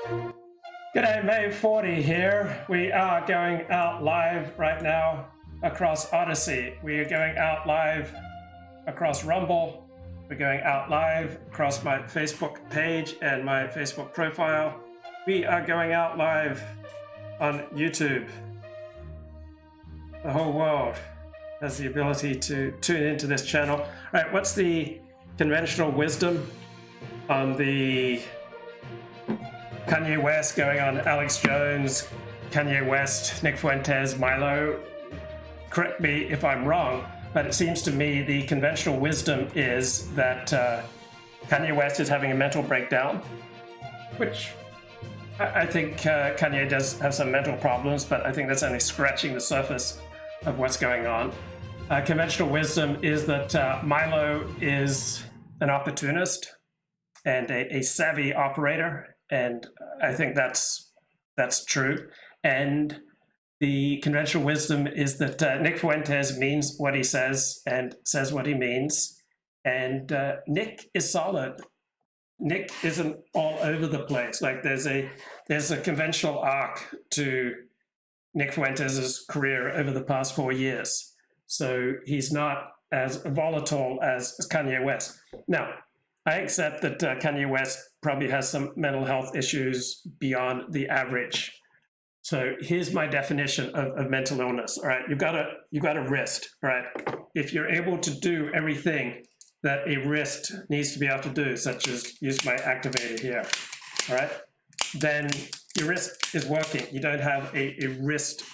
G'day, May 40 here. We are going out live right now across Odyssey. We are going out live across Rumble. We're going out live across my Facebook page and my Facebook profile. We are going out live on YouTube. The whole world has the ability to tune into this channel. All right, what's the conventional wisdom on the Kanye West going on Alex Jones, Kanye West, Nick Fuentes, Milo? Correct me if I'm wrong, but it seems to me the conventional wisdom is that Kanye West is having a mental breakdown, which I think Kanye does have some mental problems, but I think that's only scratching the surface of what's going on. Conventional wisdom is that Milo is an opportunist and a savvy operator. And I think that's true. And the conventional wisdom is that Nick Fuentes means what he says and says what he means. And Nick is solid. Nick isn't all over the place. Like there's a conventional arc to Nick Fuentes' career over the past 4 years. So he's not as volatile as Kanye West. Now, I accept that Kanye West probably has some mental health issues beyond the average. So here's my definition of mental illness. All right, you've got a wrist. All right, if you're able to do everything that a wrist needs to be able to do, such as use my activator here, all right, then your wrist is working. You don't have a wrist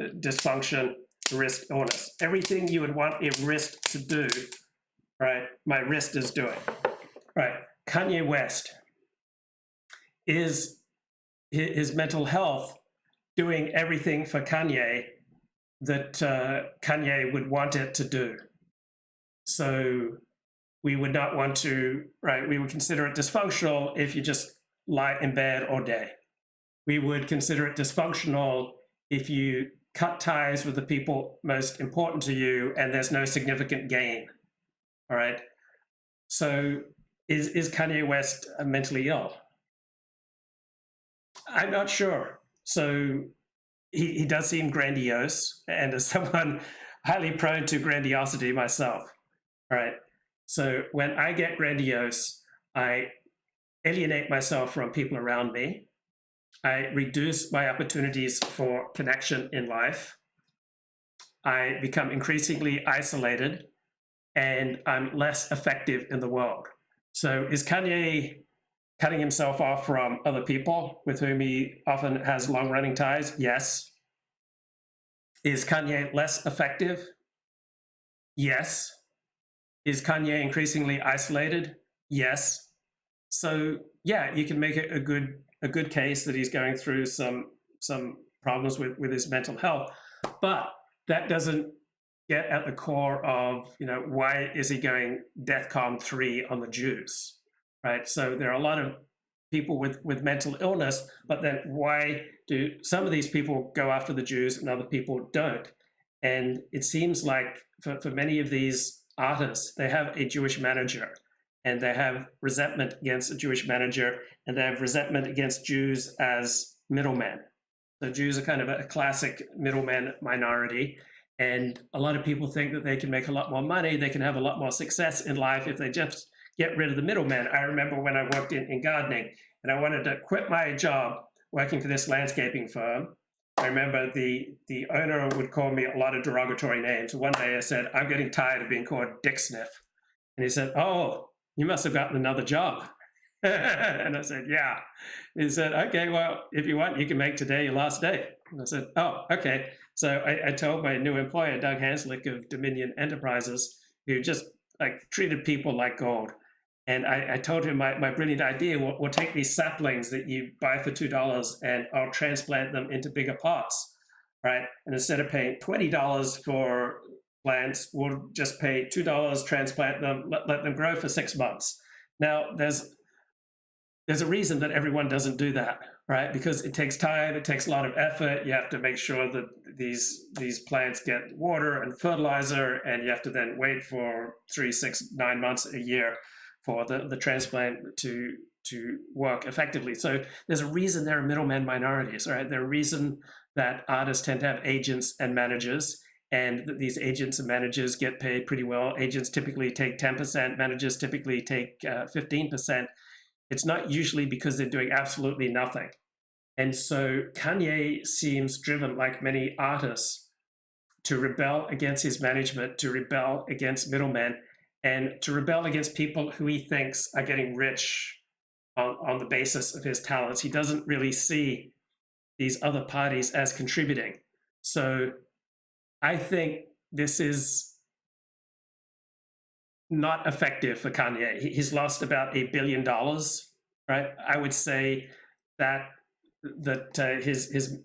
dysfunction, wrist illness. Everything you would want a wrist to do, right, my wrist is doing. Right, Kanye West, is his mental health doing everything for Kanye that Kanye would want it to do? So we would not want to, right, we would consider it dysfunctional if you just lie in bed all day. We would consider it dysfunctional if you cut ties with the people most important to you and there's no significant gain, all right? So is Kanye West mentally ill? I'm not sure. So he does seem grandiose, and as someone highly prone to grandiosity myself, all right? So when I get grandiose, I alienate myself from people around me. I reduce my opportunities for connection in life. I become increasingly isolated, and I'm less effective in the world. So is Kanye cutting himself off from other people with whom he often has long-running ties? Yes. Is Kanye less effective? Yes. Is Kanye increasingly isolated? Yes. So yeah, you can make it a good case that he's going through some problems with his mental health, but that doesn't get at the core of, why is he going DEFCON 3 on the Jews, right? So there are a lot of people with mental illness, but then why do some of these people go after the Jews and other people don't? And it seems like for many of these artists, they have a Jewish manager and they have resentment against a Jewish manager and they have resentment against Jews as middlemen. So Jews are kind of a classic middleman minority. And a lot of people think that they can make a lot more money, they can have a lot more success in life if they just get rid of the middleman. I remember when I worked in gardening and I wanted to quit my job working for this landscaping firm. I remember the owner would call me a lot of derogatory names. One day I said, I'm getting tired of being called Dick Sniff. And he said, oh, you must have gotten another job. And I said, yeah. He said, okay, well, if you want, you can make today your last day. And I said, oh, okay. So I told my new employer, Doug Hanslick of Dominion Enterprises, who just treated people like gold. And I told him my brilliant idea, we'll take these saplings that you buy for $2 and I'll transplant them into bigger pots, right? And instead of paying $20 for plants, we'll just pay $2, transplant them, let them grow for 6 months. Now, there's a reason that everyone doesn't do that, right? Because it takes time, it takes a lot of effort. You have to make sure that these plants get water and fertilizer, and you have to then wait for 3, 6, 9 months, a year for the transplant to to work effectively. So there's a reason there are middlemen minorities, right? There's a reason that artists tend to have agents and managers, and that these agents and managers get paid pretty well. Agents typically take 10%, managers typically take 15%. It's not usually because they're doing absolutely nothing. And so Kanye seems driven, like many artists, to rebel against his management, to rebel against middlemen, and to rebel against people who he thinks are getting rich on the basis of his talents. He doesn't really see these other parties as contributing. So I think this is not effective for Kanye. He's lost about $1 billion, right? I would say that his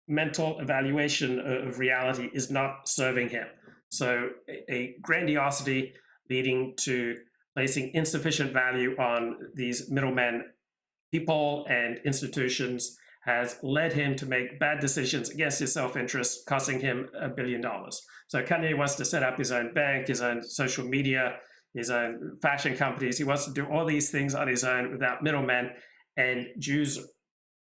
mental evaluation of reality is not serving him. So a grandiosity leading to placing insufficient value on these middlemen, people and institutions, has led him to make bad decisions against his self-interest, costing him $1 billion. So Kanye wants to set up his own bank, his own social media, his own fashion companies. He wants to do all these things on his own without middlemen. And Jews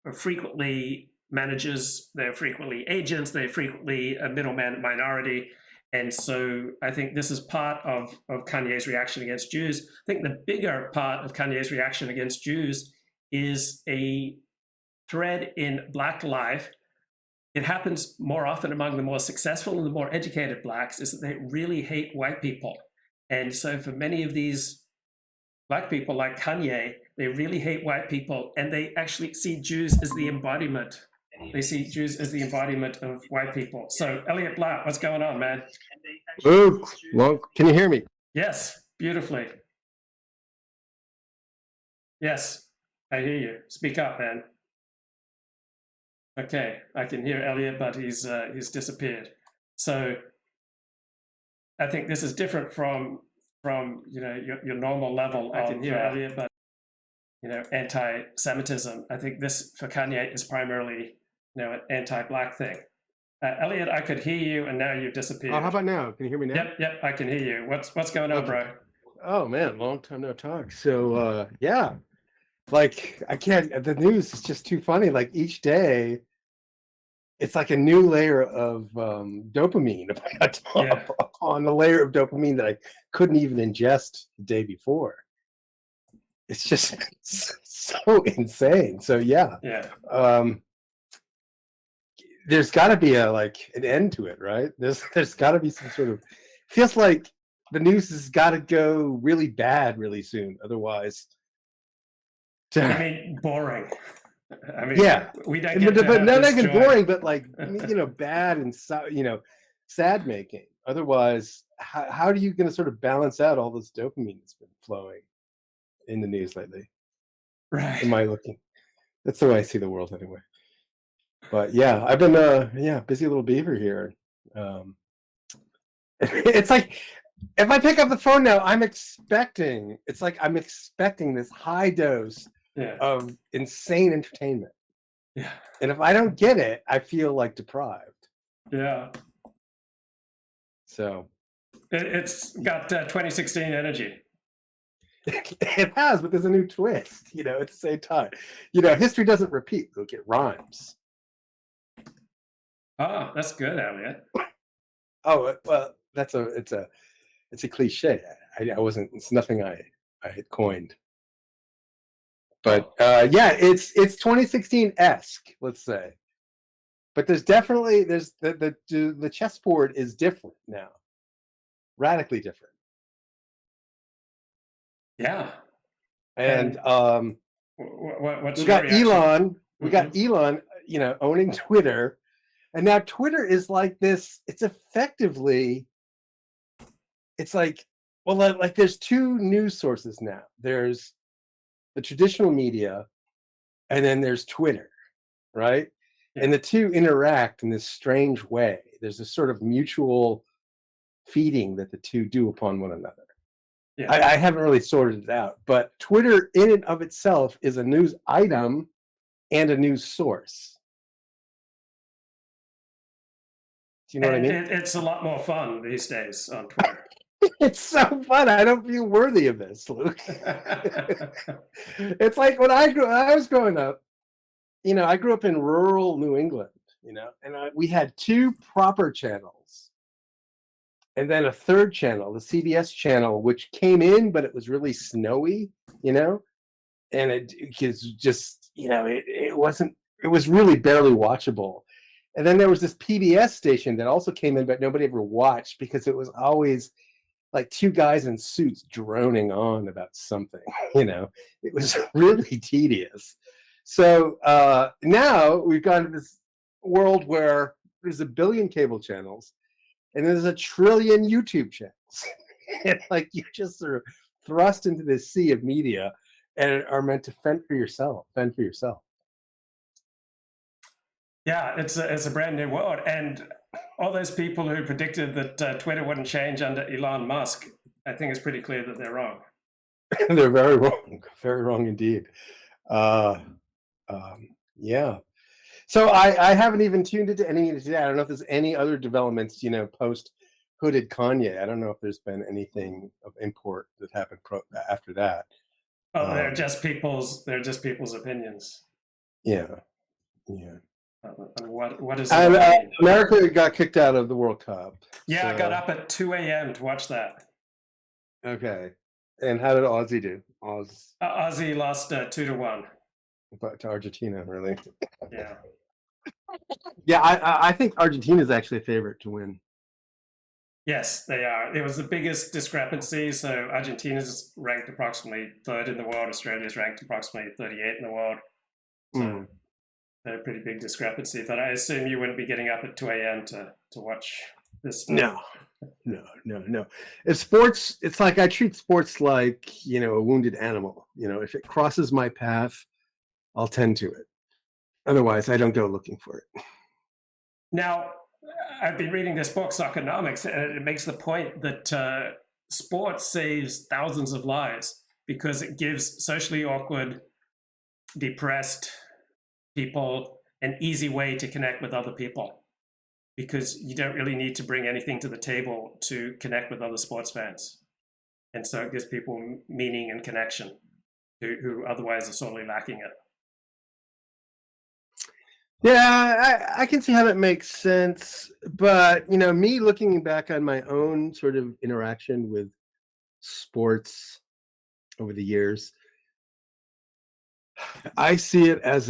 are frequently managers, they're frequently agents, they're frequently a middleman minority. And so I think this is part of Kanye's reaction against Jews. I think the bigger part of Kanye's reaction against Jews is a thread in Black life. It happens more often among the more successful and the more educated Blacks, is that they really hate white people. And so for many of these Black people like Kanye, they really hate white people, and they actually see Jews as the embodiment. They see Jews as the embodiment of white people. So Elliott Blatt, what's going on, man? Oh, well, can you hear me? Yes, beautifully. Yes, I hear you. Speak up, man. Okay, I can hear Elliott, but he's disappeared. So I think this is different from your normal level. I can hear Elliott, but anti-Semitism. I think this for Kanye is primarily an anti-Black thing. Elliott, I could hear you, and now you've disappeared. Oh, how about now? Can you hear me now? Yep, I can hear you. What's going on, bro? Oh man, long time no talk. So yeah, like I can't. The news is just too funny. Like each day, it's like a new layer of dopamine on a layer of dopamine that I couldn't even ingest the day before. It's just so insane. So yeah. There's got to be an end to it, right? There's got to be some sort of, feels like the news has got to go really bad really soon. Otherwise, I mean, boring. I mean, yeah, we don't get but not even joy. boring, but bad and sad making. Otherwise, how are you going to sort of balance out all this dopamine that's been flowing in the news lately? Right. Am I looking? That's the way I see the world anyway. But yeah, I've been busy little beaver here. It's like if I pick up the phone now, I'm expecting this high dose of insane entertainment. Yeah. And if I don't get it, I feel like deprived. Yeah. So it's got 2016 energy. It has, but there's a new twist, at the same time. History doesn't repeat, look, it rhymes. Oh, that's good, Elliott. Oh, well, it's a cliche. It's nothing I had coined. But it's 2016-esque, let's say. But there's the chessboard is different now. Radically different. Yeah. And what's we got reaction? Elon, Elon, owning Twitter. And now Twitter is like this, it's effectively, it's like there's two news sources now. There's the traditional media, and then there's Twitter, right? Yeah. And the two interact in this strange way. There's this sort of mutual feeding that the two do upon one another. Yeah. I haven't really sorted it out, but Twitter in and of itself is a news item and a news source. Do you know what I mean? It's a lot more fun these days on Twitter. It's so fun. I don't feel worthy of this, Luke. It's like when I was growing up, I grew up in rural New England, and we had two proper channels, and then a third channel, the CBS channel, which came in, but it was really snowy, and it was just, it wasn't, it was really barely watchable. And then there was this PBS station that also came in, but nobody ever watched because it was always like two guys in suits droning on about something, it was really tedious. So now we've gone to this world where there's a billion cable channels and there's a trillion YouTube channels. And like you just sort of thrust into this sea of media and are meant to fend for yourself. Yeah, it's a brand new world. And all those people who predicted that Twitter wouldn't change under Elon Musk, I think it's pretty clear that they're wrong. They're very wrong indeed. Yeah. So I haven't even tuned into any of today. I don't know if there's any other developments, post hooded Kanye. I don't know if there's been anything of import that happened after that. Oh, they're just people's opinions. Yeah. What is and America got kicked out of the World Cup. Yeah, so I got up at 2 a.m. to watch that. Okay. And how did Aussie do? Aussie lost 2-1. But to Argentina, really? Yeah. Yeah, I think Argentina is actually a favorite to win. Yes, they are. It was the biggest discrepancy. So Argentina's ranked approximately 3rd in the world. Australia's ranked approximately 38 in the world. So a pretty big discrepancy. But I assume you wouldn't be getting up at 2 a.m. to watch this stuff. No. If sports, it's like I treat sports like, a wounded animal. If it crosses my path, I'll tend to it. Otherwise, I don't go looking for it. Now, I've been reading this book, Soccernomics, and it makes the point that sports saves thousands of lives because it gives socially awkward, depressed people an easy way to connect with other people, because you don't really need to bring anything to the table to connect with other sports fans. And so it gives people meaning and connection who otherwise are sorely lacking it. Yeah, I can see how that makes sense. But, me looking back on my own sort of interaction with sports over the years, I see it as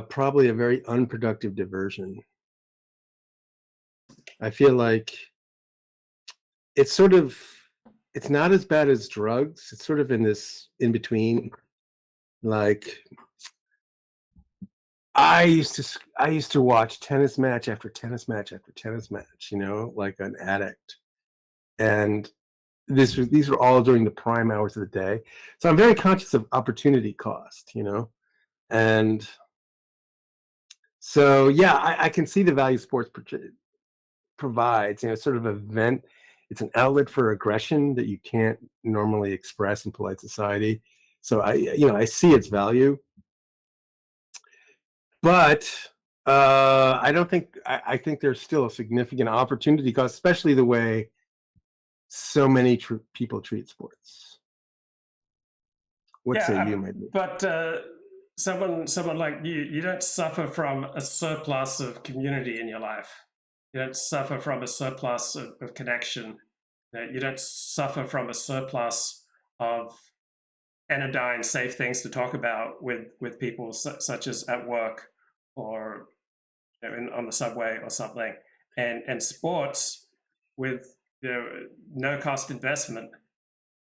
probably a very unproductive diversion. I feel like it's not as bad as drugs. It's sort of in this in between. Like I used to watch tennis match after tennis match after tennis match, like an addict. And these were all during the prime hours of the day. So I'm very conscious of opportunity cost, And so, yeah, I can see the value sports provides, sort of event. It's an outlet for aggression that you can't normally express in polite society. So I see its value. But I don't think, I think there's still a significant opportunity cost, especially the way so many people treat sports. What say you, maybe? But someone like you don't suffer from a surplus of community in your life. You don't suffer from a surplus of connection. You don't suffer from a surplus of anodyne, safe things to talk about with people, such as at work or on the subway or something. And sports with no cost investment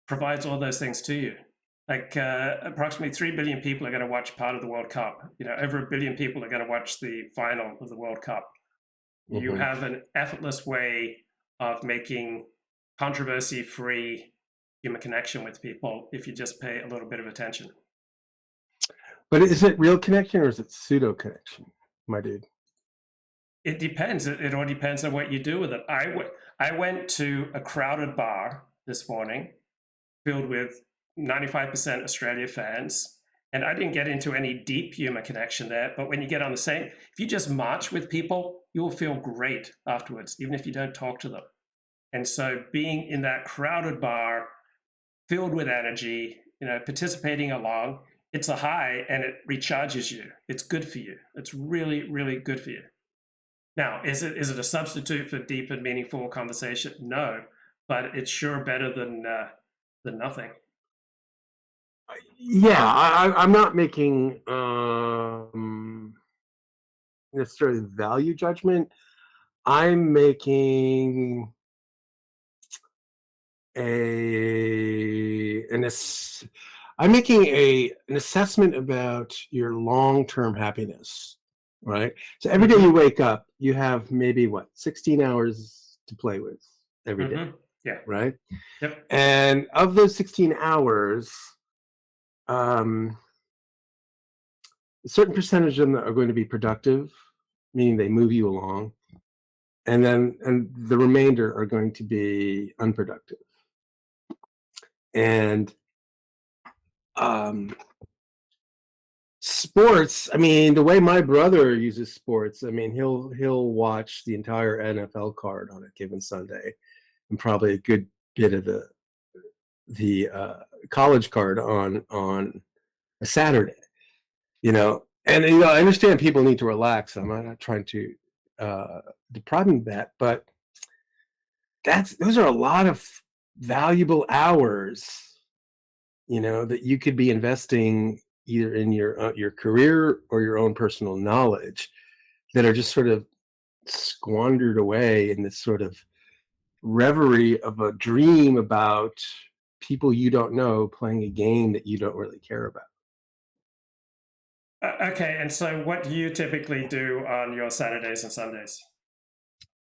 provides all those things to you. Like approximately 3 billion people are going to watch part of the World Cup. Over 1 billion people are going to watch the final of the World Cup. Mm-hmm. You have an effortless way of making controversy-free human connection with people if you just pay a little bit of attention. But is it real connection or is it pseudo connection, my dude? It depends. It all depends on what you do with it. I went to a crowded bar this morning filled with 95% Australia fans, and I didn't get into any deep human connection there. But when you get on the same, if you just march with people, you will feel great afterwards, even if you don't talk to them. And so being in that crowded bar, filled with energy, participating along, it's a high and it recharges you. It's good for you. It's really, really good for you. Now, is it a substitute for deep and meaningful conversation? No, but it's sure better than nothing. Yeah, I'm not making necessarily value judgment. I'm making an assessment about your long-term happiness, right? So every day you wake up, you have maybe 16 hours to play with every day, yeah, right? Yep. And of those 16 hours, a certain percentage of them are going to be productive, meaning they move you along, and the remainder are going to be unproductive. And sports, I mean, the way my brother uses sports, I mean, he'll watch the entire NFL card on a given Sunday, and probably a good bit of the college card on a Saturday, And I understand people need to relax. I'm not trying to deprive them of that, but those are a lot of valuable hours, that you could be investing either in your career or your own personal knowledge, that are just sort of squandered away in this sort of reverie of a dream about people you don't know playing a game that you don't really care about. Okay, and so what do you typically do on your Saturdays and Sundays?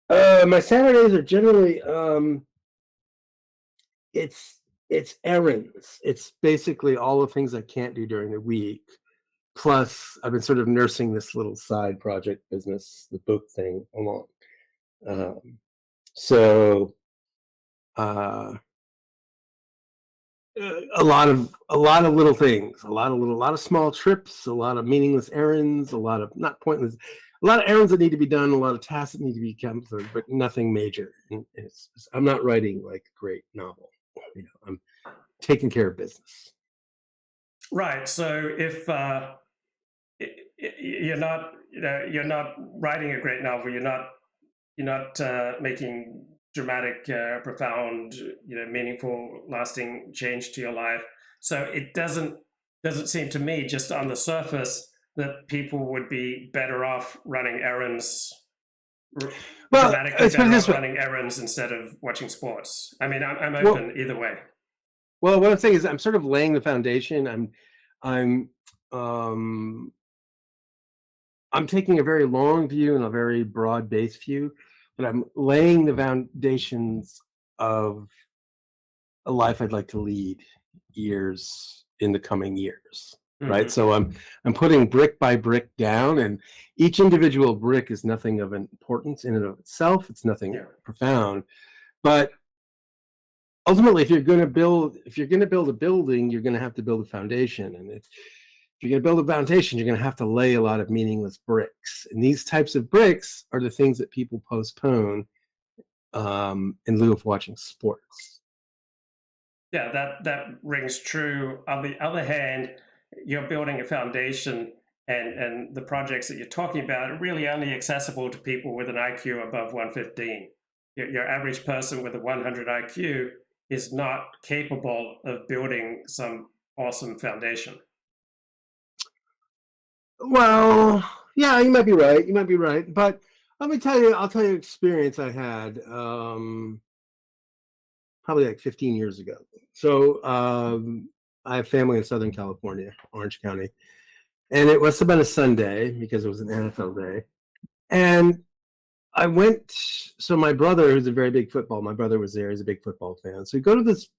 My Saturdays are generally it's errands. It's basically all the things I can't do during the week. Plus, I've been sort of nursing this little side project business, the book thing, along. So a lot of little things, a lot of small trips, a lot of meaningless errands, a lot of not pointless, a lot of errands that need to be done, a lot of tasks that need to be accomplished, but nothing major. And I'm not writing like a great novel. I'm taking care of business. Right. So if you're not writing a great novel, you're not making dramatic, profound, meaningful, lasting change to your life. So it doesn't seem to me, just on the surface, that people would be better off running errands. Dramatically better off running errands instead of watching sports. I mean, I'm open either way. Well, what I'm saying is, I'm sort of laying the foundation. I'm taking a very long view and a very broad-based view, but I'm laying the foundations of a life I'd like to lead years in the coming years, right? So I'm putting brick by brick down, and each individual brick is nothing of importance in and of itself. It's nothing profound, but ultimately, if you're going to build a building, you're going to have to build a foundation, and if you're going to build a foundation, you're going to have to lay a lot of meaningless bricks. And these types of bricks are the things that people postpone in lieu of watching sports. Yeah, that rings true. On the other hand, you're building a foundation, and the projects that you're talking about are really only accessible to people with an IQ above 115. Your average person with a 100 IQ is not capable of building some awesome foundation. Well, yeah, you might be right. But I'll tell you an experience I had probably like 15 years ago. So I have family in Southern California, Orange County, and it was about a Sunday because it was an NFL day. And I went, so my brother, who's a very big football, my brother was there, he's a big football fan. So we go to this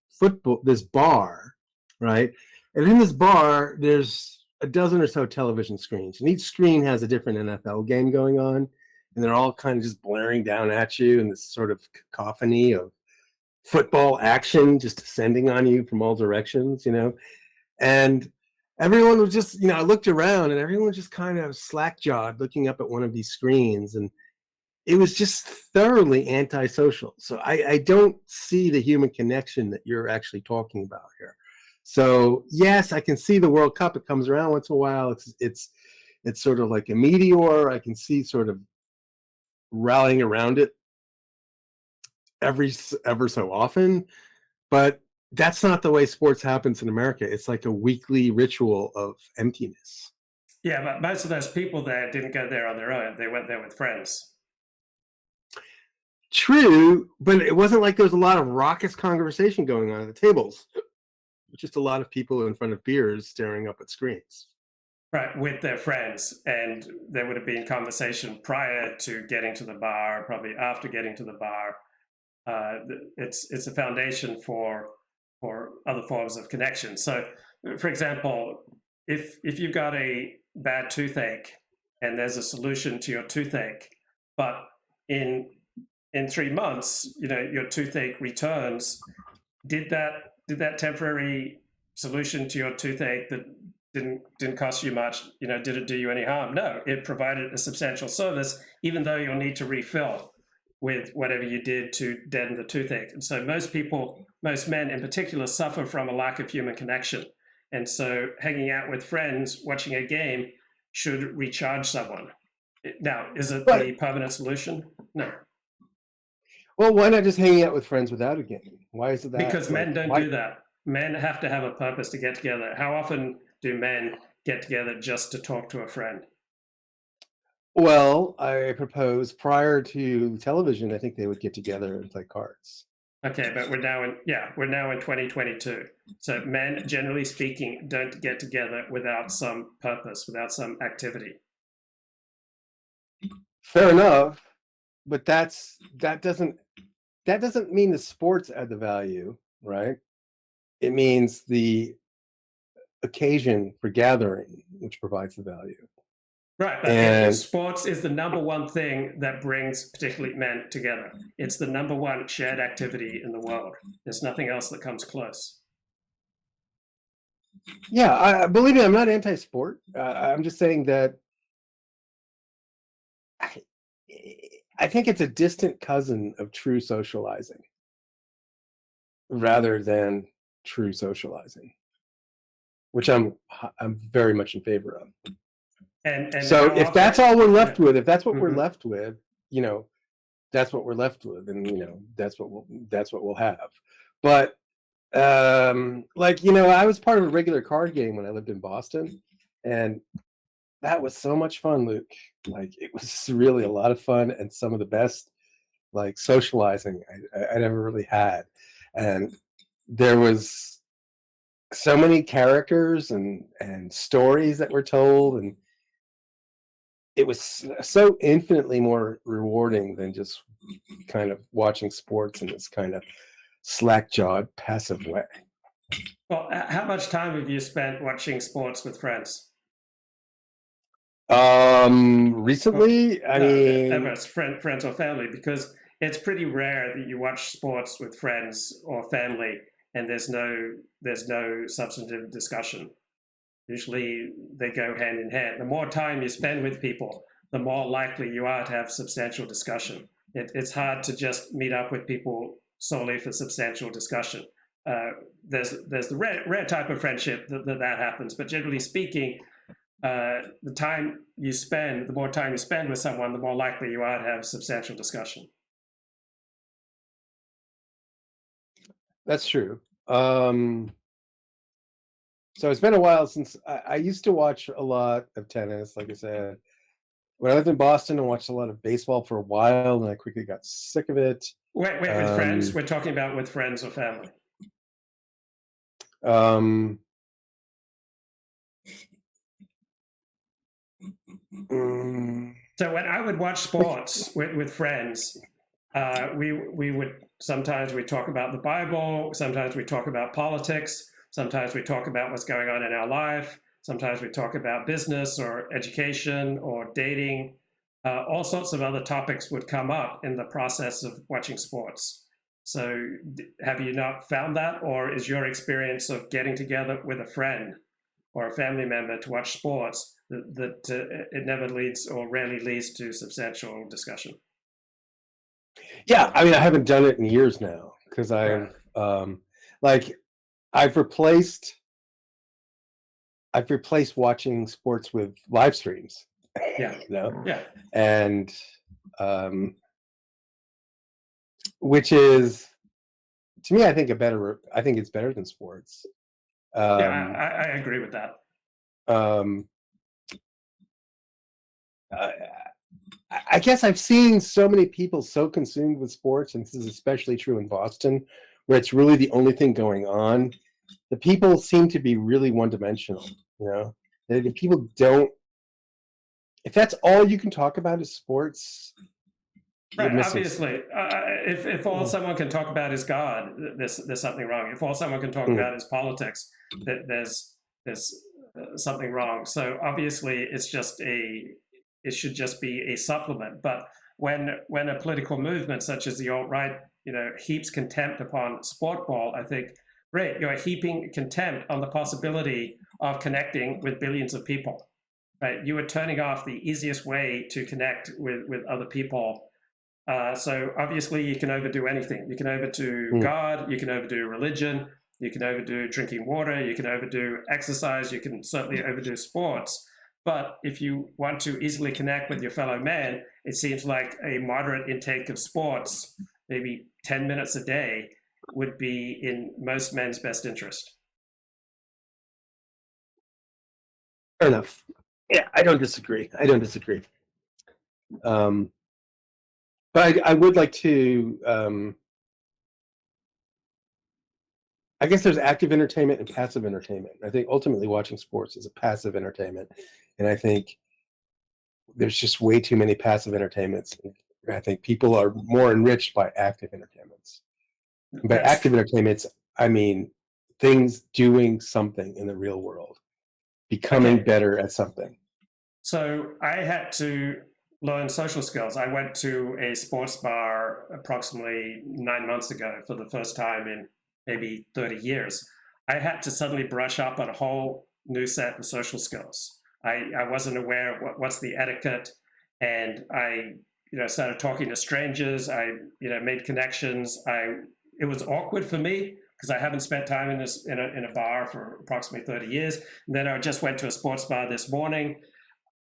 bar, right? And in this bar, there's a dozen or so television screens, and each screen has a different NFL game going on, and they're all kind of just blaring down at you in this sort of cacophony of football action just descending on you from all directions, and everyone was just, I looked around and everyone was just kind of slack-jawed looking up at one of these screens, and it was just thoroughly antisocial. So I don't see the human connection that you're actually talking about here. So yes, I can see the World Cup. It comes around once in a while. It's sort of like a meteor. I can see sort of rallying around it ever so often, but that's not the way sports happens in America. It's like a weekly ritual of emptiness. Yeah, but most of those people there didn't go there on their own. They went there with friends. True, but it wasn't like there was a lot of raucous conversation going on at the tables. Just a lot of people in front of beers staring up at screens. Right, with their friends. And there would have been conversation prior to getting to the bar, probably after getting to the bar. It's a foundation for other forms of connection. So, for example, if you've got a bad toothache and there's a solution to your toothache, but in 3 months, your toothache returns, did that temporary solution to your toothache that didn't cost you much, did it do you any harm? No, it provided a substantial service, even though you'll need to refill with whatever you did to deaden the toothache. And so most men in particular, suffer from a lack of human connection. And so hanging out with friends, watching a game should recharge someone. Now, is it the permanent solution? No. Well, why not just hanging out with friends without a game? Why is it that? Because men don't do that. Men have to have a purpose to get together. How often do men get together just to talk to a friend? Well, I propose prior to television, I think they would get together and play cards. Okay, but we're now in 2022. So men, generally speaking, don't get together without some purpose, without some activity. Fair enough, but that doesn't mean the sports add the value, right? It means the occasion for gathering, which provides the value. Right, but sports is the number one thing that brings particularly men together. It's the number one shared activity in the world. There's nothing else that comes close. Yeah, believe me, I'm not anti-sport. I'm just saying that I think it's a distant cousin of true socializing rather than true socializing, which I'm very much in favor of. And so if that's all we're left with, if that's what we're Mhm. left with, that's what we're left with, and that's what we'll have. But I was part of a regular card game when I lived in Boston, and that was so much fun, Luke. Like, it was really a lot of fun and some of the best socializing I never really had. And there was so many characters and stories that were told, and it was so infinitely more rewarding than just kind of watching sports in this kind of slack-jawed, passive way. Well, how much time have you spent watching sports with friends? Recently, ever friends or family, because it's pretty rare that you watch sports with friends or family and there's no substantive discussion. Usually they go hand in hand. The more time you spend with people, the more likely you are to have substantial discussion. It's hard to just meet up with people solely for substantial discussion. There's the rare type of friendship that happens, but generally speaking, the more time you spend with someone, the more likely you are to have substantial discussion. That's true. So it's been a while since I used to watch a lot of tennis. Like I said, when I lived in Boston, I watched a lot of baseball for a while, and I quickly got sick of it. Wait, with friends? We're talking about with friends or family? So when I would watch sports with friends, we would sometimes we talk about the Bible, sometimes we talk about politics, sometimes we talk about what's going on in our life, sometimes we talk about business or education or dating. All sorts of other topics would come up in the process of watching sports. So have you not found that, or is your experience of getting together with a friend or a family member to watch sports that it never leads or rarely leads to substantial discussion? Yeah, I mean, I haven't done it in years now because I've like I've replaced watching sports with live streams. Yeah. You know, Yeah. and which is, to me, I think it's better than sports. Yeah, I agree with that. I guess I've seen so many people so consumed with sports, and this is especially true in Boston, where it's really the only thing going on. The people seem to be really one-dimensional. You know, the people don't. If that's all you can talk about is sports, you're Right. missing Obviously, if all someone can talk about is God, there's something wrong. If all someone can talk about is politics, there's something wrong. So obviously, it should just be a supplement. But when a political movement such as the alt-right, heaps contempt upon sport ball, I think, great, you're heaping contempt on the possibility of connecting with billions of people. Right? You are turning off the easiest way to connect with other people. So obviously you can overdo anything. You can overdo God, you can overdo religion, you can overdo drinking water, you can overdo exercise, you can certainly overdo sports. But if you want to easily connect with your fellow man, it seems like a moderate intake of sports, maybe 10 minutes a day, would be in most men's best interest. Fair enough. Yeah, I don't disagree. But I would like to. I guess there's active entertainment and passive entertainment. I think ultimately watching sports is a passive entertainment, and I think there's just way too many passive entertainments. I think people are more enriched by active entertainments. By active entertainments, I mean things doing something in the real world, becoming better at something. So I had to learn social skills. I went to a sports bar approximately 9 months ago for the first time in maybe 30 years. I had to suddenly brush up on a whole new set of social skills. I wasn't aware of what's the etiquette, and I started talking to strangers. I made connections. It was awkward for me because I haven't spent time in a bar for approximately 30 years. And then I just went to a sports bar this morning.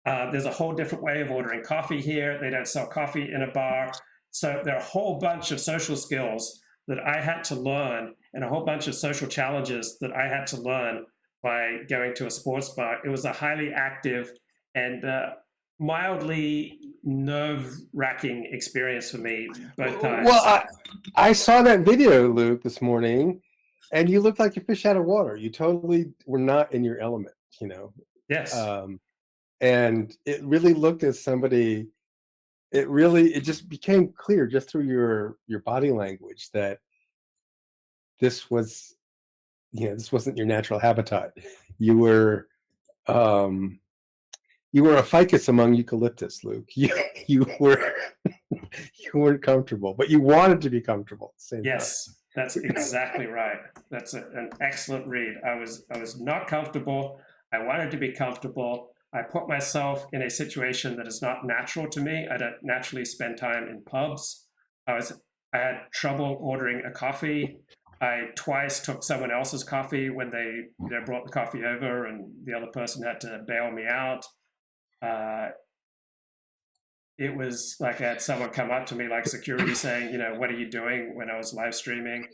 There's a whole different way of ordering coffee here. They don't sell coffee in a bar. So there are a whole bunch of social skills that I had to learn and a whole bunch of social challenges that I had to learn by going to a sports bar. It was a highly active and mildly nerve-wracking experience for me both times. Well, I saw that video, Luke, this morning, and you looked like a fish out of water. You totally were not in your element, Yes. And it really looked at somebody. It just became clear just through your body language that this wasn't your natural habitat. You were a ficus among eucalyptus, Luke. You weren't comfortable, but you wanted to be comfortable at the same time. Yes, that's exactly right. That's an excellent read. I was not comfortable. I wanted to be comfortable. I put myself in a situation that is not natural to me. I don't naturally spend time in pubs. I had trouble ordering a coffee. I twice took someone else's coffee when they brought the coffee over, and the other person had to bail me out. It was like I had someone come up to me like security saying, what are you doing, when I was live streaming.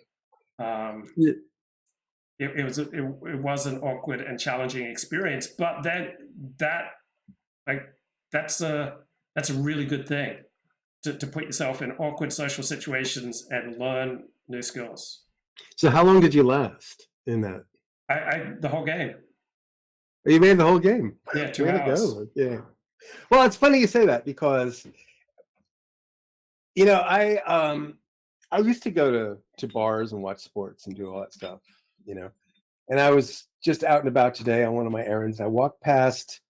It was an awkward and challenging experience, but then that's a really good thing to put yourself in awkward social situations and learn new skills. So how long did you last in that? The whole game. You made the whole game. Yeah, 2 hours. Go. Yeah. Well, it's funny you say that because I used to go to bars and watch sports and do all that stuff, and I was just out and about today on one of my errands. I walked past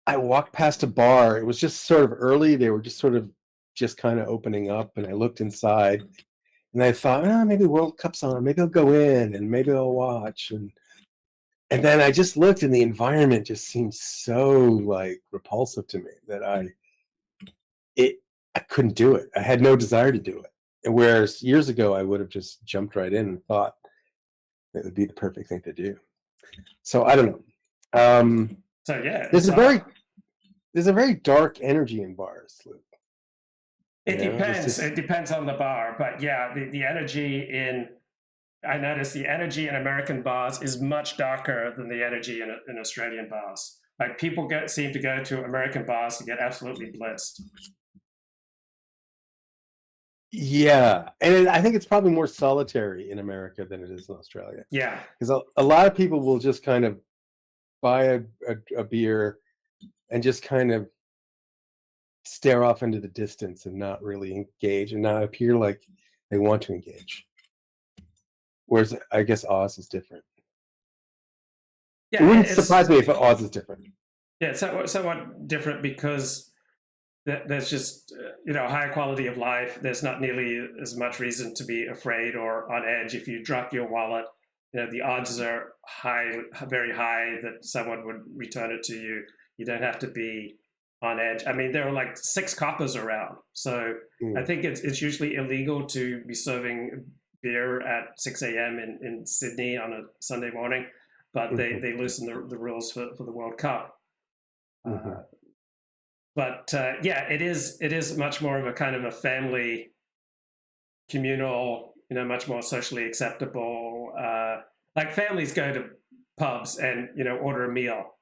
a bar. It was just sort of early. They were just kind of opening up, and I looked inside and I thought, maybe World Cup's on. Maybe I'll go in and maybe I'll watch. And then I just looked, and the environment just seemed so like repulsive to me that I couldn't do it. I had no desire to do it. And whereas years ago, I would have just jumped right in and thought it would be the perfect thing to do. So I don't know. So yeah, There's a very dark energy in bars, Luke. It depends. It depends on the bar, but yeah, the energy I noticed the energy in American bars is much darker than the energy in Australian bars. Like people seem to go to American bars to get absolutely blitzed. Yeah, and I think it's probably more solitary in America than it is in Australia. Yeah, because a lot of people will just kind of buy a beer and just kind of stare off into the distance and not really engage and not appear like they want to engage. Whereas I guess Oz is different. yeah, it wouldn't surprise me if Oz is different. Yeah, it's somewhat different because there's just higher quality of life. There's not nearly as much reason to be afraid or on edge. If you drop your wallet, the odds are very high that someone would return it to you. You don't have to be on edge. I mean, there are like 6 coppers around, so I think it's usually illegal to be serving beer at 6 a.m. in Sydney on a Sunday morning, but they loosen the rules for the World Cup. But yeah, it is much more of a kind of a family, communal, much more socially acceptable. Like families go to pubs and order a meal.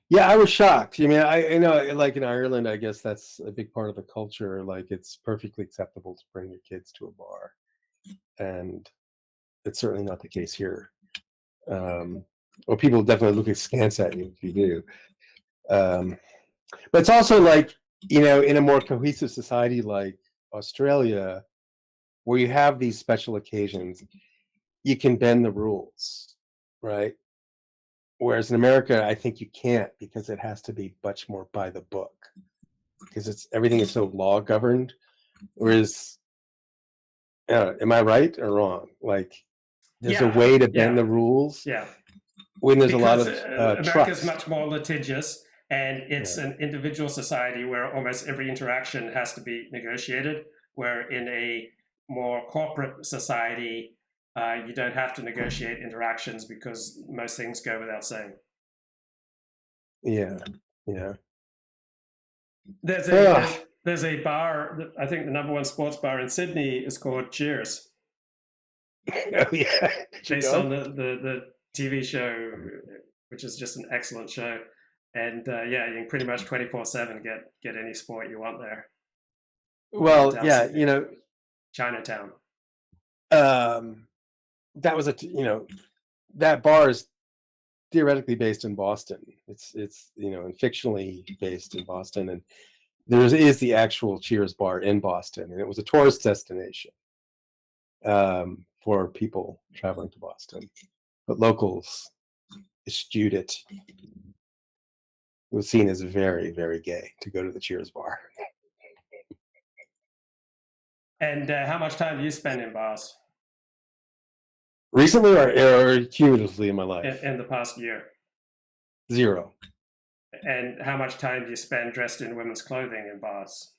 Yeah, I was shocked. I mean, I know, like in Ireland, I guess that's a big part of the culture. Like, it's perfectly acceptable to bring your kids to a bar, and it's certainly not the case here. Or people definitely look askance at you if you do. But it's also like, in a more cohesive society like Australia, where you have these special occasions, you can bend the rules, right? Whereas in America, I think you can't, because it has to be much more by the book, because everything is so law governed. Whereas, am I right or wrong? Like, there's a way to bend the rules. Yeah. When there's because a lot of America's much more litigious, and it's an individual society where almost every interaction has to be negotiated. Where in a more corporate society, you don't have to negotiate interactions because most things go without saying. Yeah. There's a bar, I think the #1 sports bar in Sydney is called Cheers. Oh yeah. Based on the TV show, which is just an excellent show. And yeah, you can pretty much 24/7 get any sport you want there. Well, yeah, Chinatown. That was that bar is theoretically based in Boston. It's and fictionally based in Boston, and there is the actual Cheers bar in Boston, and it was a tourist destination for people traveling to Boston, but locals eschewed it. It was seen as very, very gay to go to the Cheers bar. And how much time do you spend in bars? Recently or cumulatively in my life? In the past year? 0. And how much time do you spend dressed in women's clothing in bars?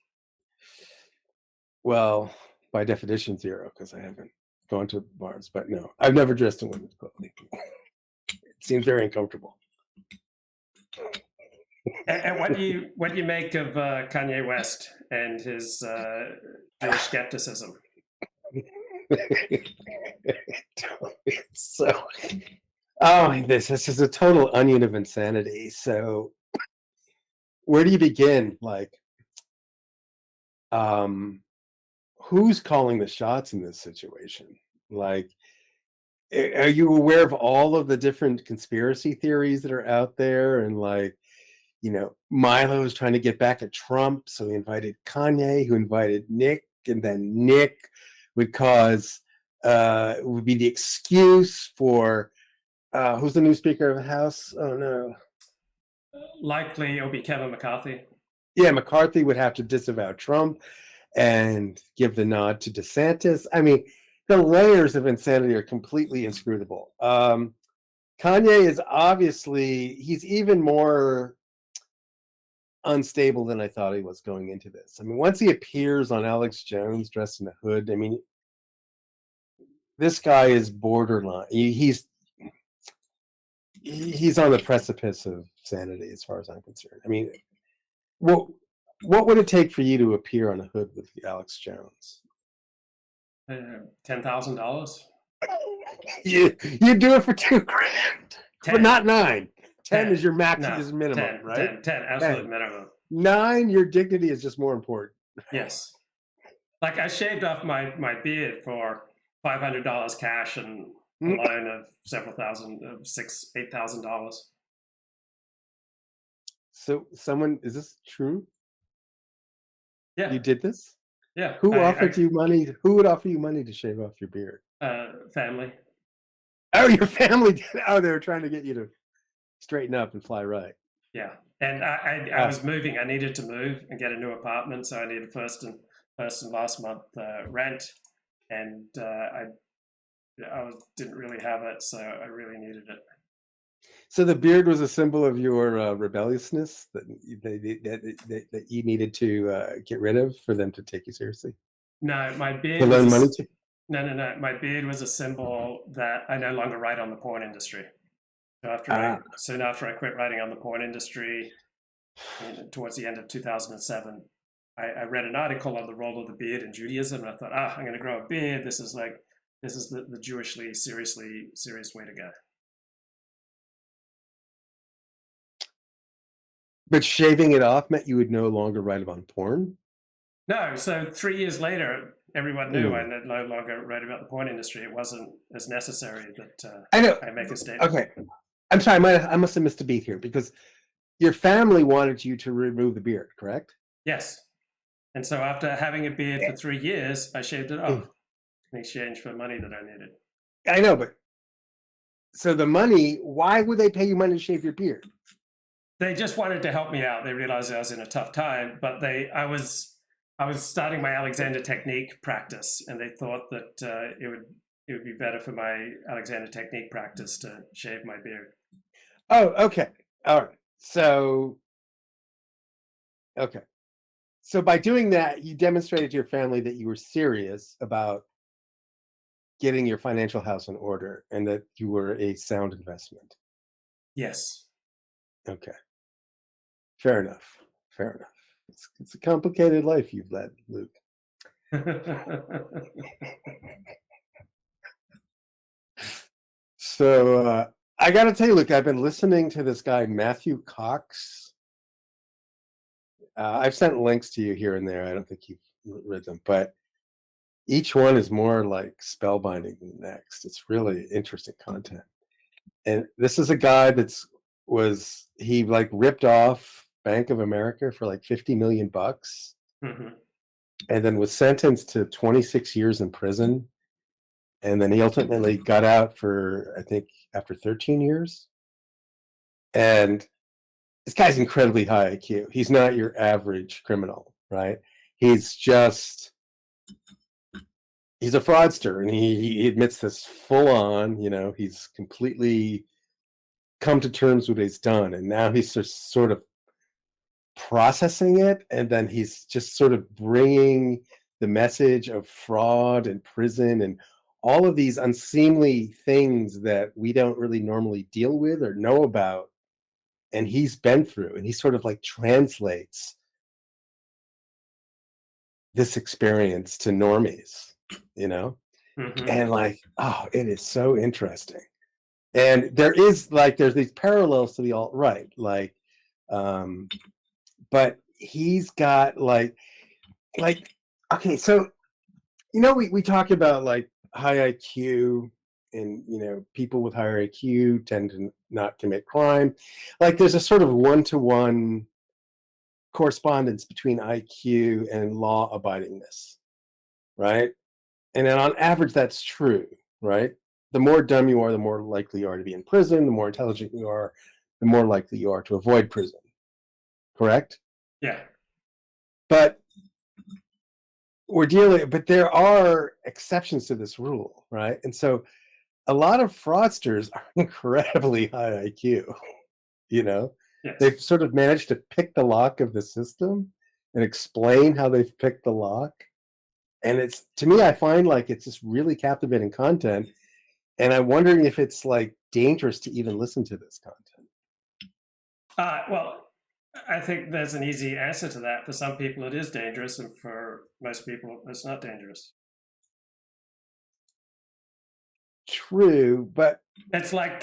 Well, by definition, 0, because I haven't gone to bars. But no, I've never dressed in women's clothing. It seems very uncomfortable. And what do you make of Kanye West and his Jewish skepticism? This is a total onion of insanity. So, where do you begin? Like, who's calling the shots in this situation? Like, are you aware of all of the different conspiracy theories that are out there? And like, Milo is trying to get back at Trump, so he invited Kanye, who invited Nick, and then Nick would would be the excuse for who's the new Speaker of the House? Oh no, likely it'll be Kevin McCarthy. Yeah, McCarthy would have to disavow Trump and give the nod to DeSantis. I mean, the layers of insanity are completely inscrutable. Kanye is he's even more unstable than I thought he was going into this. I mean, once he appears on Alex Jones dressed in a hood, I mean, this guy is borderline. He's on the precipice of sanity, as far as I'm concerned. I mean, what would it take for you to appear on a hood with Alex Jones? $10,000. You do it for $2,000, but not 9. 10 is your max, No, is minimum, 10, right? 10, absolute 10. minimum. 9, your dignity is just more important. Yes. Like I shaved off my beard for $500 cash and a loan of several thousand, $8,000. So is this true? Yeah. You did this? Yeah. Who offered you money? Who would offer you money to shave off your beard? Family. Oh, your family did. Oh, they were trying to get you to straighten up and fly right. Yeah. And I was moving. I needed to move and get a new apartment, so I needed first and last month rent, and I didn't really have it, so I really needed it. So the beard was a symbol of your rebelliousness that you needed to get rid of for them to take you seriously? No, my beard. To loan money to? No. My beard was a symbol that I no longer write on the porn industry. So soon after I quit writing on the porn industry, towards the end of 2007, I read an article on the role of the beard in Judaism, and I thought, I'm going to grow a beard. This is the Jewishly serious way to go. But shaving it off meant you would no longer write about porn? No, so 3 years later, everyone knew I no longer write about the porn industry. It wasn't as necessary that I make a statement. Okay. I'm sorry, I must have missed a beat here, because your family wanted you to remove the beard, correct? Yes. And so after having a beard for 3 years, I shaved it off in exchange for money that I needed. I know, but so the money, why would they pay you money to shave your beard? They just wanted to help me out. They realized I was in a tough time, but I was starting my Alexander technique practice, and they thought that it would be better for my Alexander technique practice to shave my beard. Oh, okay. All right. So, okay. So by doing that, you demonstrated to your family that you were serious about getting your financial house in order and that you were a sound investment. Yes. Okay. Fair enough. It's a complicated life you've led, Luke. So I got to tell you, Luke, I've been listening to this guy, Matthew Cox. I've sent links to you here and there. I don't think you've read them, but each one is more like spellbinding than the next. It's really interesting content. And this is a guy he ripped off Bank of America for like $50 million, and then was sentenced to 26 years in prison. And then he ultimately got out for, I think, after 13 years. And this guy's incredibly high IQ. He's not your average criminal, right? He's a fraudster, and he admits this full on. He's completely come to terms with what he's done, and now he's just sort of processing it, and then he's just sort of bringing the message of fraud and prison and all of these unseemly things that we don't really normally deal with or know about, and he's been through, and he sort of like translates this experience to normies, and like, it is so interesting. And there's these parallels to the alt-right, but he's got okay, so we talk about like high IQ, and people with higher IQ tend to not commit crime. Like there's a sort of one-to-one correspondence between IQ and law abidingness, right? And then on average that's true, right? The more dumb you are, the more likely you are to be in prison. The more intelligent you are, the more likely you are to avoid prison. Correct? Yeah. But there are exceptions to this rule, right? And so a lot of fraudsters are incredibly high IQ, Yes. They've sort of managed to pick the lock of the system and explain how they've picked the lock. And it's, to me, I find like it's just really captivating content. And I'm wondering if it's like dangerous to even listen to this content. Well, I think there's an easy answer to that. For some people, it is dangerous, and for most people, it's not dangerous. True, but it's like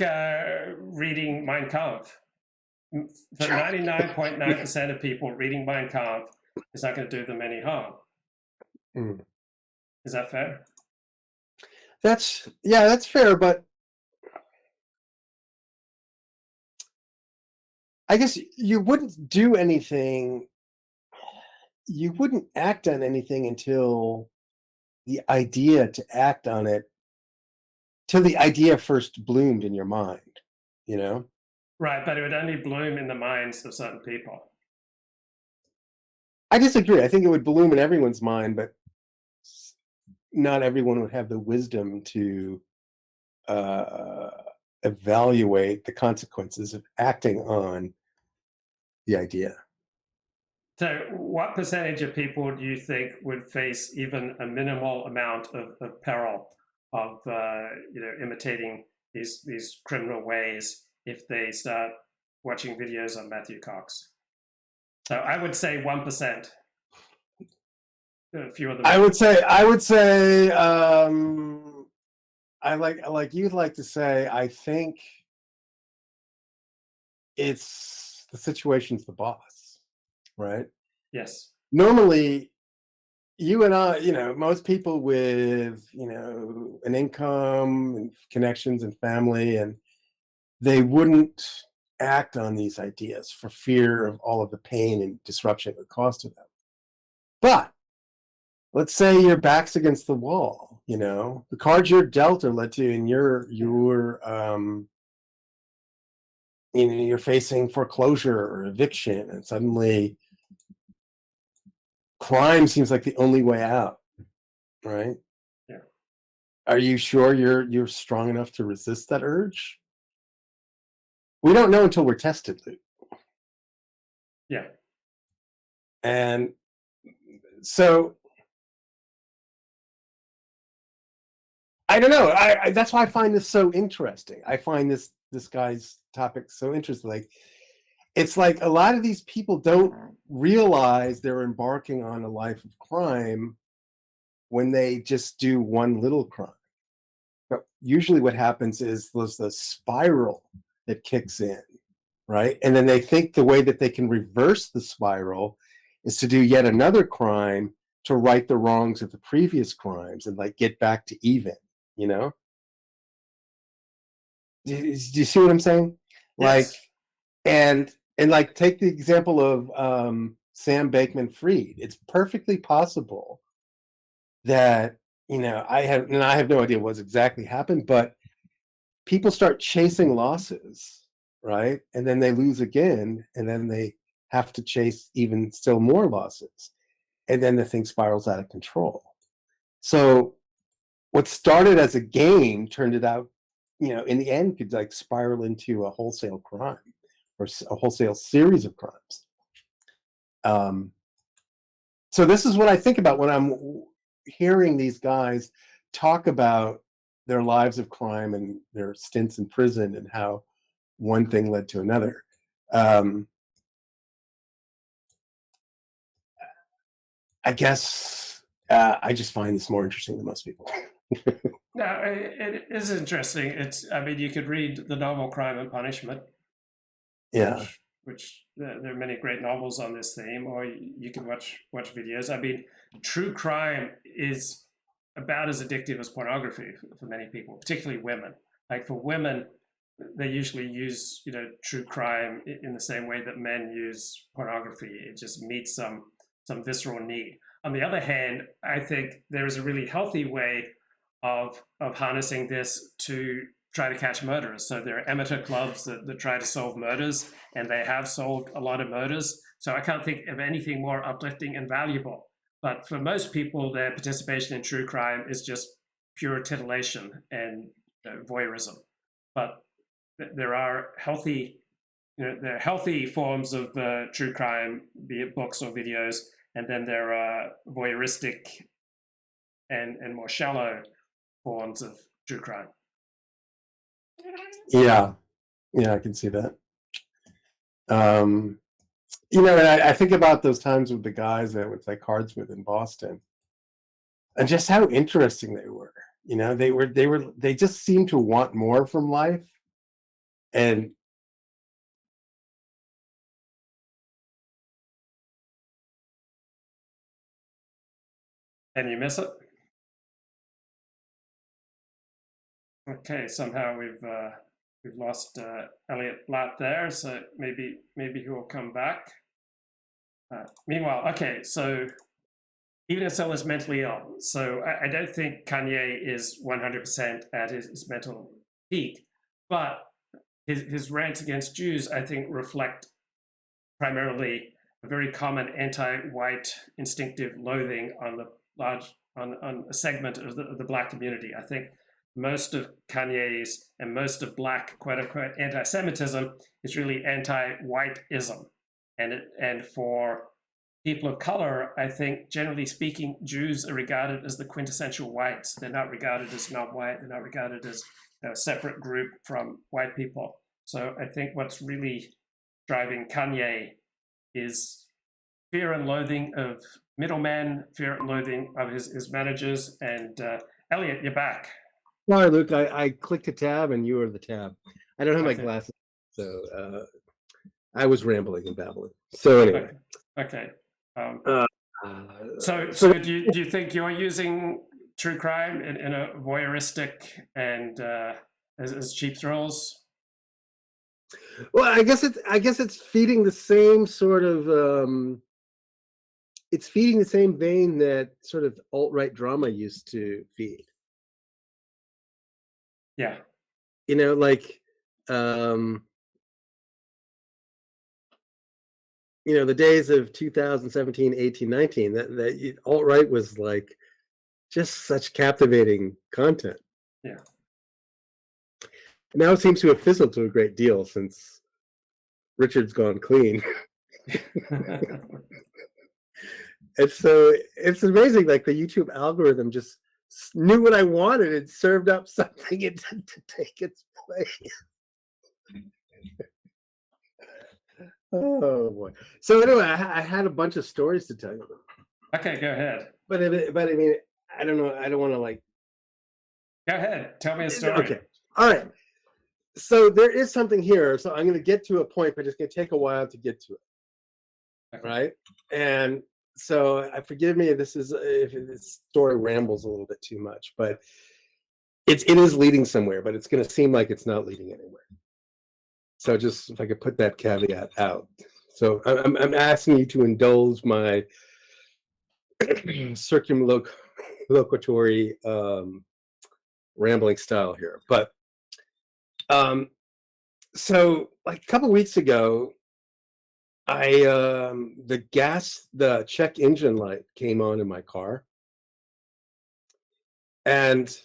reading Mein Kampf. For 99.9% of people, reading Mein Kampf is not going to do them any harm. Is that fair? That's fair, but I guess you wouldn't do anything, you wouldn't act on anything until the idea to act on it, till the idea first bloomed in your mind, you know? Right, but it would only bloom in the minds of certain people. I disagree. I think it would bloom in everyone's mind, but not everyone would have the wisdom to evaluate the consequences of acting on the idea. So what percentage of people do you think would face even a minimal amount of peril of imitating these criminal ways if they start watching videos on Matthew Cox? So I would say 1%. A few of them. I would say I like you'd like to say, I think it's the situation's the boss, right? Yes. Normally, you and I, most people with, an income and connections and family, and they wouldn't act on these ideas for fear of all of the pain and disruption it would cause to them. But let's say your back's against the wall, the cards you're dealt are led to, and you're facing foreclosure or eviction, and suddenly crime seems like the only way out, right? Yeah. Are you sure you're strong enough to resist that urge? We don't know until we're tested, Luke. Yeah. And so I don't know. I that's why I find this so interesting. I find this guy's topic so interesting. Like, it's like a lot of these people don't realize they're embarking on a life of crime when they just do one little crime. But usually what happens is there's the spiral that kicks in, right? And then they think the way that they can reverse the spiral is to do yet another crime to right the wrongs of the previous crimes and like get back to even, Do you see what I'm saying? Yes. Like, and like, take the example of Sam Bankman-Fried. It's perfectly possible that, I have no idea what's exactly happened, but people start chasing losses, right? And then they lose again, and then they have to chase even still more losses. And then the thing spirals out of control. So what started as a game turned out, in the end could like spiral into a wholesale crime or a wholesale series of crimes. So this is what I think about when I'm hearing these guys talk about their lives of crime and their stints in prison and how one thing led to another. I guess I just find this more interesting than most people. No, it is interesting. You could read the novel Crime and Punishment. Yeah. Which there are many great novels on this theme, or you can watch videos. True crime is about as addictive as pornography for many people, particularly women. Like, for women, they usually use true crime in the same way that men use pornography. It just meets some visceral need. On the other hand, I think there is a really healthy way of harnessing this to try to catch murderers. So there are amateur clubs that try to solve murders, and they have solved a lot of murders. So I can't think of anything more uplifting and valuable. But for most people, their participation in true crime is just pure titillation and voyeurism. But there are healthy there are healthy forms of true crime, be it books or videos, and then there are voyeuristic and more shallow forms of true crime. Yeah, I can see that. And I think about those times with the guys that I would play cards with in Boston, and just how interesting they were. They just seemed to want more from life, and you miss it. Okay, somehow we've lost Elliott Blatt there, so maybe he will come back. Meanwhile, okay, so even if someone is mentally ill, so I don't think Kanye is 100% at his mental peak, but his rants against Jews, I think, reflect primarily a very common anti-white instinctive loathing on a segment of the Black community. I think most of Kanye's and most of Black quote unquote anti-Semitism is really anti-whiteism, and for people of color, I think generally speaking, Jews are regarded as the quintessential whites. They're not regarded as non-white. They're not regarded as a separate group from white people. So I think what's really driving Kanye is fear and loathing of middlemen, fear and loathing of his managers. And Elliott, you're back. Sorry, Luke. I clicked a tab and you were the tab. I don't have my glasses, so I was rambling and babbling. So anyway. Okay. So do you think you're using true crime in a voyeuristic and as cheap thrills? Well, I guess it's feeding the same sort of it's feeding the same vein that sort of alt-right drama used to feed. Yeah. Like the days of 2017, 18, 19, that alt-right was like just such captivating content. Yeah. Now it seems to have fizzled to a great deal since Richard's gone clean. And so it's amazing, like the YouTube algorithm just knew what I wanted and served up something it did to take its place. Oh boy. So anyway, I had a bunch of stories to tell you. Okay, go ahead. But I mean, I don't know. I don't want to like. Go ahead. Tell me a story. Okay. All right. So there is something here. So I'm going to get to a point, but it's going to take a while to get to it. Okay. Right. And so forgive me if this story rambles a little bit too much, but it is leading somewhere, but it's going to seem like it's not leading anywhere. So just if I could put that caveat out. So I'm asking you to indulge my circumlocutory rambling style here. But so like a couple weeks ago, the check engine light came on in my car, and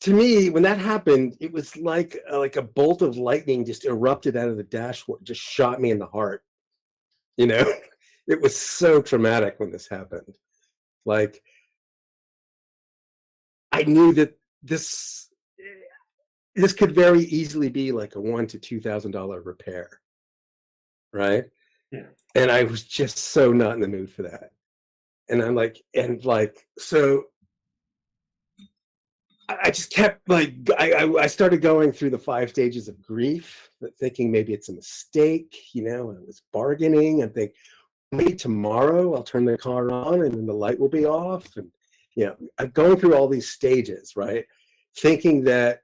to me, when that happened, it was like a bolt of lightning just erupted out of the dashboard, just shot me in the heart. It was so traumatic when this happened. Like, I knew that this could very easily be like a $1,000 to $2,000 repair, right? Yeah. And I was just so not in the mood for that. And I'm like, so I just kept like, I started going through the 5 stages of grief, thinking maybe it's a mistake, I was bargaining and think, maybe tomorrow I'll turn the car on and then the light will be off. And, I'm going through all these stages, right? Thinking that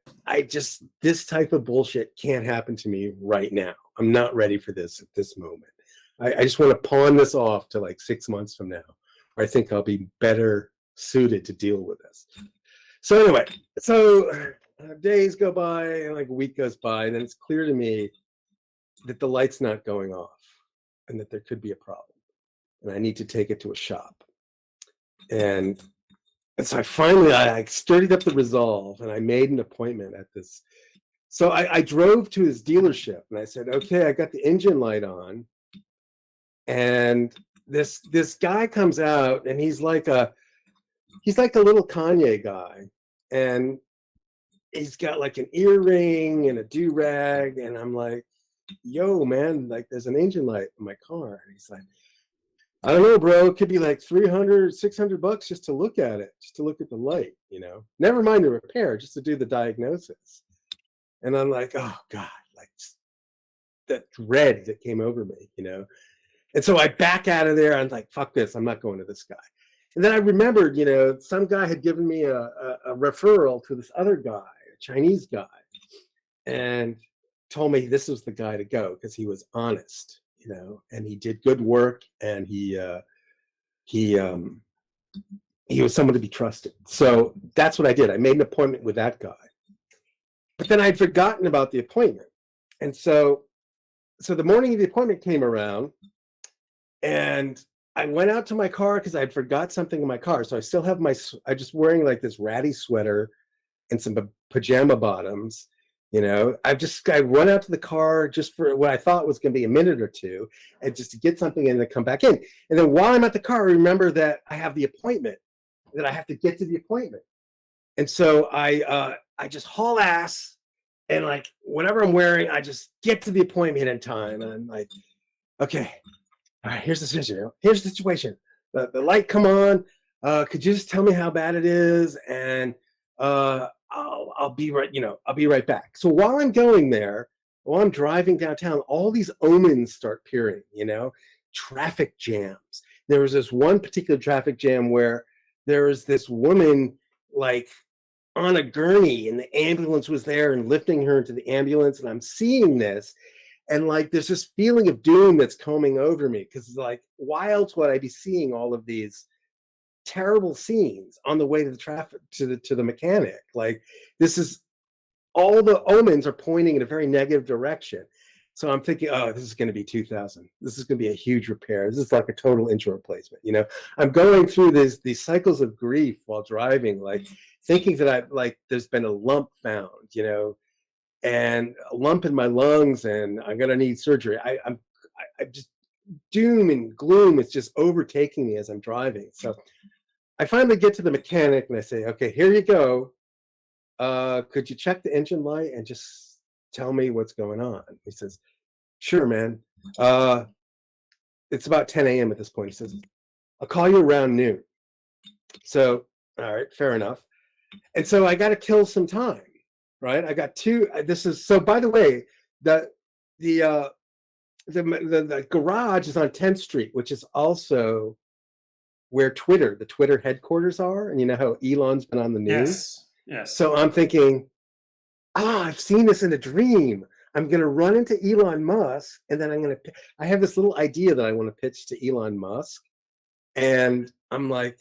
this type of bullshit can't happen to me right now. I'm not ready for this at this moment. I just want to pawn this off to like 6 months from now, where I think I'll be better suited to deal with this. So anyway, days go by, like a week goes by, and then it's clear to me that the light's not going off and that there could be a problem. And I need to take it to a shop. And so I finally stirred up the resolve, and I made an appointment at this So I drove to his dealership and I said, okay, I got the engine light on. And this guy comes out and he's like a little Kanye guy. And he's got like an earring and a do-rag. And I'm like, yo, man, like there's an engine light in my car. And he's like, I don't know, bro. It could be like $300, $600 just to look at it, just to look at the light, you know, never mind the repair, just to do the diagnosis. And I'm like, oh God, like that dread that came over me, you know? And so I back out of there. I'm like, fuck this. I'm not going to this guy. And then I remembered, you know, some guy had given me a referral to this other guy, a Chinese guy, and told me this was the guy to go because he was honest, you know, and he did good work, and he was someone to be trusted. So that's what I did. I made an appointment with that guy. But then I'd forgotten about the appointment. And so the morning of the appointment came around, and I went out to my car because I'd forgot something in my car. So I still have I just wearing like this ratty sweater and some pajama bottoms. You know, I run out to the car just for what I thought was going to be a minute or two, and just to get something and then come back in. And then while I'm at the car, I remember that I have the appointment, that I have to get to the appointment. And so I just haul ass, and like whatever I'm wearing, I just get to the appointment in time. And I'm like, okay, all right, here's the situation. Here's the situation. The light come on. Could you just tell me how bad it is? And I'll be right, you know, I'll be right back. So while I'm going there, while I'm driving downtown, all these omens start appearing, you know, traffic jams. There was this one particular traffic jam where there was this woman like on a gurney, and the ambulance was there and lifting her into the ambulance. And I'm seeing this, and like there's this feeling of doom that's coming over me, because it's like, why else would I be seeing all of these terrible scenes on the way to the traffic to the mechanic? Like, this is, all the omens are pointing in a very negative direction. So I'm thinking, oh, this is going to be 2000. This is going to be a huge repair. This is like a total engine replacement. You know, I'm going through these cycles of grief while driving, like thinking that there's been a lump found, you know, and a lump in my lungs, and I'm going to need surgery. I'm just, doom and gloom is just overtaking me as I'm driving. So I finally get to the mechanic and I say, okay, here you go. Could you check the engine light and just tell me what's going on? He says, sure, man. It's about 10 a.m. at this point. He says, I'll call you around noon. So, all right, fair enough. And so I got to kill some time, right? I got two. So by the way, the garage is on 10th Street, which is also where the Twitter headquarters are. And you know how Elon's been on the news? Yes. So I'm thinking, I've seen this in a dream. I'm going to run into Elon Musk, and then I have this little idea that I want to pitch to Elon Musk. And I'm like,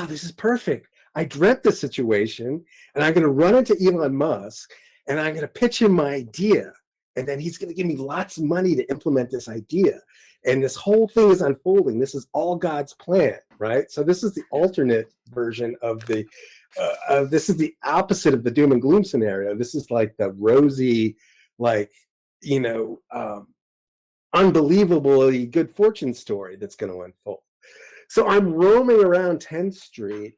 this is perfect. I dreamt this situation, and I'm going to run into Elon Musk, and I'm going to pitch him my idea. And then he's going to give me lots of money to implement this idea. And this whole thing is unfolding. This is all God's plan, right? So this is the alternate version of this is the opposite of the doom and gloom scenario. This is like the rosy, like, you know, unbelievably good fortune story that's going to unfold. So I'm roaming around 10th Street,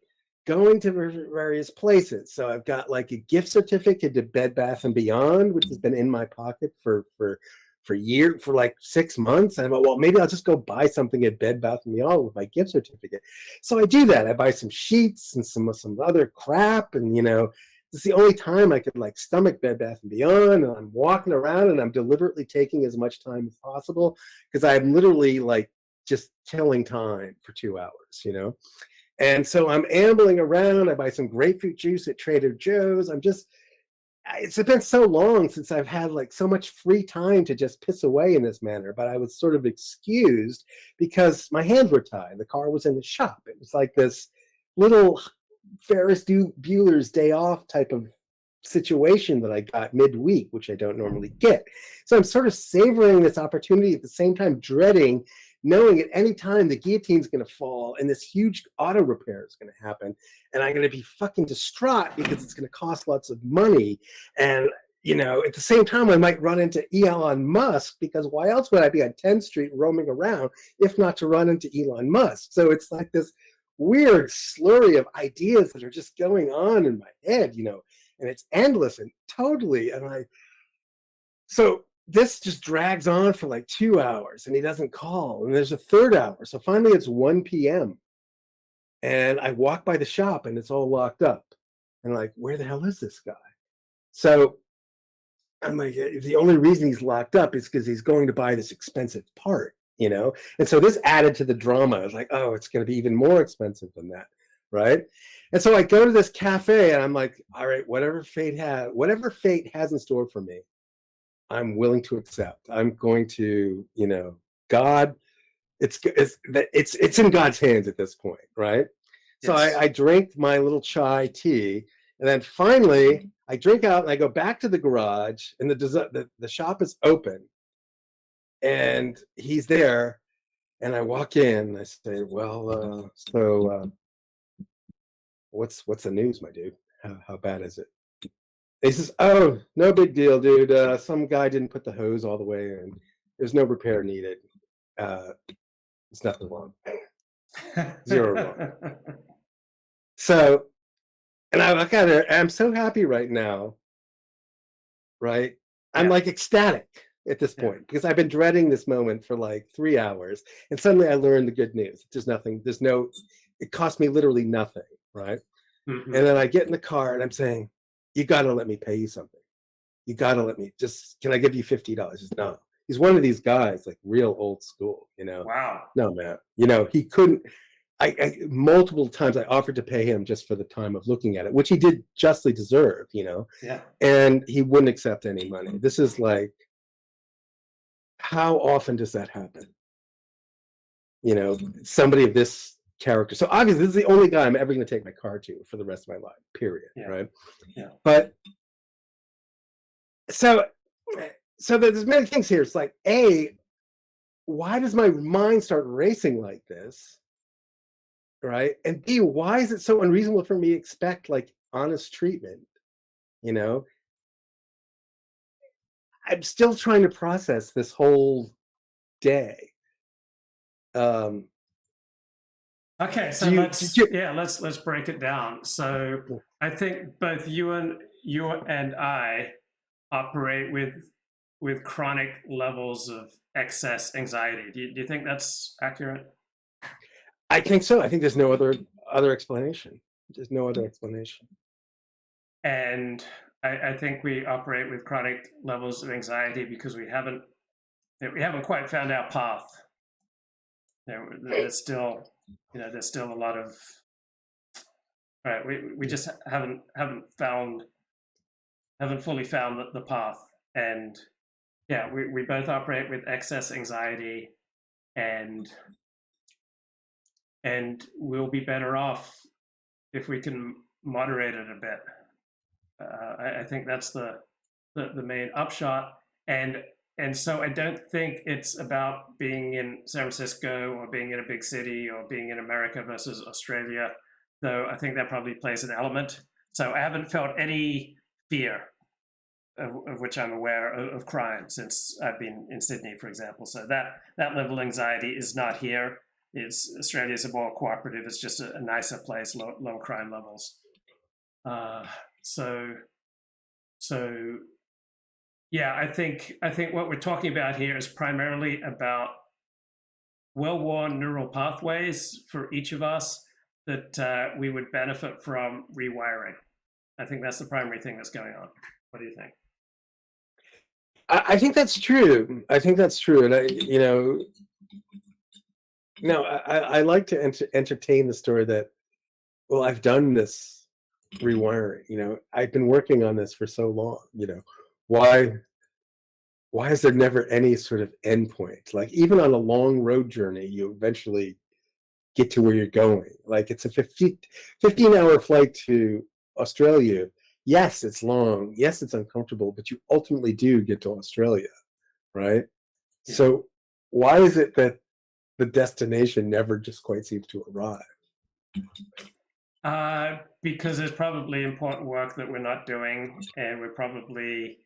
going to various places. So I've got like a gift certificate to Bed Bath & Beyond, which has been in my pocket for like 6 months. And I thought, well, maybe I'll just go buy something at Bed Bath & Beyond with my gift certificate. So I do that. I buy some sheets and some other crap. And, you know, it's the only time I could like stomach Bed Bath & Beyond. And I'm walking around, and I'm deliberately taking as much time as possible, because I'm literally like just killing time for 2 hours, you know? And so I'm ambling around. I buy some grapefruit juice at Trader Joe's. It's been so long since I've had like so much free time to just piss away in this manner, but I was sort of excused because my hands were tied. The car was in the shop. It was like this little Ferris Bueller's Day Off type of situation that I got midweek, which I don't normally get. So I'm sort of savoring this opportunity, at the same time dreading, knowing at any time the guillotine's going to fall and this huge auto repair is going to happen, and I'm going to be fucking distraught because it's going to cost lots of money. And at the same time, I might run into Elon Musk, because why else would I be on 10th Street roaming around if not to run into Elon Musk? So it's like this weird slurry of ideas that are just going on in my head, and it's endless and totally. So this just drags on for like 2 hours and he doesn't call. And there's a third hour. So finally it's 1 p.m. And I walk by the shop and it's all locked up. And like, where the hell is this guy? So I'm like, the only reason he's locked up is because he's going to buy this expensive part, And so this added to the drama. I was like, oh, it's going to be even more expensive than that, right? And so I go to this cafe and I'm like, all right, whatever fate has in store for me, I'm willing to accept. I'm going to, God, it's in God's hands at this point, right? So Yes. I drink my little chai tea, and then finally I drink out and I go back to the garage, and the shop is open, and he's there, and I walk in. And I say, "Well, so what's the news, my dude? How bad is it?" He says, "Oh, no big deal, dude. Some guy didn't put the hose all the way in. There's no repair needed. It's nothing wrong. Zero wrong." So, and I look at her, and I'm so happy right now, right? I'm like ecstatic at this point because I've been dreading this moment for like 3 hours, and suddenly I learned the good news. It cost me literally nothing, right? Mm-hmm. And then I get in the car and I'm saying, "You got to let me pay you something. You got to let me, can I give you $50? No." He's one of these guys, like real old school, Wow. No, man. He couldn't. I multiple times I offered to pay him just for the time of looking at it, which he did justly deserve, Yeah. and he wouldn't accept any money. This is like, how often does that happen? Somebody of this character. So obviously, this is the only guy I'm ever going to take my car to for the rest of my life, period. Yeah. Right? Yeah. But so there's many things here. It's like, why does my mind start racing like this? Right? And B, why is it so unreasonable for me to expect like honest treatment? I'm still trying to process this whole day. Okay, so let's break it down. So I think both you and I operate with chronic levels of excess anxiety. Do you think that's accurate? I think so. I think there's no other explanation. There's no other explanation. And I think we operate with chronic levels of anxiety because we haven't quite found our path. There's still a lot of right. We just haven't fully found the path. And yeah, we both operate with excess anxiety, and we'll be better off if we can moderate it a bit. I think that's the main upshot. And so I don't think it's about being in San Francisco or being in a big city or being in America versus Australia, though I think that probably plays an element. So I haven't felt any fear of which I'm aware of crime since I've been in Sydney, for example. So that level of anxiety is not here. Australia is a more cooperative. It's just a nicer place, low crime levels. So yeah, I think what we're talking about here is primarily about well-worn neural pathways for each of us that we would benefit from rewiring. I think that's the primary thing that's going on. What do you think? I think that's true. And I like to entertain the story that, well, I've done this rewiring. I've been working on this for so long. Why is there never any sort of endpoint? Like, even on a long road journey, you eventually get to where you're going. Like, it's a 15-hour flight to Australia. Yes, it's long. Yes, it's uncomfortable, but you ultimately do get to Australia, right? Yeah. So why is it that the destination never just quite seems to arrive? Because there's probably important work that we're not doing, and we're probably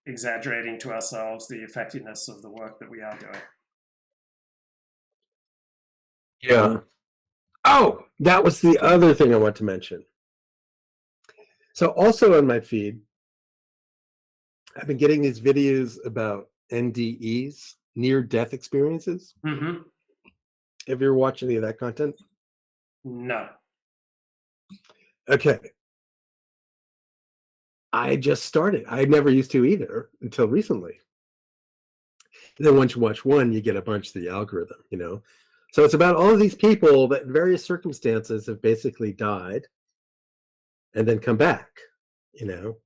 exaggerating to ourselves the effectiveness of the work that we are doing. Yeah. Oh, that was the other thing I want to mention. So also on my feed, I've been getting these videos about NDEs, near-death experiences. Mm-hmm. Have you ever watched any of that content? No. Okay. I just started. I never used to either until recently. And then once you watch one, you get a bunch of the algorithm, you know? So it's about all of these people that in various circumstances have basically died and then come back, you know?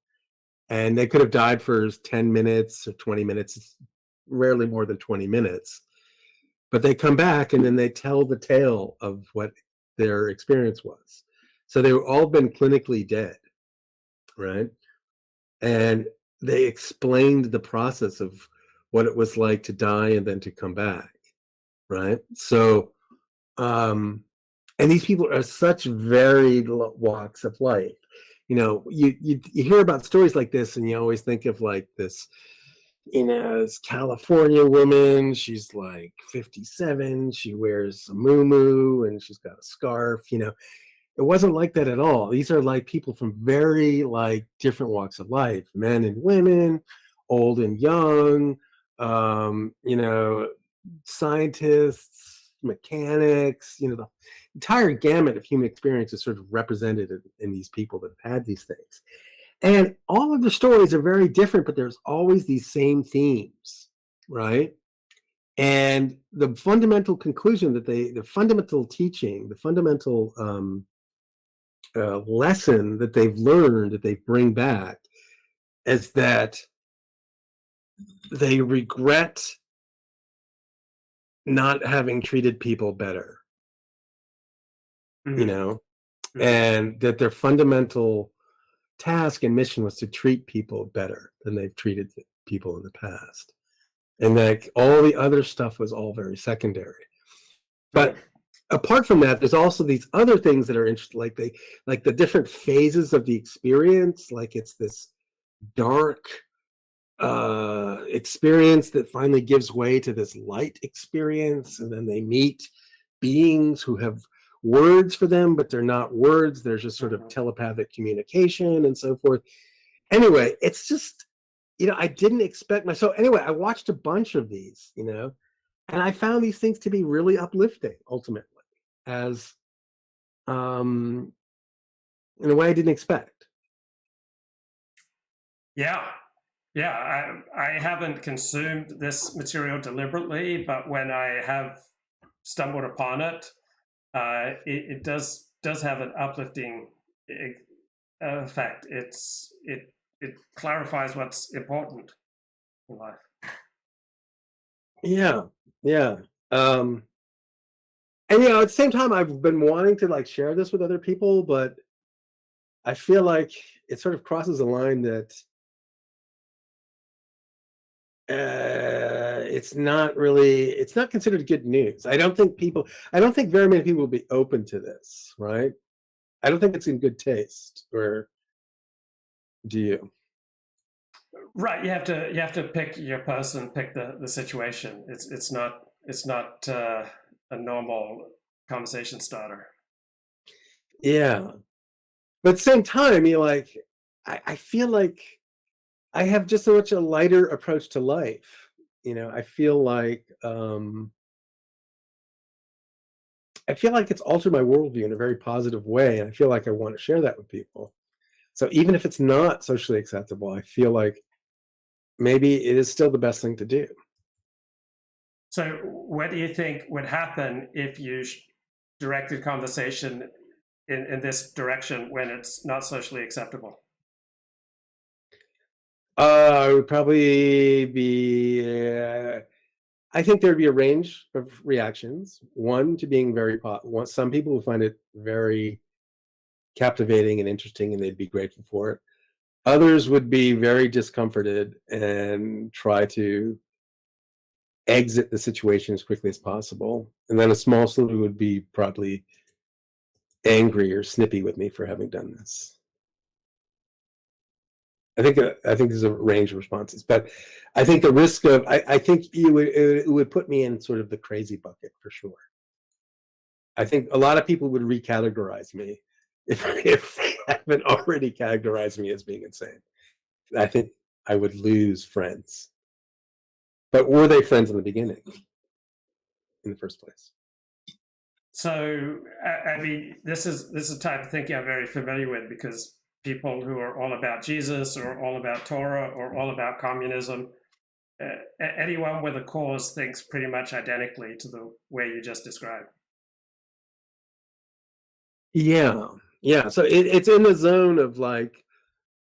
And they could have died for 10 minutes or 20 minutes, rarely more than 20 minutes. But they come back and then they tell the tale of what their experience was. So they've all been clinically dead, right? And they explained the process of what it was like to die and then to come back, right? So, and these people are such varied walks of life. You know, you hear about stories like this, and you always think of like this, you know, this California woman. She's like 57. She wears a muumuu and she's got a scarf. You know, it wasn't like that at all. These are like people from very like different walks of life, men and women, old and young, you know, scientists, mechanics, you know, the entire gamut of human experience is sort of represented in these people that have had these things. And all of the stories are very different, but there's always these same themes, right? And the fundamental conclusion that the fundamental teaching, the fundamental lesson that they've learned that they bring back is that they regret not having treated people better, you know, and that their fundamental task and mission was to treat people better than they've treated people in the past, and that all the other stuff was all very secondary. But apart from that, there's also these other things that are interesting, like the different phases of the experience. Like it's this dark experience that finally gives way to this light experience, and then they meet beings who have words for them, but they're not words. They're just sort of telepathic communication and so forth. Anyway, it's just, you know, I didn't expect my, so anyway, I watched a bunch of these, you know, and I found these things to be really uplifting ultimately, as in a way I didn't expect. Yeah. I haven't consumed this material deliberately, but when I have stumbled upon it, it does have an uplifting effect. It clarifies what's important in life. Yeah. And you know, at the same time, I've been wanting to like share this with other people, but I feel like it sort of crosses a line that it's not considered good news. I don't think very many people will be open to this, right? I don't think it's in good taste. Or do you? Right, you have to pick your person, pick the situation. It's not a normal conversation starter. Yeah, but at the same time, you like, I feel like I have just so much a lighter approach to life. You know, I feel like it's altered my worldview in a very positive way, and I feel like I want to share that with people. So even if it's not socially acceptable, I feel like maybe it is still the best thing to do. So what do you think would happen if you directed conversation in this direction when it's not socially acceptable? It would probably be, I think there'd be a range of reactions. One to being some people will find it very captivating and interesting, and they'd be grateful for it. Others would be very discomforted and try to exit the situation as quickly as possible. And then a small slew would be probably angry or snippy with me for having done this. I think there's a range of responses, but I think the risk of I think it would put me in sort of the crazy bucket for sure. I think a lot of people would recategorize me if they haven't already categorized me as being insane. I think I would lose friends. But were they friends in the beginning, in the first place? So, I mean, this is a type of thinking I'm very familiar with, because people who are all about Jesus or all about Torah or all about communism, anyone with a cause thinks pretty much identically to the way you just described. Yeah. So it's in the zone of like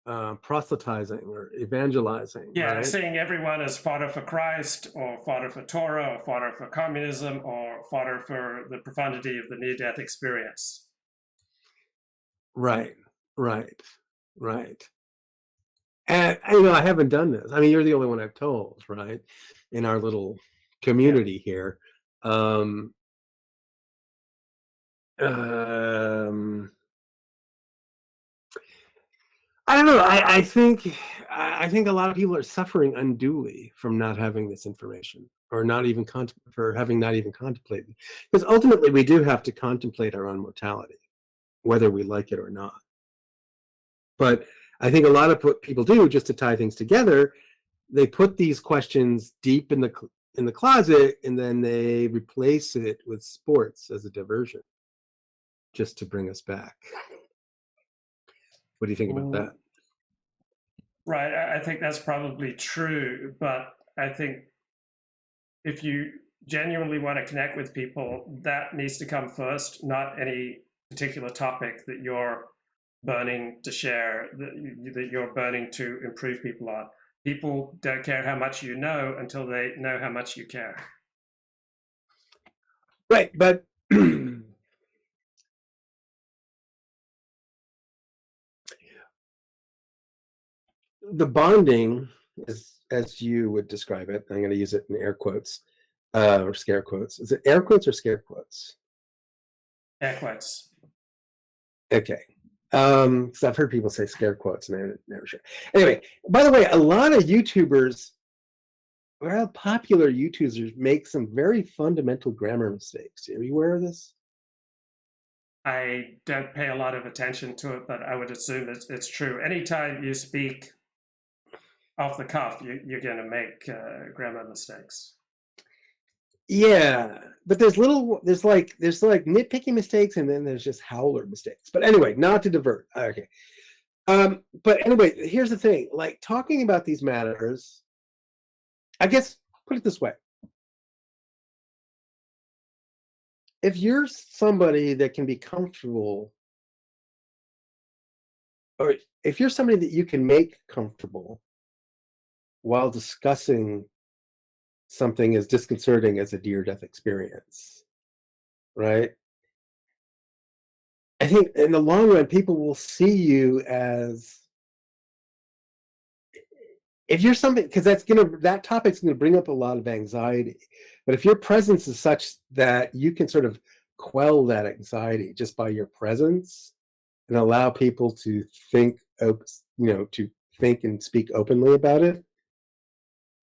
proselytizing or evangelizing. Yeah, right? seeing everyone as fodder for Christ, or fodder for Torah, or fodder for communism, or fodder for the profundity of the near-death experience. Right. And I haven't done this. I mean, you're the only one I've told, right? In our little community here. I don't know. I think a lot of people are suffering unduly from not having this information, or not even contemplated. Because ultimately, we do have to contemplate our own mortality, whether we like it or not. But I think a lot of what people do, just to tie things together, they put these questions deep in the closet, and then they replace it with sports as a diversion, just to bring us back. What do you think about that? Right. I think that's probably true, but I think if you genuinely want to connect with people, that needs to come first, not any particular topic that you're burning to share, that you're burning to improve people on. People don't care how much you know until they know how much you care. Right, but the bonding is, as you would describe it, I'm going to use it in air quotes, or scare quotes. Is it air quotes or scare quotes? Air quotes. Okay. Because I've heard people say scare quotes, and I'm never sure. Anyway, by the way, a lot of YouTubers, well, popular YouTubers, make some very fundamental grammar mistakes. Are you aware of this? I don't pay a lot of attention to it, but I would assume it's true. Anytime you speak off the cuff, you're going to make grammar mistakes. Yeah, but there's like nitpicky mistakes, and then there's just howler mistakes. But anyway, not to divert. Okay. But anyway, here's the thing. Like, talking about these matters, I guess, put it this way. If you're somebody that can be comfortable, or if you're somebody that you can make comfortable while discussing something as disconcerting as a near-death experience, right? I think in the long run, people will see you as, if you're something, because that topic's gonna bring up a lot of anxiety. But if your presence is such that you can sort of quell that anxiety just by your presence, and allow people to think, to think and speak openly about it,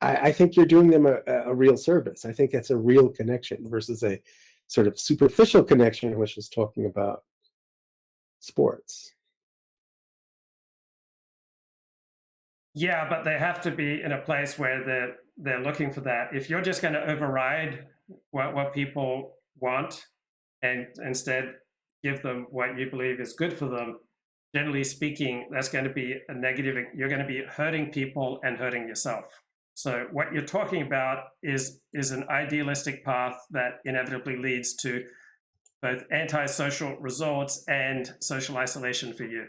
I think you're doing them a real service. I think that's a real connection versus a sort of superficial connection, which is talking about sports. Yeah, but they have to be in a place where they're looking for that. If you're just going to override what people want, and instead give them what you believe is good for them, generally speaking, that's going to be a negative. You're going to be hurting people and hurting yourself. So what you're talking about is an idealistic path that inevitably leads to both antisocial results and social isolation for you.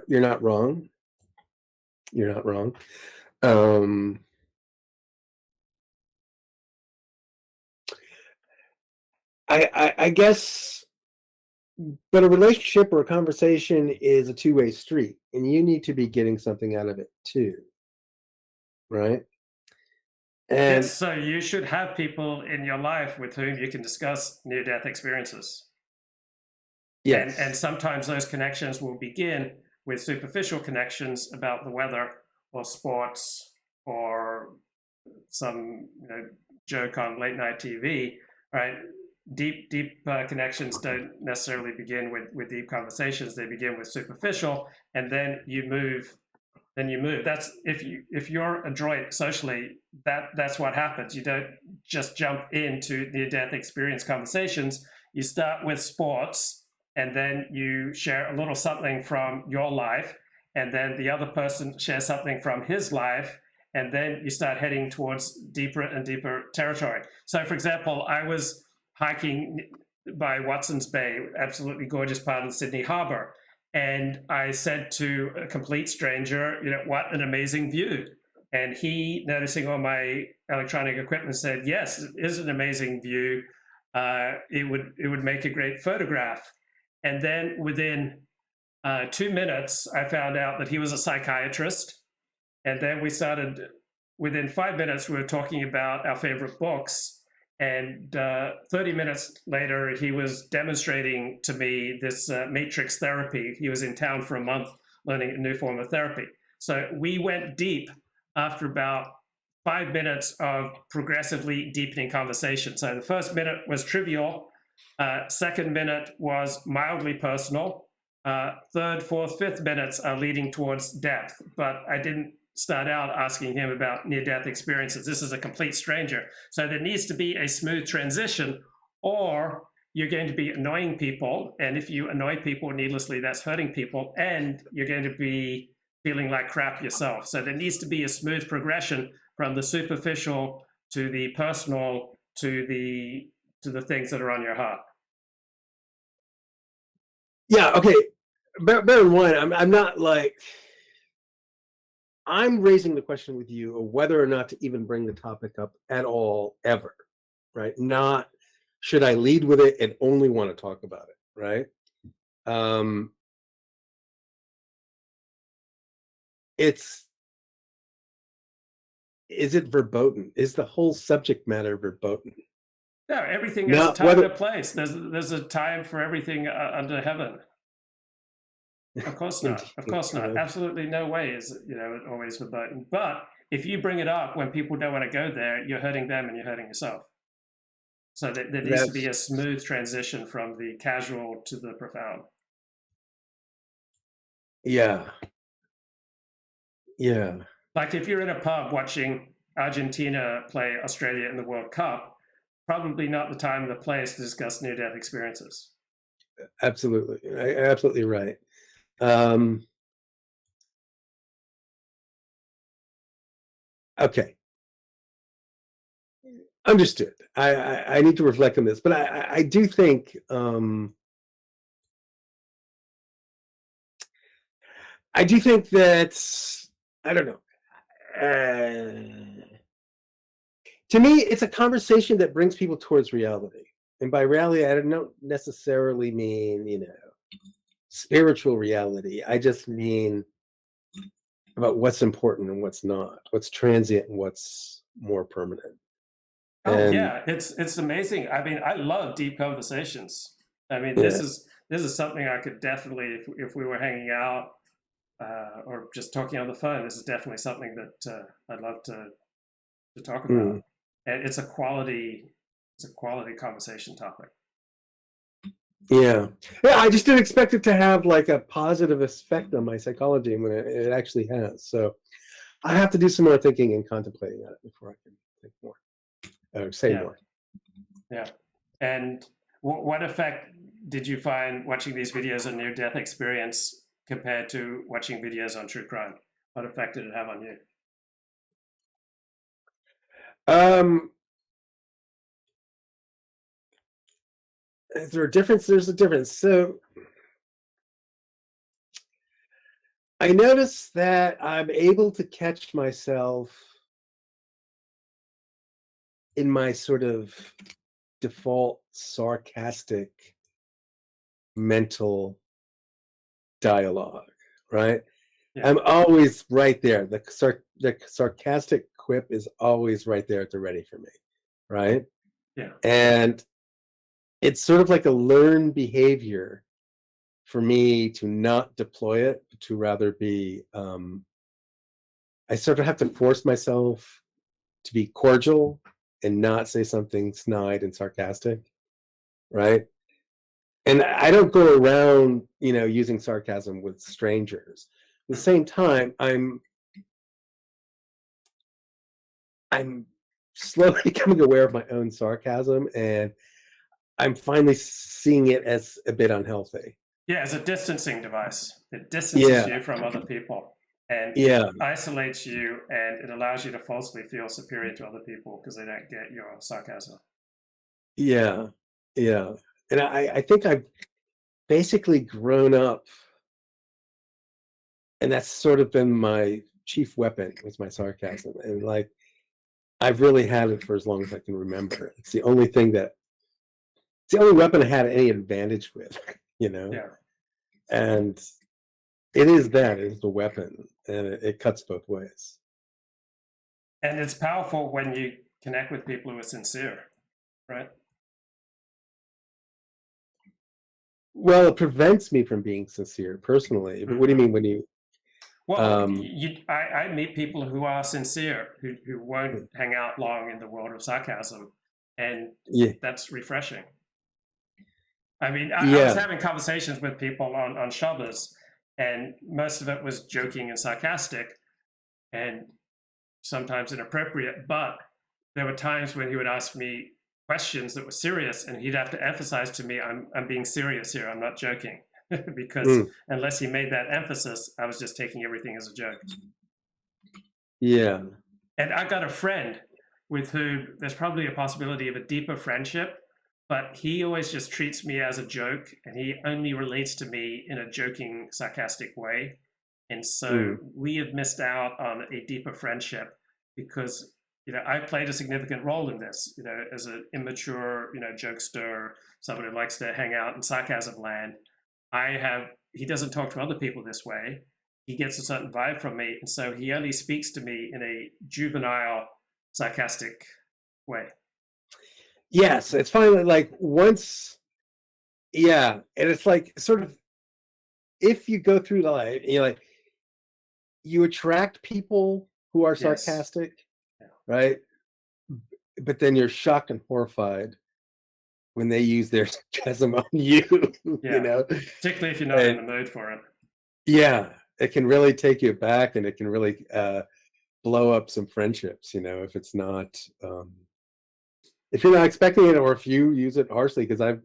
You're not wrong. I guess, but a relationship or a conversation is a two-way street, and you need to be getting something out of it too, right? And Yes, so you should have people in your life with whom you can discuss near-death experiences. Yes. And sometimes those connections will begin with superficial connections about the weather or sports or some joke on late night TV, right? Deep connections don't necessarily begin with deep conversations. They begin with superficial, and then you move. That's if you're adroit socially, that's what happens. You don't just jump into near-death experience conversations. You start with sports, and then you share a little something from your life, and then the other person shares something from his life, and then you start heading towards deeper and deeper territory. So, for example, I was hiking by Watson's Bay, absolutely gorgeous part of the Sydney Harbour, and I said to a complete stranger, what an amazing view. And he, noticing all my electronic equipment, said, yes, it is an amazing view. It would make a great photograph. And then within 2 minutes, I found out that he was a psychiatrist. And then we started, within 5 minutes, we were talking about our favorite books. And 30 minutes later, he was demonstrating to me this matrix therapy. He was in town for a month learning a new form of therapy. So we went deep after about 5 minutes of progressively deepening conversation. So the first minute was trivial. Second minute was mildly personal. Third, fourth, fifth minutes are leading towards depth. But I didn't start out asking him about near-death experiences. This is a complete stranger. So there needs to be a smooth transition, or you're going to be annoying people. And if you annoy people needlessly, that's hurting people. And you're going to be feeling like crap yourself. So there needs to be a smooth progression from the superficial to the personal to the things that are on your heart. Yeah, okay. Bear in mind, I'm not like, I'm raising the question with you of whether or not to even bring the topic up at all, ever, right? Not should I lead with it and only want to talk about it, right? Is it verboten? Is the whole subject matter verboten? No, everything has a time and a place. There's a time for everything under heaven. Of course not. Of course not. Absolutely no way is it always verboten. But if you bring it up when people don't want to go there, you're hurting them and you're hurting yourself. So there needs to be a smooth transition from the casual to the profound. Yeah. Yeah. Like if you're in a pub watching Argentina play Australia in the World Cup, probably not the time or the place to discuss near-death experiences. Absolutely. Absolutely right. Okay. Understood. I need to reflect on this, but I do think that I don't know. To me, it's a conversation that brings people towards reality, and by reality, I don't necessarily mean spiritual reality. I just mean about what's important and what's not, what's transient and what's more permanent. Oh yeah, it's amazing. I mean, I love deep conversations. I mean, this is something I could definitely, if we were hanging out or just talking on the phone, this is definitely something that I'd love to talk about. And it's a quality conversation topic. Yeah. I just didn't expect it to have like a positive effect on my psychology when it actually has. So I have to do some more thinking and contemplating on it before I can think more. Say more. Yeah. And what effect did you find watching these videos on near-death experience compared to watching videos on true crime? What effect did it have on you? Is there a difference? There's a difference. So I notice that I'm able to catch myself in my sort of default sarcastic mental dialogue, right? Yeah. I'm always right there. The sarcastic quip is always right there at the ready for me, right? Yeah. And it's sort of like a learned behavior for me to not deploy it, but to rather be, I sort of have to force myself to be cordial and not say something snide and sarcastic, right? And I don't go around, using sarcasm with strangers. At the same time, I'm slowly becoming aware of my own sarcasm, and I'm finally seeing it as a bit unhealthy. Yeah, as a distancing device. It distances Yeah, you from other people, and it yeah, isolates you, and it allows you to falsely feel superior to other people because they don't get your sarcasm. yeah, yeah. And I think I've basically grown up, and that's sort of been my chief weapon, was my sarcasm. And like, I've really had it for as long as I can remember. It's the only weapon I had any advantage with, Yeah. and it is the weapon, and it cuts both ways. And it's powerful when you connect with people who are sincere, right? Well, it prevents me from being sincere personally. But what do you mean when you? Well, I meet people who are sincere, who won't hang out long in the world of sarcasm, and Yeah, that's refreshing. I mean, I was yeah, having conversations with people on Shabbos, and most of it was joking and sarcastic, and sometimes inappropriate. But there were times when he would ask me questions that were serious, and he'd have to emphasize to me, I'm being serious here, I'm not joking." Because mm, unless he made that emphasis, I was just taking everything as a joke. yeah, And I got a friend with whom there's probably a possibility of a deeper friendship, but he always just treats me as a joke, and he only relates to me in a joking, sarcastic way. And so mm, we have missed out on a deeper friendship because I played a significant role in this, as an immature, jokester, someone who likes to hang out in sarcasm land. He doesn't talk to other people this way. He gets a certain vibe from me, and so he only speaks to me in a juvenile, sarcastic way. yes. It's finally like once, yeah, and it's like sort of, if you go through life, you attract people who are Yes. sarcastic, Yeah. right? But then you're shocked and horrified when they use their sarcasm on you, you Yeah. know? Particularly if you're not in And the mood for it. yeah, it can really take you back, and it can really blow up some friendships, if it's not, if you're not expecting it, or if you use it harshly, because I've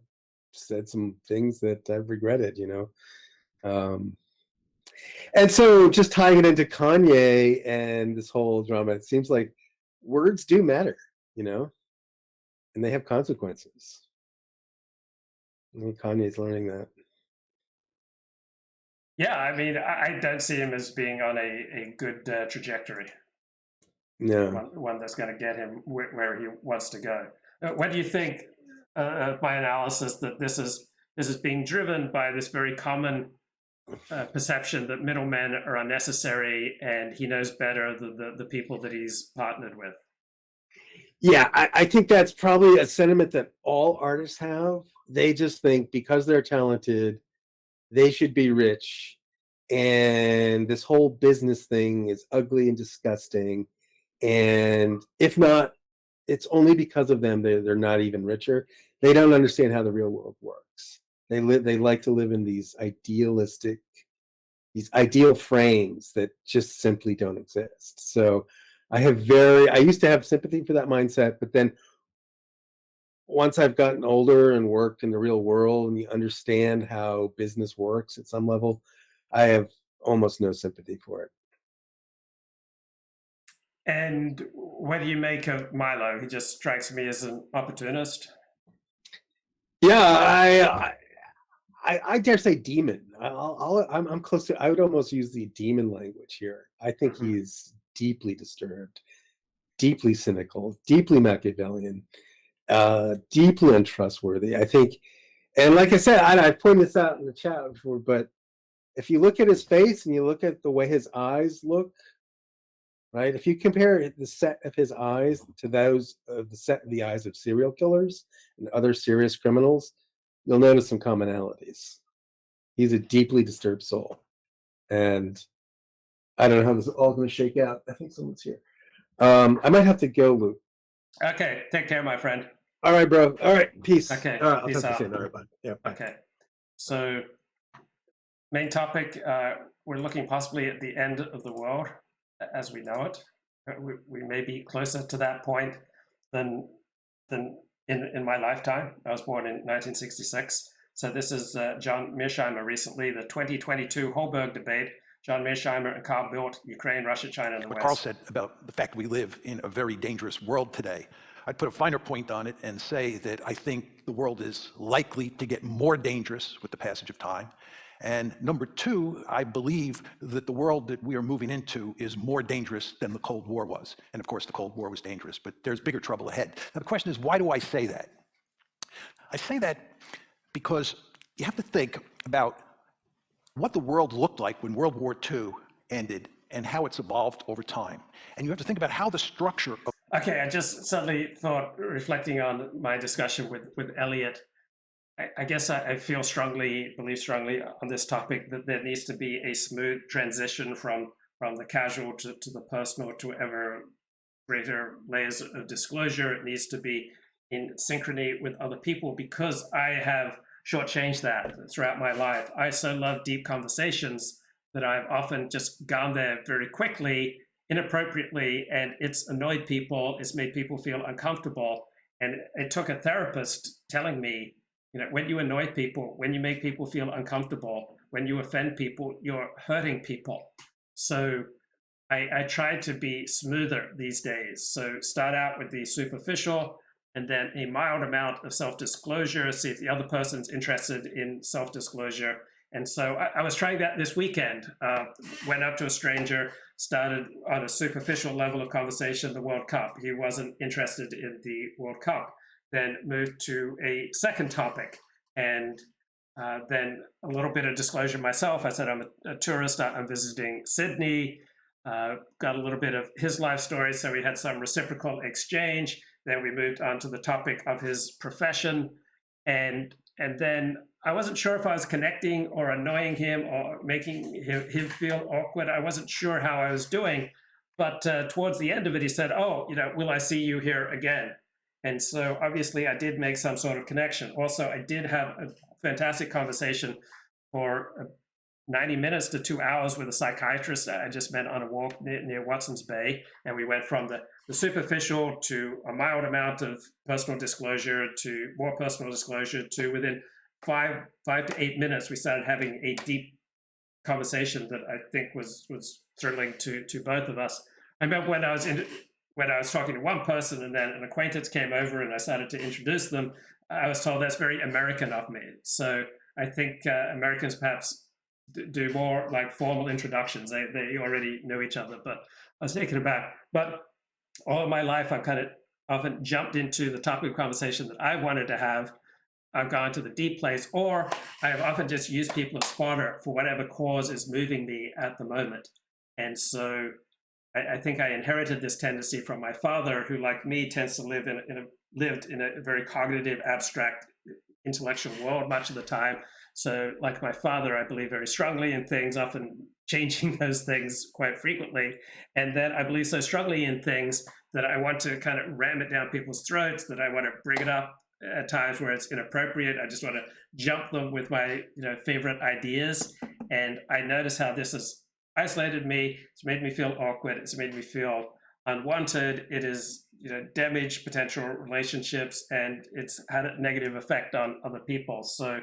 said some things that I've regretted, Um, and so just tying it into Kanye and this whole drama, it seems like words do matter, you know, and they have consequences. I think Kanye's learning that. Yeah, I mean, I don't see him as being on a good trajectory, No. one that's going to get him where he wants to go. What do you think of my analysis that this is being driven by this very common perception that middlemen are unnecessary, and he knows better the people that he's partnered with? Yeah, I think that's probably a sentiment that all artists have. They just think because they're talented, they should be rich. And this whole business thing is ugly and disgusting. And if not, it's only because of them they're not even richer. They don't understand how the real world works. They like to live in these ideal frames that just simply don't exist. So I used to have sympathy for that mindset, but then once I've gotten older and worked in the real world and you understand how business works at some level, I have almost no sympathy for it. And what do you make of Milo? He just strikes me as an opportunist. Yeah, I dare say demon. I'm close to. I would almost use the demon language here. I think Mhm. he's deeply disturbed, deeply cynical, deeply Machiavellian, deeply untrustworthy. I think, and like I said, I pointed this out in the chat before, but if you look at his face and you look at the way his eyes look, right? If you compare the set of his eyes to those of the set of the eyes of serial killers and other serious criminals, you'll notice some commonalities. He's a deeply disturbed soul. And I don't know how this is all going to shake out. I think someone's here. I might have to go, Luke. Okay, take care, my friend. All right, bro. All right, peace. Okay, I'll peace talk to you out. soon. All right, bye. Yeah, bye. Okay, so main topic, we're looking possibly at the end of the world as we know it. We may be closer to that point than in my lifetime. I was born in 1966. So this is John Mearsheimer recently, the 2022 Holberg debate. John Mearsheimer and Carl Bildt, Ukraine, Russia, China, and the What West. Carl said about the fact we live in a very dangerous world today, I'd put a finer point on it and say that I think the world is likely to get more dangerous with the passage of time. And number two, I believe that the world that we are moving into is more dangerous than the Cold War was. And of course, the Cold War was dangerous, but there's bigger trouble ahead. Now, the question is, why do I say that? I say that because you have to think about what the world looked like when World War II ended and how it's evolved over time. And you have to think about how the structure of... Okay, I just suddenly thought, reflecting on my discussion with Elliott, I guess I feel strongly, believe strongly on this topic that there needs to be a smooth transition from the casual to the personal to ever greater layers of disclosure. It needs to be in synchrony with other people, because I have shortchanged that throughout my life. I so love deep conversations that I've often just gone there very quickly, inappropriately, and it's annoyed people, it's made people feel uncomfortable. And it took a therapist telling me, when you annoy people, when you make people feel uncomfortable, when you offend people, you're hurting people. So I try to be smoother these days. So start out with the superficial, and then a mild amount of self-disclosure, see if the other person's interested in self-disclosure. And so I was trying that this weekend. Went up to a stranger, started on a superficial level of conversation, the World Cup. He wasn't interested in the World Cup. Then moved to a second topic, and then a little bit of disclosure myself. I said I'm a tourist, I'm visiting Sydney, got a little bit of his life story, so we had some reciprocal exchange. Then we moved on to the topic of his profession, and then I wasn't sure if I was connecting or annoying him or making him feel awkward. I wasn't sure how I was doing, but towards the end of it, he said, "Oh, will I see you here again?" And so obviously I did make some sort of connection. Also, I did have a fantastic conversation for 90 minutes to 2 hours with a psychiatrist I just met on a walk near Watson's Bay. And we went from the superficial to a mild amount of personal disclosure to more personal disclosure to within 5 to 8 minutes, we started having a deep conversation that I think was thrilling to both of us. I remember when I was talking to one person and then an acquaintance came over and I started to introduce them, I was told that's very American of me. So I think Americans perhaps do more like formal introductions. They already know each other, but I was taken aback. But all of my life, I've kind of often jumped into the topic of conversation that I wanted to have. I've gone to the deep place, or I have often just used people as fodder for whatever cause is moving me at the moment. And so I think I inherited this tendency from my father, who, like me, tends to lived in a very cognitive, abstract, intellectual world much of the time. So, like my father, I believe very strongly in things, often changing those things quite frequently. And then I believe so strongly in things that I want to kind of ram it down people's throats, that I want to bring it up at times where it's inappropriate. I just want to jump them with my favorite ideas. And I notice how this has isolated me. It's made me feel awkward. It's made me feel unwanted. It has damaged potential relationships, and it's had a negative effect on other people. So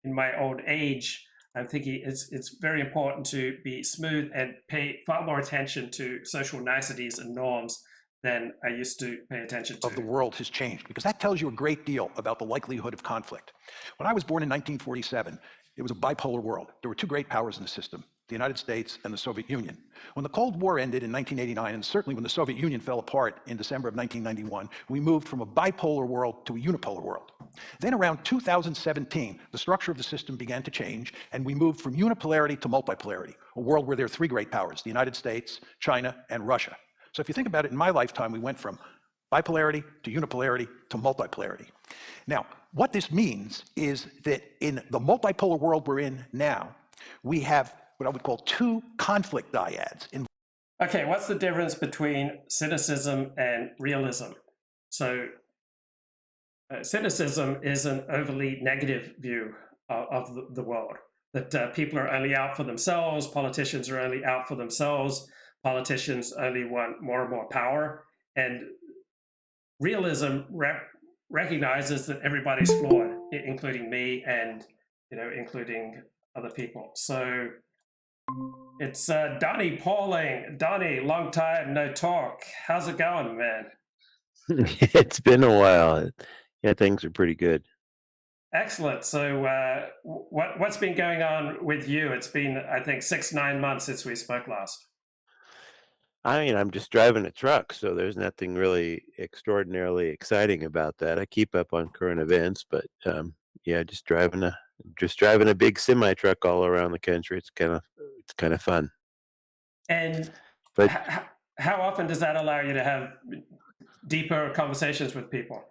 in my old age, I'm thinking it's very important to be smooth and pay far more attention to social niceties and norms than I used to pay attention to. Of the world has changed, because that tells you a great deal about the likelihood of conflict. When I was born in 1947, it was a bipolar world. There were two great powers in the system, the United States and the Soviet Union. When the Cold War ended in 1989, and certainly when the Soviet Union fell apart in December of 1991, we moved from a bipolar world to a unipolar world. Then around 2017, the structure of the system began to change, and we moved from unipolarity to multipolarity, a world where there are three great powers, the United States, China, and Russia. So if you think about it, in my lifetime, we went from bipolarity to unipolarity to multipolarity. Now, what this means is that in the multipolar world we're in now, we have what I would call two conflict dyads. Okay, what's the difference between cynicism and realism? So cynicism is an overly negative view of the world, that people are only out for themselves, politicians are only out for themselves, politicians only want more and more power, and realism recognizes that everybody's flawed, including me and including other people. So it's Donny Pauling. Donny, long time no talk. How's it going, man? It's been a while. Yeah, things are pretty good. Excellent. So what's been going on with you? It's been, I think, 6-9 months since we spoke last. I mean, I'm just driving a truck, so there's nothing really extraordinarily exciting about that. I keep up on current events, but yeah, just driving a big semi truck all around the country. It's kind of fun. And But how often does that allow you to have deeper conversations with people?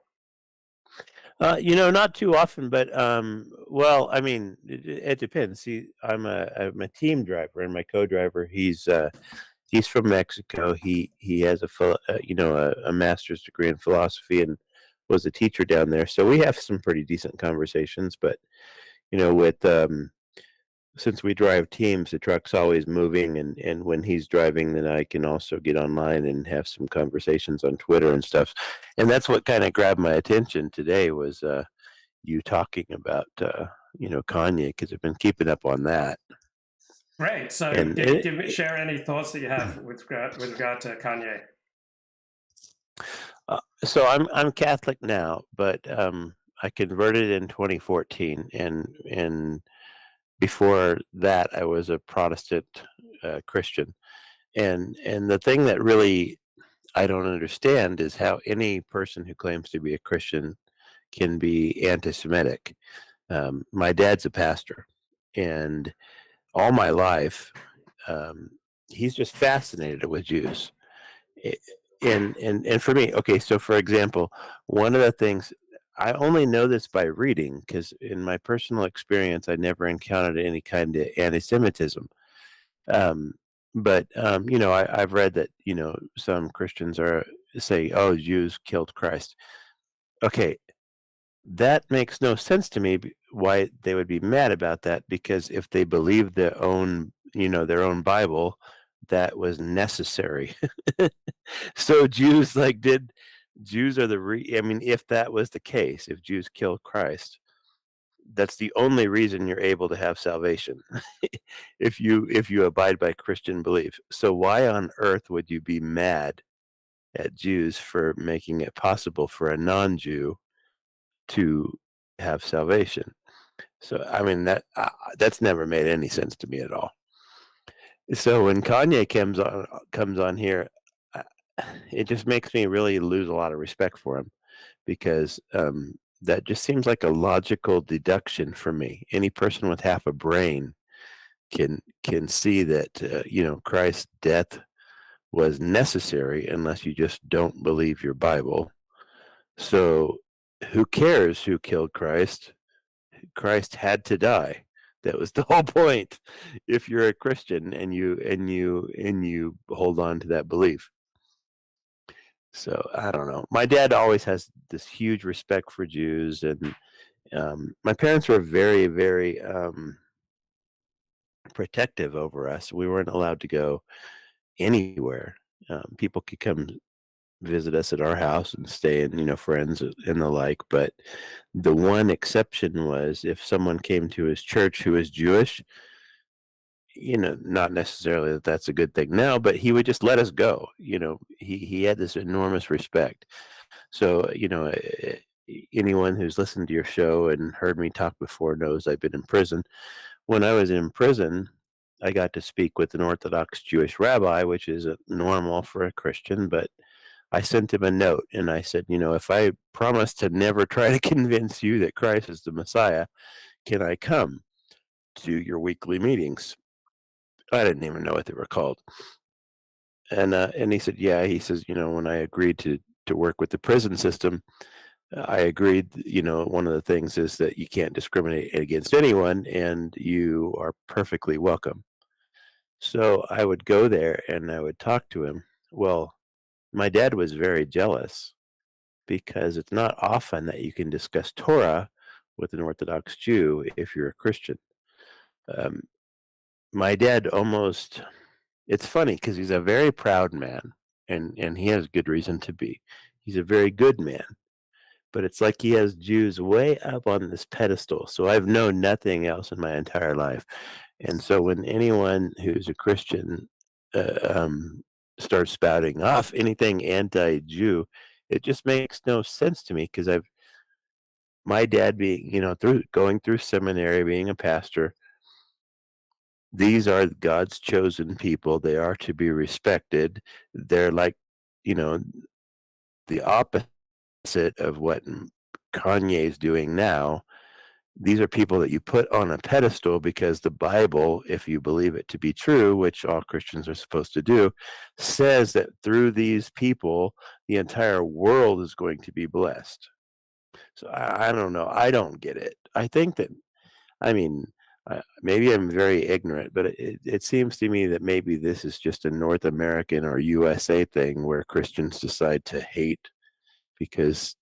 not too often, but well, I mean, it depends. See, I'm a team driver, and my co-driver, he's from Mexico. He has a master's degree in philosophy and was a teacher down there. So we have some pretty decent conversations. But with since we drive teams, the truck's always moving, and when he's driving, then I can also get online and have some conversations on Twitter and stuff. And that's what kind of grabbed my attention today was you talking about Kanye, because I've been keeping up on that. Great. So share any thoughts that you have with regard to Kanye. So I'm Catholic now, but I converted in 2014, and before that I was a Protestant Christian, and the thing that really I don't understand is how any person who claims to be a Christian can be anti-Semitic. My dad's a pastor, and all my life, he's just fascinated with Jews. And for me, okay, so for example, one of the things I only know this by reading, because in my personal experience, I never encountered any kind of anti-Semitism. But I've read that some Christians say, "Oh, Jews killed Christ." Okay, that makes no sense to me. Why they would be mad about that? Because if they believe their own Bible, that was necessary. So Jews are I mean, if that was the case, if Jews killed Christ, that's the only reason you're able to have salvation. if you abide by Christian belief. So why on earth would you be mad at Jews for making it possible for a non-Jew to have salvation? So I mean that's never made any sense to me at all. So when Kanye comes on here, uh, it just makes me really lose a lot of respect for him, because that just seems like a logical deduction for me. Any person with half a brain can see that Christ's death was necessary, unless you just don't believe your Bible. So who cares who killed Christ? Christ had to die. That was the whole point. If you're a Christian and you hold on to that belief. So I don't know. My dad always has this huge respect for Jews, and my parents were very, very protective over us. We weren't allowed to go anywhere. People could come visit us at our house and stay, and friends and the like. But the one exception was if someone came to his church who was Jewish. Not necessarily that that's a good thing now, but he would just let us go. He had this enormous respect. So anyone who's listened to your show and heard me talk before knows I've been in prison. When I was in prison, I got to speak with an Orthodox Jewish rabbi, which is normal for a Christian, but I sent him a note and I said, if I promise to never try to convince you that Christ is the Messiah, can I come to your weekly meetings? I didn't even know what they were called. And he said, yeah. He says, when I agreed to to work with the prison system, I agreed, one of the things is that you can't discriminate against anyone and you are perfectly welcome. So I would go there and I would talk to him. Well, my dad was very jealous because it's not often that you can discuss Torah with an Orthodox Jew if you're a Christian. Um, my dad almost, it's funny because he's a very proud man and he has good reason to be. He's a very good man, but it's like he has Jews way up on this pedestal. So I've known nothing else in my entire life. And so when anyone who's a Christian uh, um, starts spouting off anything anti-Jew, it just makes no sense to me because my dad being, going through seminary, being a pastor, these are God's chosen people. They are to be respected. They're like, you know, the opposite of what Kanye is doing now. These are people that you put on a pedestal because the Bible, if you believe it to be true, which all Christians are supposed to do, says that through these people, the entire world is going to be blessed. So I don't know. I don't get it. I think that, I mean, maybe I'm very ignorant, but it seems to me that maybe this is just a North American or USA thing where Christians decide to hate because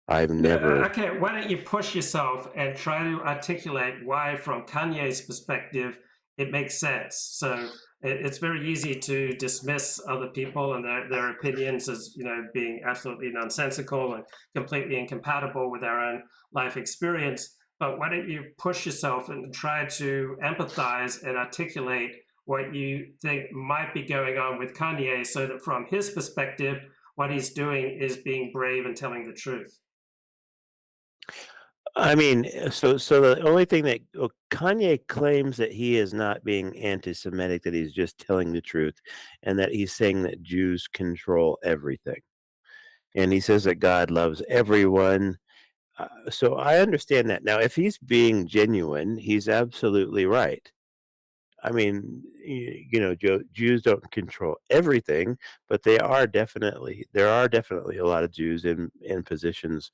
I've never. Okay, why don't you push yourself and try to articulate why, from Kanye's perspective, it makes sense. So it's very easy to dismiss other people and their opinions as, being absolutely nonsensical and completely incompatible with our own life experience. But why don't you push yourself and try to empathize and articulate what you think might be going on with Kanye, so that from his perspective, what he's doing is being brave and telling the truth. I mean, so the only thing that Kanye claims that he is not being anti-Semitic, that he's just telling the truth, and that he's saying that Jews control everything, and he says that God loves everyone. So I understand that. Now, if he's being genuine, he's absolutely right. I mean, Jews don't control everything, but there are definitely a lot of Jews in positions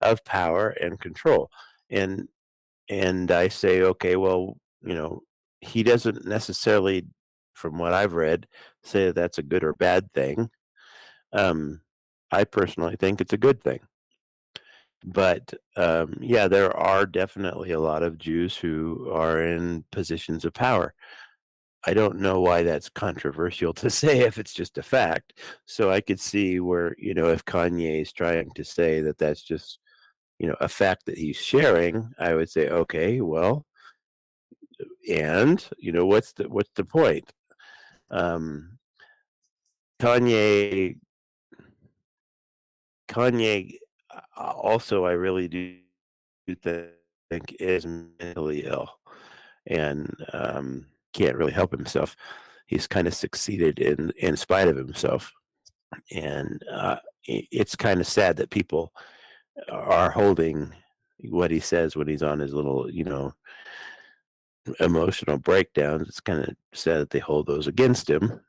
of power and control. And I say, okay, well, he doesn't necessarily, from what I've read, say that that's a good or bad thing. I personally think it's a good thing. But yeah, there are definitely a lot of Jews who are in positions of power. I don't know why that's controversial to say if it's just a fact. So I could see where, if Kanye is trying to say that that's just, a fact that he's sharing, I would say, okay, well, and, what's the point? Um, Kanye also, I really do think is mentally ill and can't really help himself. He's kind of succeeded in spite of himself, and it's kind of sad that people are holding what he says when he's on his little, emotional breakdowns. It's kind of sad that they hold those against him,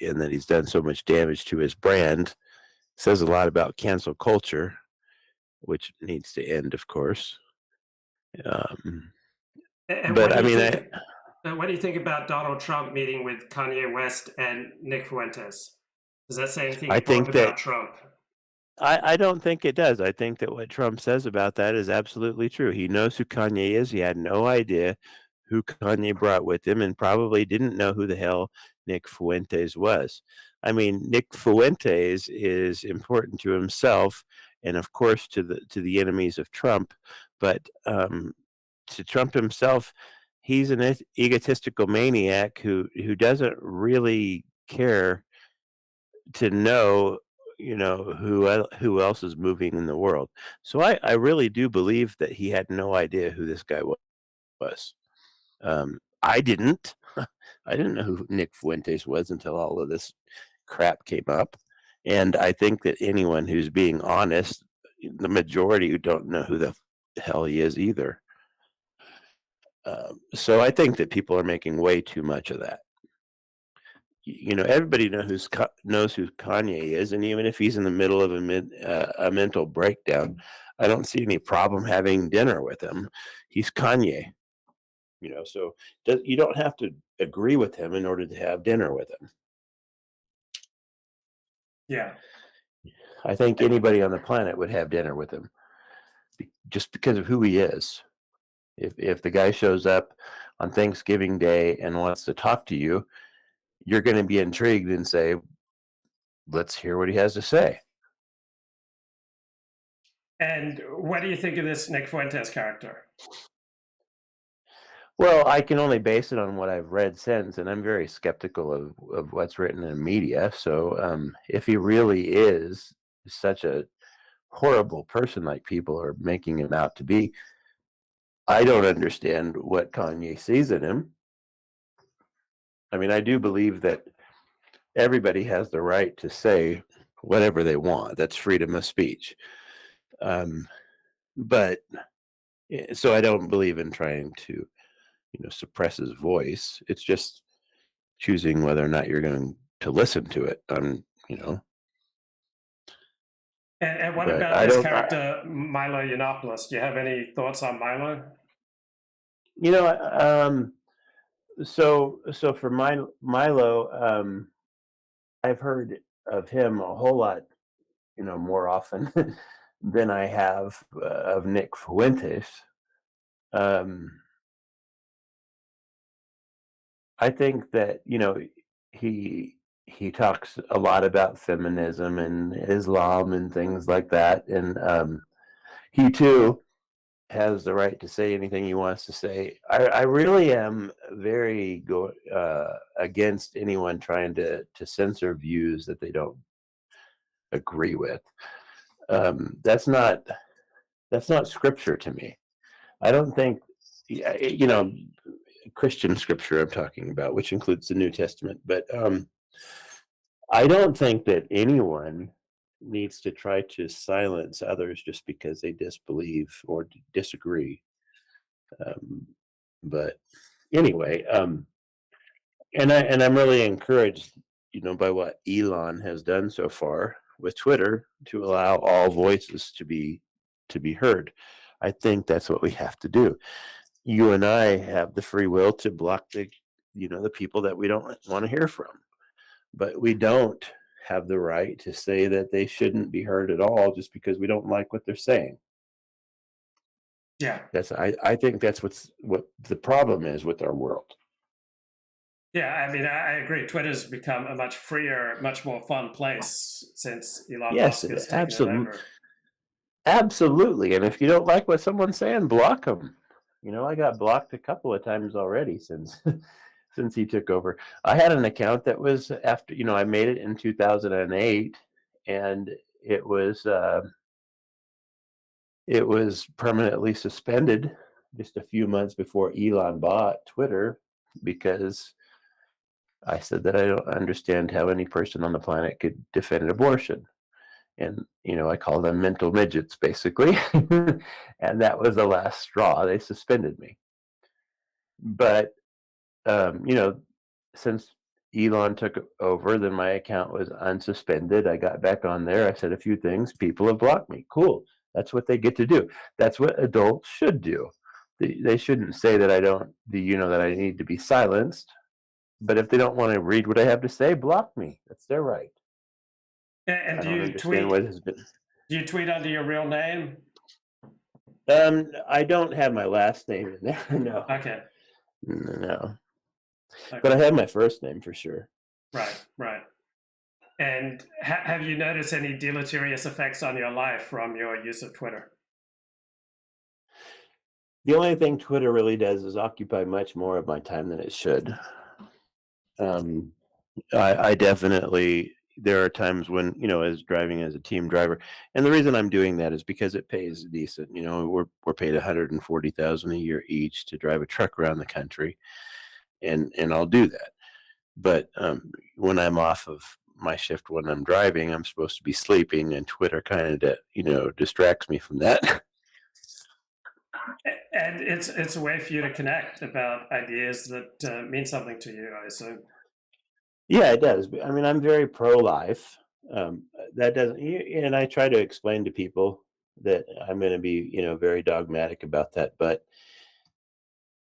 and that he's done so much damage to his brand. Says a lot about cancel culture, which needs to end, of course. And But what I do you mean, think? What do you think about Donald Trump meeting with Kanye West and Nick Fuentes? Does that say anything I think important that about Trump? I don't think it does. I think that what Trump says about that is absolutely true. He knows who Kanye is. He had no idea who Kanye brought with him and probably didn't know who the hell Nick Fuentes was. I mean, Nick Fuentes is important to himself and of course to the enemies of Trump, but to Trump himself, he's an egotistical maniac who doesn't really care to know, who else is moving in the world. So I really do believe that he had no idea who this guy was. I didn't. I didn't know who Nick Fuentes was until all of this crap came up. And I think that anyone who's being honest, the majority who don't know who the hell he is either. So I think that people are making way too much of that. everybody knows who Kanye is, and even if he's in the middle of a mental breakdown, I don't see any problem having dinner with him. He's Kanye, so you don't have to agree with him in order to have dinner with him. Yeah. I think anybody on the planet would have dinner with him just because of who he is. If the guy shows up on Thanksgiving Day and wants to talk to you, you're going to be intrigued and say, let's hear what he has to say. And what do you think of this Nick Fuentes character? Well, I can only base it on what I've read since, and I'm very skeptical of what's written in media. So if he really is such a horrible person like people are making him out to be, I don't understand what Kanye sees in him. I mean, I do believe that everybody has the right to say whatever they want. That's freedom of speech. But so I don't believe in trying to, suppress his voice. It's just choosing whether or not you're going to listen to it. And what But about this character, Milo Yiannopoulos? Do you have any thoughts on Milo? So for Milo, I've heard of him a whole lot, more often than I have of Nick Fuentes. I think that he talks a lot about feminism and Islam and things like that, and he too has the right to say anything he wants to say. I really am very against anyone trying to censor views that they don't agree with. That's not scripture to me. I don't think, Christian scripture I'm talking about, which includes the New Testament, but I don't think that anyone needs to try to silence others just because they disbelieve or disagree. But anyway, and I'm really encouraged, by what Elon has done so far with Twitter to allow all voices to be heard. I think that's what we have to do. You and I have the free will to block the people that we don't want to hear from, but we don't have the right to say that they shouldn't be heard at all just because we don't like what they're saying. Yeah. I think that's what the problem is with our world. Yeah, I mean, I agree. Twitter's become a much freer, much more fun place since Elon Musk has taken it over. Absolutely. And if you don't like what someone's saying, block them. I got blocked a couple of times already since he took over. I had an account that was after, I made it in 2008, and it was permanently suspended just a few months before Elon bought Twitter, because I said that I don't understand how any person on the planet could defend abortion. And, I call them mental midgets, basically. And that was the last straw. They suspended me. But, since Elon took over, then my account was unsuspended. I got back on there. I said a few things. People have blocked me. Cool. That's what they get to do. That's what adults should do. They shouldn't say that that I need to be silenced. But if they don't want to read what I have to say, block me. That's their right. And do you tweet? Do you tweet under your real name? I don't have my last name in there. No. Okay. No. Okay. But I have my first name for sure. Right. And have you noticed any deleterious effects on your life from your use of Twitter? The only thing Twitter really does is occupy much more of my time than it should. I definitely, there are times when, as driving as a team driver, and the reason I'm doing that is because it pays decent. We're paid $140,000 a year each to drive a truck around the country, and I'll do that. But when I'm off of my shift, when I'm driving, I'm supposed to be sleeping, and Twitter kind of distracts me from that. And it's a way for you to connect about ideas that mean something to you, I assume. Yeah, it does. I mean, I'm very pro-life. That doesn't, and I try to explain to people that I'm going to be, very dogmatic about that. But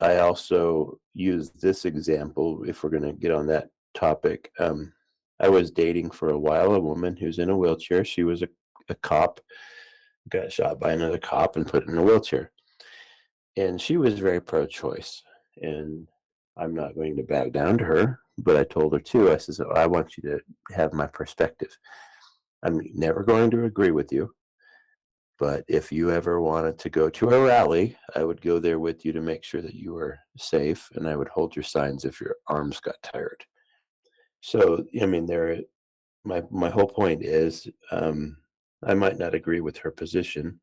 I also use this example if we're going to get on that topic. I was dating for a while a woman who's in a wheelchair. She was a cop, got shot by another cop and put in a wheelchair. And she was very pro-choice. And I'm not going to back down to her, but I told her too. I said, I want you to have my perspective. I'm never going to agree with you, but if you ever wanted to go to a rally, I would go there with you to make sure that you were safe, and I would hold your signs if your arms got tired. So, I mean, my whole point is, I might not agree with her position,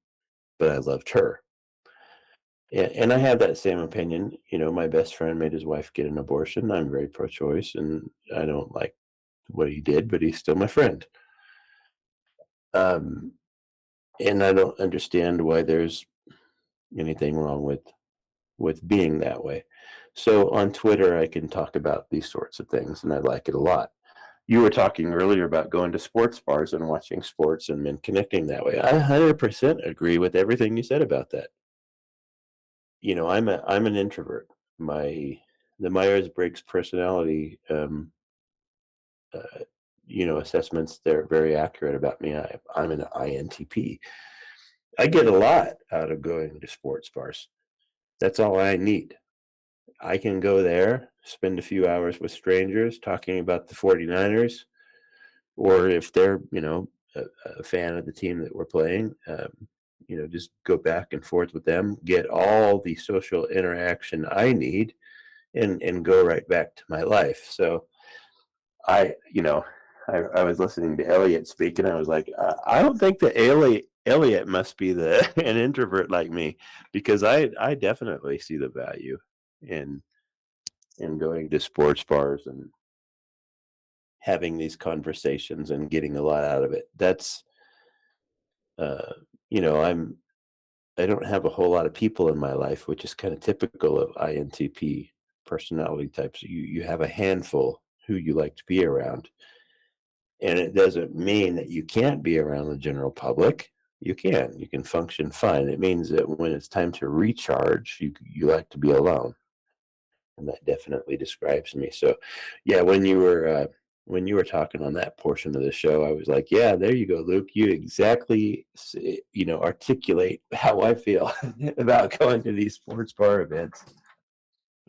but I loved her. And I have that same opinion. My best friend made his wife get an abortion. I'm very pro-choice, and I don't like what he did, but he's still my friend. Um, and I don't understand why there's anything wrong with being that way. So on Twitter, I can talk about these sorts of things, and I like it a lot. You were talking earlier about going to sports bars and watching sports and then connecting that way. I 100% agree with everything you said about that. I'm an introvert. The Myers-Briggs personality, uh, assessments, they're very accurate about me. I'm an INTP. I get a lot out of going to sports bars. That's all I need. I can go there, spend a few hours with strangers talking about the 49ers, or if they're, a fan of the team that we're playing, just go back and forth with them, get all the social interaction I need, and go right back to my life. So I, you know, I was listening to Elliott speak, and I was like, I don't think that Elliott must be an introvert like me, because I definitely see the value in going to sports bars and having these conversations and getting a lot out of it. That's uh, you know, I don't have a whole lot of people in my life, which is kind of typical of INTP personality types. You have a handful who you like to be around. And it doesn't mean that you can't be around the general public. You can function fine. It means that when it's time to recharge, you like to be alone. And that definitely describes me. So, yeah, when you were talking on that portion of the show, I was like, yeah, there you go, Luke. You exactly articulate how I feel about going to these sports bar events.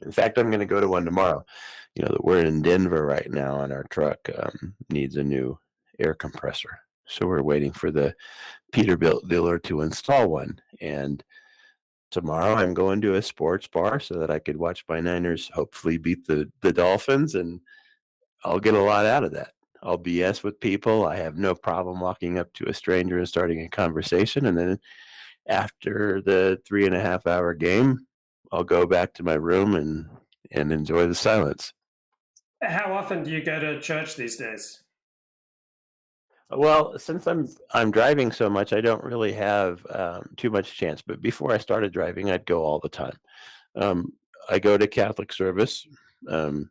In fact, I'm going to go to one tomorrow. That we're in Denver right now, and our truck needs a new air compressor. So we're waiting for the Peterbilt dealer to install one. And tomorrow I'm going to a sports bar so that I could watch my Niners hopefully beat the Dolphins, and I'll get a lot out of that. I'll BS with people. I have no problem walking up to a stranger and starting a conversation. And then after the 3.5-hour game, I'll go back to my room and enjoy the silence. How often do you go to church these days? Well, since I'm driving so much, I don't really have too much chance. But before I started driving, I'd go all the time. Um, I go to Catholic service. Um,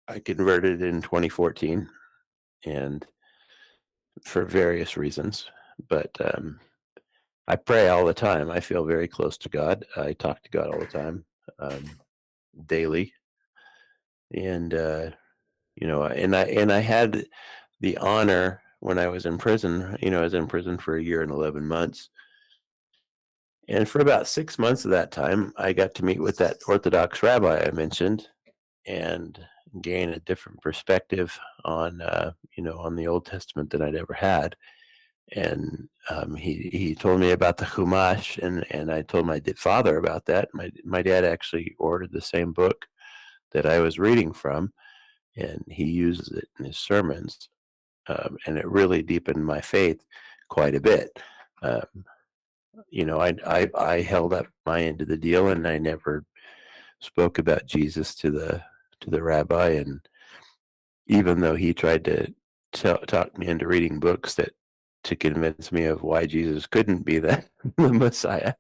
I converted in 2014, and for various reasons. But I pray all the time. I feel very close to God. I talk to God all the time, daily, and I had the honor when I was in prison. I was in prison for a year and 11 months. And for about 6 months of that time, I got to meet with that Orthodox rabbi I mentioned and gain a different perspective on the Old Testament than I'd ever had. And he told me about the Chumash, and I told my father about that. My dad actually ordered the same book that I was reading from, and he uses it in his sermons, and it really deepened my faith quite a bit. Um, I held up my end of the deal, and I never spoke about Jesus to the rabbi. And even though he tried to talk me into reading books to convince me of why Jesus couldn't be the Messiah,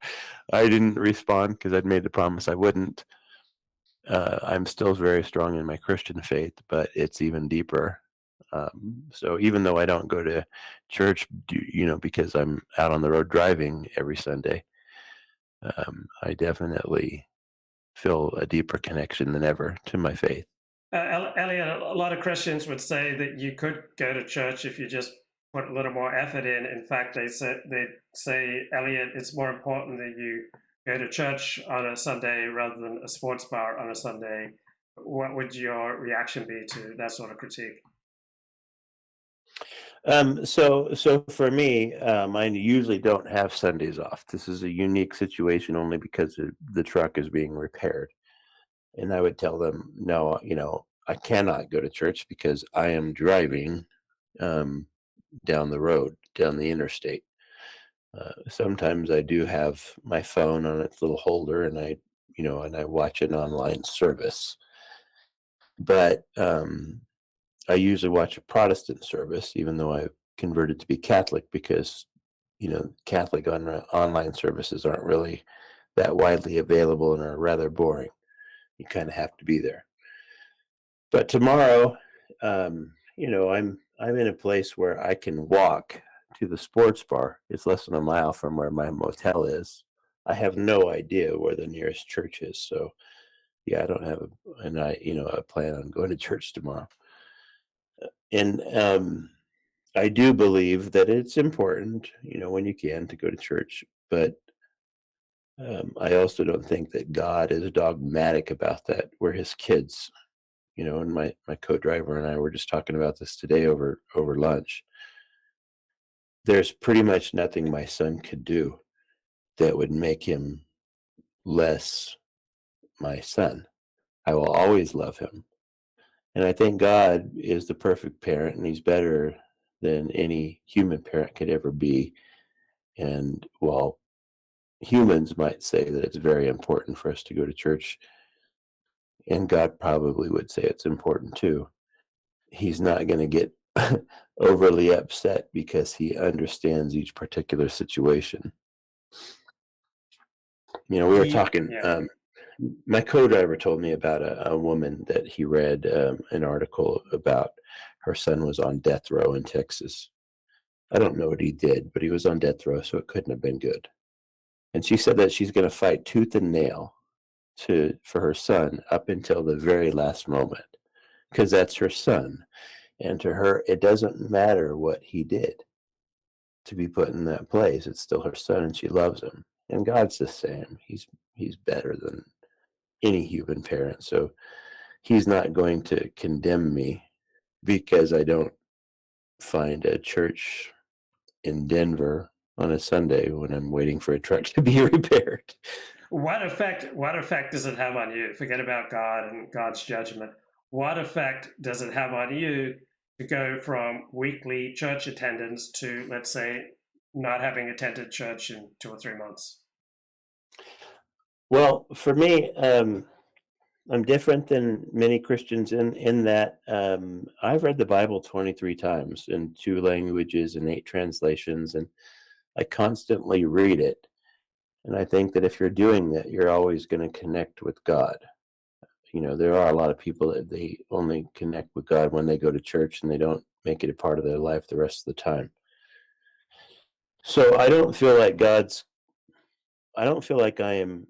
I didn't respond because I'd made the promise I wouldn't. I'm still very strong in my Christian faith, but it's even deeper. So even though I don't go to church, because I'm out on the road driving every Sunday, I definitely feel a deeper connection than ever to my faith. Elliot, a lot of Christians would say that you could go to church if you just put a little more effort in. In fact, they say, Elliot, it's more important that you go to church on a Sunday rather than a sports bar on a Sunday. What would your reaction be to that sort of critique? So for me, I usually don't have Sundays off. This is a unique situation only because the truck is being repaired. And I would tell them, no, I cannot go to church because I am driving down the road, down the interstate. Sometimes I do have my phone on its little holder, and I watch an online service. But I usually watch a Protestant service, even though I've converted to be Catholic, because Catholic online services aren't really that widely available and are rather boring. You kind of have to be there. But tomorrow, I'm in a place where I can walk to the sports bar. It's less than a mile from where my motel is. I have no idea where the nearest church is. So yeah, I don't have a plan on going to church tomorrow. And I do believe that it's important, when you can, to go to church. But I also don't think that God is dogmatic about that. We're his kids, and my co-driver and I were just talking about this today over lunch. There's pretty much nothing my son could do that would make him less my son. I will always love him. And I think God is the perfect parent, and he's better than any human parent could ever be. And while humans might say that it's very important for us to go to church, and God probably would say it's important too, he's not going to get overly upset because he understands each particular situation. We were talking, my co-driver told me about a woman that he read an article about. Her son was on death row in Texas. I don't know what he did, but he was on death row, so it couldn't have been good. And she said that she's going to fight tooth and nail for her son up until the very last moment, because that's her son. And to her, it doesn't matter what he did to be put in that place. It's still her son, and she loves him. And God's the same. He's better than any human parent. So he's not going to condemn me because I don't find a church in Denver on a Sunday when I'm waiting for a truck to be repaired. What effect does it have on you? Forget about God and God's judgment. What effect does it have on you to go from weekly church attendance to, let's say, not having attended church in 2 or 3 months? Well, for me, I'm different than many Christians in that I've read the Bible 23 times in 2 languages and 8 translations, and I constantly read it. And I think that if you're doing that, you're always going to connect with God. There are a lot of people that they only connect with God when they go to church, and they don't make it a part of their life the rest of the time. So I don't feel like I'm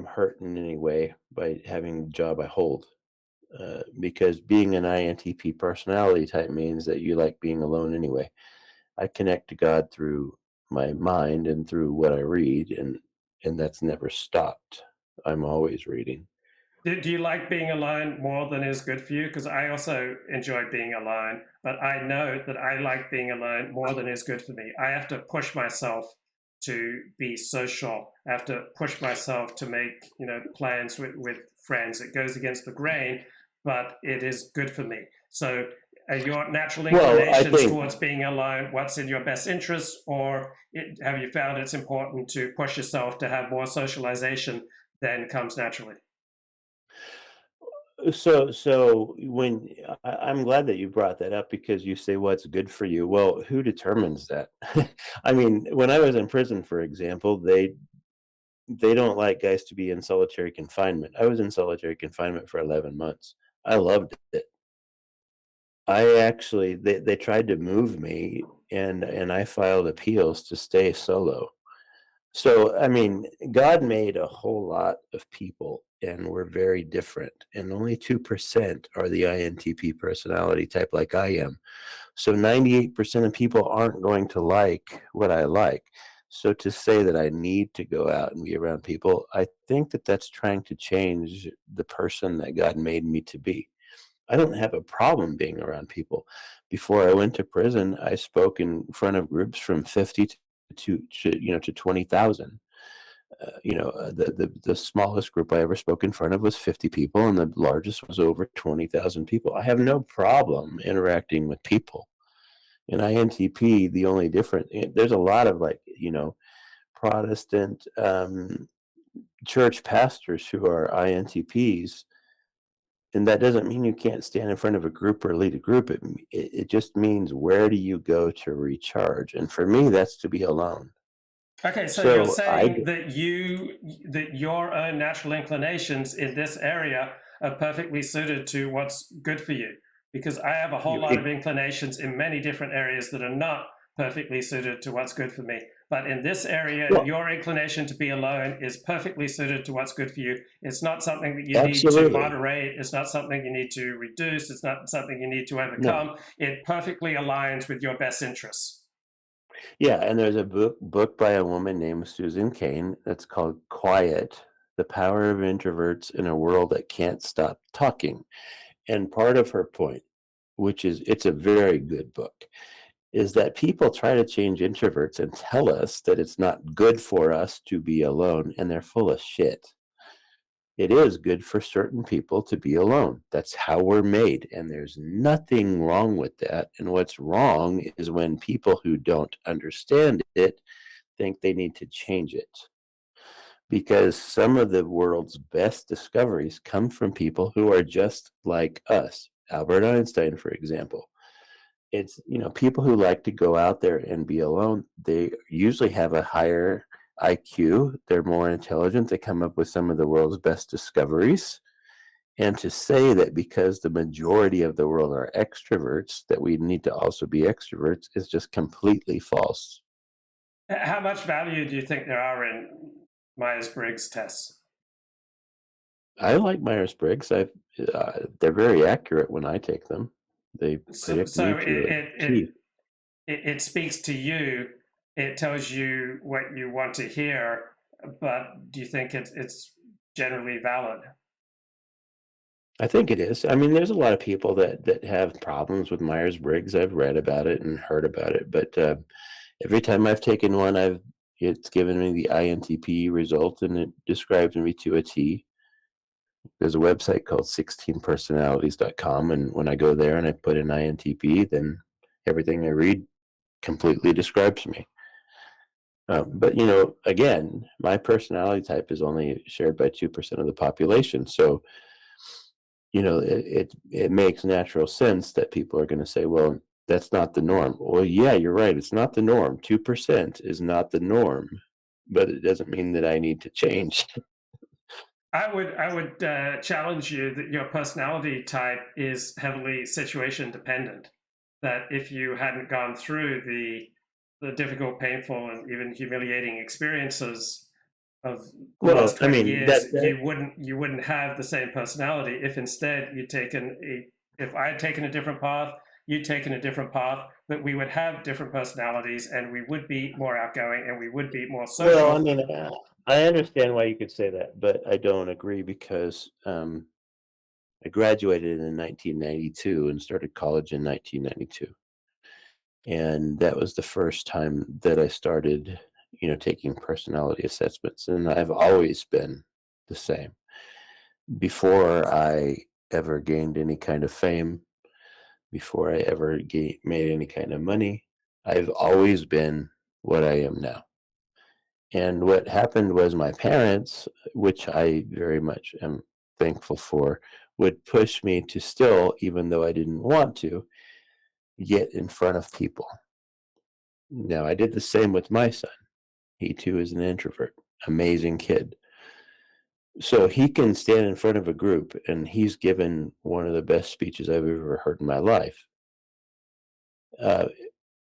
hurt in any way by having the job I hold, because being an INTP personality type means that you like being alone anyway. I connect to God through my mind and through what I read, and that's never stopped. I'm always reading. Do you like being alone more than is good for you? Because I also enjoy being alone, but I know that I like being alone more than is good for me. I have to push myself to be social. I have to push myself to make plans with friends. It goes against the grain, but it is good for me. So your natural inclinations towards being alone, what's in your best interest, or have you found it's important to push yourself to have more socialization than comes naturally? So when I'm glad that you brought that up, because you say what's good for you. Well, who determines that? I mean, when I was in prison, for example, they they don't like guys to be in solitary confinement. I was in solitary confinement for 11 months. I loved it. I actually, they tried to move me, and I filed appeals to stay solo. So, I mean, God made a whole lot of people, and we're very different. And only 2% are the INTP personality type like I am. So 98% of people aren't going to like what I like. So to say that I need to go out and be around people, I think that that's trying to change the person that God made me to be. I don't have a problem being around people. Before I went to prison, I spoke in front of groups from 50 to 20,000. The smallest group I ever spoke in front of was 50 people, and the largest was over 20,000 people. I have no problem interacting with people. In INTP, the only difference, there's a lot of Protestant church pastors who are INTPs, and that doesn't mean you can't stand in front of a group or lead a group. It just means, where do you go to recharge? And for me, that's to be alone. Okay, so you're So saying that your own natural inclinations in this area are perfectly suited to what's good for you. Because I have a whole lot of inclinations in many different areas that are not perfectly suited to what's good for me. But in this area, Well, your inclination to be alone is perfectly suited to what's good for you. It's not something that you need to absolutely. moderate. It's not something you need to reduce. It's not something you need to No. overcome. It perfectly aligns with your best interests. Yeah, and there's a book by a woman named Susan Cain that's called Quiet: The Power of Introverts in a World That Can't Stop Talking. And part of her point, which is, it's a very good book, is that people try to change introverts and tell us that it's not good for us to be alone, and they're full of shit. It is good for certain people to be alone. That's how we're made, and there's nothing wrong with that. And what's wrong is when people who don't understand it think they need to change it. Because some of the world's best discoveries come from people who are just like us. Albert Einstein, for example. It's, people who like to go out there and be alone, they usually have a higher IQ, they're more intelligent, they come up with some of the world's best discoveries. And to say that because the majority of the world are extroverts, that we need to also be extroverts, is just completely false. How much value do you think there are in Myers-Briggs tests? I like Myers-Briggs. They're very accurate when I take them. They predict me to a T. It speaks to you. It tells you what you want to hear. But do you think it's generally valid? I think it is. I mean, there's a lot of people that have problems with Myers-Briggs. I've read about it and heard about it, but every time I've taken one, it's given me the INTP result, and it describes me to a T. There's a website called 16personalities.com, and when I go there and I put in INTP, then everything I read completely describes me. But again, my personality type is only shared by 2% of the population, so it makes natural sense that people are going to say, well, that's not the norm. Well, yeah, you're right. It's not the norm. 2% is not the norm, but it doesn't mean that I need to change. I would challenge you that your personality type is heavily situation dependent. That if you hadn't gone through the difficult, painful, and even humiliating experiences of the last 20 years, you wouldn't have the same personality. If instead if I had taken a different path, you'd taken a different path, but we would have different personalities, and we would be more outgoing, and we would be more social. Well, I mean, I understand why you could say that, but I don't agree, because I graduated in 1992 and started college in 1992. And that was the first time that I started, taking personality assessments. And I've always been the same. Before I ever gained any kind of fame, before I ever made any kind of money, I've always been what I am now. And what happened was, my parents, which I very much am thankful for, would push me to still, even though I didn't want to, get in front of people. Now, I did the same with my son. He too is an introvert. amazing kid. So he can stand in front of a group, and he's given one of the best speeches I've ever heard in my life.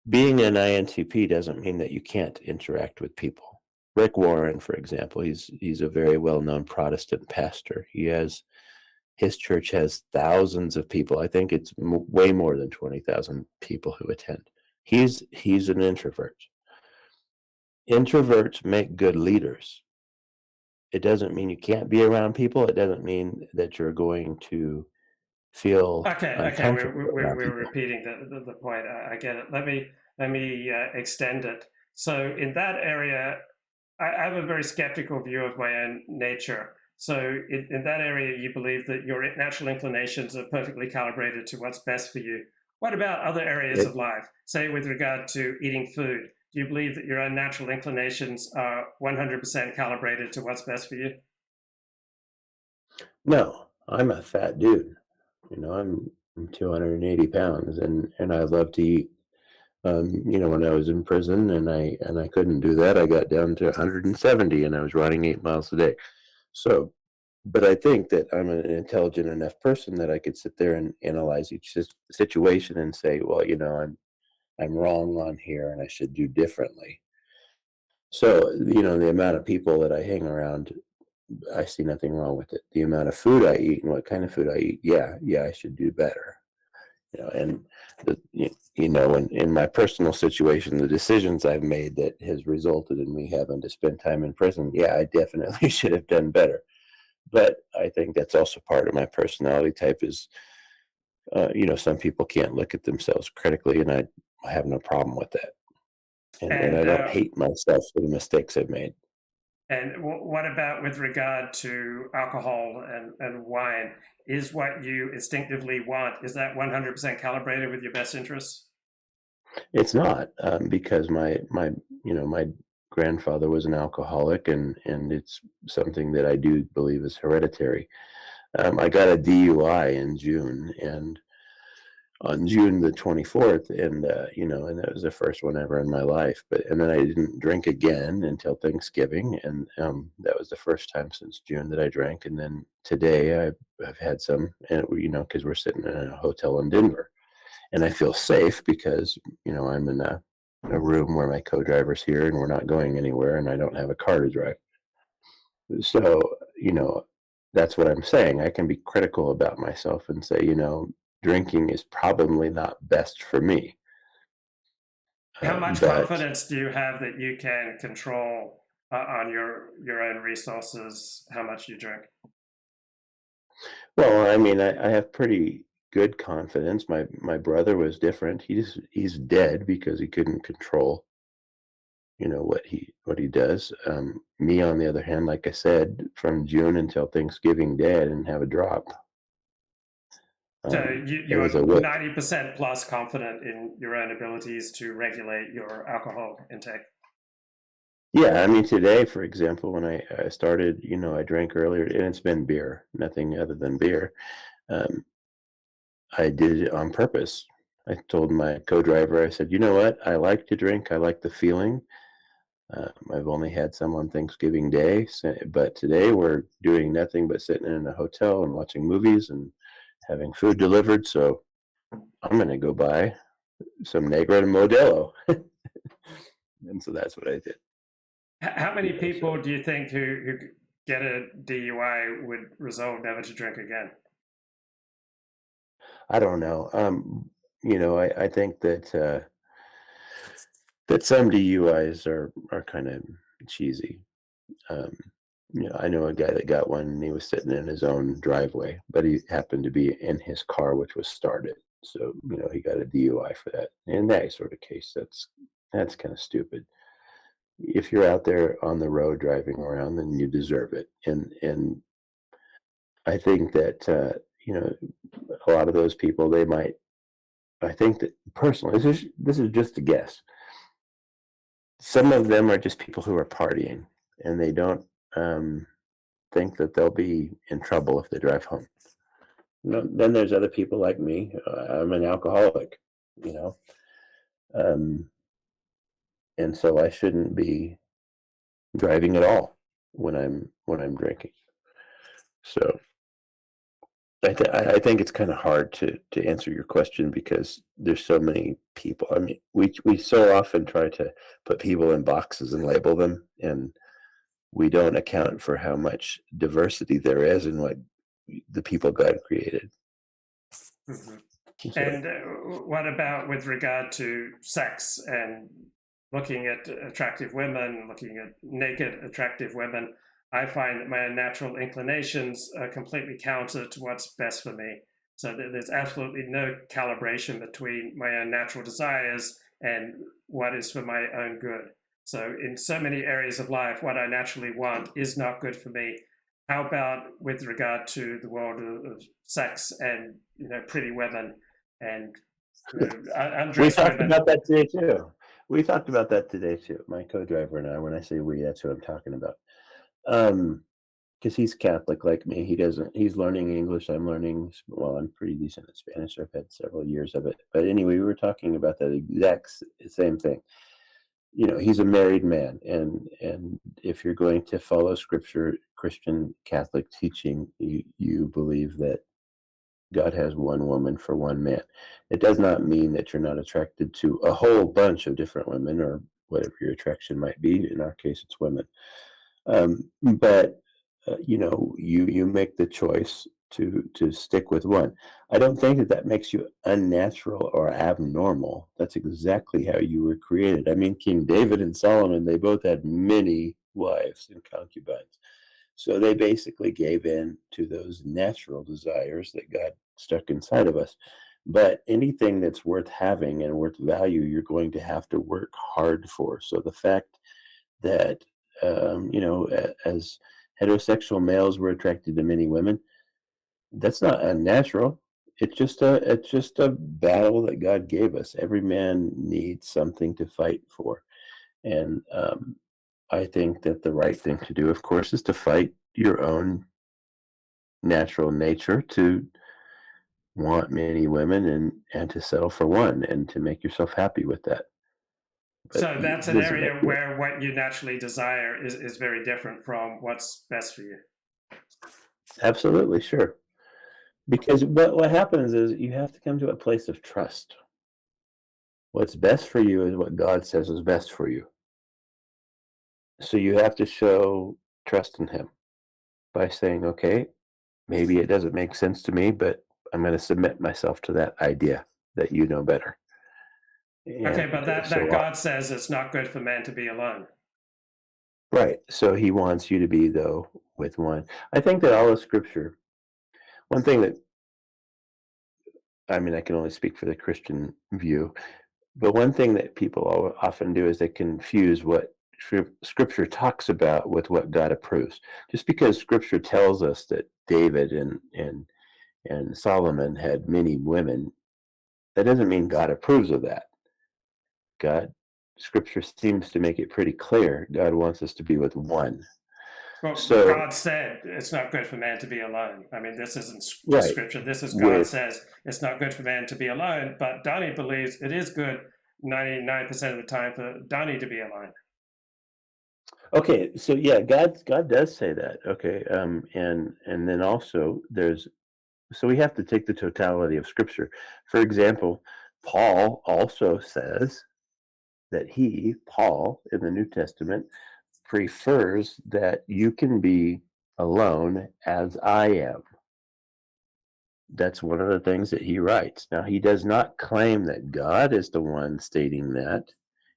Being an INTP doesn't mean that you can't interact with people. Rick Warren, for example, he's a very well-known Protestant pastor. His church has thousands of people. I think it's way more than 20,000 people who attend. He's an introvert. Introverts make good leaders. It doesn't mean you can't be around people. It doesn't mean that you're going to feel Okay, uncomfortable around we're people. repeating the point. I get it. Let me extend it. So in that area, I have a very skeptical view of my own nature. So in that area, you believe that your natural inclinations are perfectly calibrated to what's best for you. What about other areas of life? Say with regard to eating food, do you believe that your own natural inclinations are 100% calibrated to what's best for you? No, I'm a fat dude. I'm 280 pounds, and I love to eat. When I was in prison and I couldn't do that, I got down to 170, and I was running 8 miles a day. So, but I think that I'm an intelligent enough person that I could sit there and analyze each situation and say, well, I'm wrong on here, and I should do differently. So, the amount of people that I hang around, I see nothing wrong with it. The amount of food I eat and what kind of food I eat, yeah, I should do better. And in my personal situation, the decisions I've made that has resulted in me having to spend time in prison, yeah, I definitely should have done better. But I think that's also part of my personality type is, some people can't look at themselves critically, and I have no problem with that. And I And don't hate myself for the mistakes I've made. what about with regard to alcohol and wine? Is what you instinctively want, is that 100% calibrated with your best interests? It's not, because my grandfather was an alcoholic, and it's something that I do believe is hereditary. I got a DUI in June, and on June the 24th, and that was the first one ever in my life. And then I didn't drink again until Thanksgiving, and that was the first time since June that I drank. And then today I've had some, and because we're sitting in a hotel in Denver, and I feel safe because I'm in a room where my co-driver's here, and we're not going anywhere, and I don't have a car to drive. So, that's what I'm saying. I can be critical about myself and say, drinking is probably not best for me. How much But, confidence do you have that you can control on your own resources, how much you drink? well, I mean, I have pretty good confidence. My brother was different. He's dead because he couldn't control, what he does. Me, on the other hand, like I said, from June until Thanksgiving Day, I didn't have a drop. So It you was are a whip. 90% plus confident in your own abilities to regulate your alcohol intake. Yeah, I mean, today, for example, when I started, I drank earlier, and it's been beer, nothing other than beer. Um, I did it on purpose. I told my co-driver, I said, you know what? I like to drink. I like the feeling. I've only had some on Thanksgiving Day, but today we're doing nothing but sitting in a hotel and watching movies and having food delivered. So I'm going to go buy some Negra and Modelo. And so that's what I did. How many So people do you think who get a DUI would resolve never to drink again? I don't know. I think that some DUIs are kind of cheesy. Um, I know a guy that got one, and he was sitting in his own driveway, but he happened to be in his car, which was started. So, he got a DUI for that. In that sort of case, that's kind of stupid. If you're out there on the road driving around, then you deserve it. And I think that a lot of those people, they might. I think that personally, this is just a guess. Some of them are just people who are partying, and they don't think that they'll be in trouble if they drive home. No, then there's other people like me. I'm an alcoholic, you know, um, and so I shouldn't be driving at all. when I'm drinking. So I think it's kind of hard to answer your question because there's so many people. I mean, we so often try to put people in boxes and label them, and we don't account for how much diversity there is in what the people God created. Mhm. So, And what about with regard to sex and looking at attractive women, looking at naked attractive women? I find that my natural inclinations are completely counter to what's best for me. So there's absolutely no calibration between my own natural desires and what is for my own good. So in so many areas of life, what I naturally want is not good for me. How about with regard to the world of sex and pretty women and we undressed talked women? about that today too. We talked about that today too. My co-driver and I. When I say we, that's who I'm talking about. Because he's Catholic like me. He's learning English. I'm learning. Well, I'm pretty decent at Spanish. I've had several years of it. But anyway, we were talking about that exact same thing. He's a married man, and if you're going to follow Scripture, Christian Catholic teaching, you believe that God has one woman for one man. It does not mean that you're not attracted to a whole bunch of different women or whatever your attraction might be. In our case, it's women. But you make the choice to stick with one. I don't think that makes you unnatural or abnormal. That's exactly how you were created. I mean, King David and Solomon, they both had many wives and concubines. So they basically gave in to those natural desires that God stuck inside of us. But anything that's worth having and worth value, you're going to have to work hard for. So the fact that, as heterosexual males were attracted to many women, that's not unnatural. It's just a battle that God gave us. Every man needs something to fight for. And I think that the right thing to do, of course, is to fight your own natural nature to want many women and to settle for one and to make yourself happy with that. But So that's an there's an area idea. where what you naturally desire is very different from what's best for you. Absolutely, sure. Because what happens is you have to come to a place of trust. What's best for you is what God says is best for you. So you have to show trust in Him by saying, okay, maybe it doesn't make sense to me, but I'm going to submit myself to that idea that you know better. Okay, And but that, so, that God says it's not good for man to be alone. right. So He wants you to be, though, with one. I think that all of Scripture, one thing that, I mean, I can only speak for the Christian view, but one thing that people often do is they confuse what Scripture talks about with what God approves. Just because Scripture tells us that David and Solomon had many women, that doesn't mean God approves of that. Scripture seems to make it pretty clear. God wants us to be with one. Well, So, God said it's not good for man to be alone. I mean, this isn't just right, scripture. This is God with says it's not good for man to be alone. But Donny believes it is good 99% of the time for Donny to be alone. okay, so yeah, God does say that. Okay, and then also so we have to take the totality of Scripture. For example, Paul also says that Paul, in the New Testament, prefers that you can be alone as I am. That's one of the things that he writes. Now, he does not claim that God is the one stating that.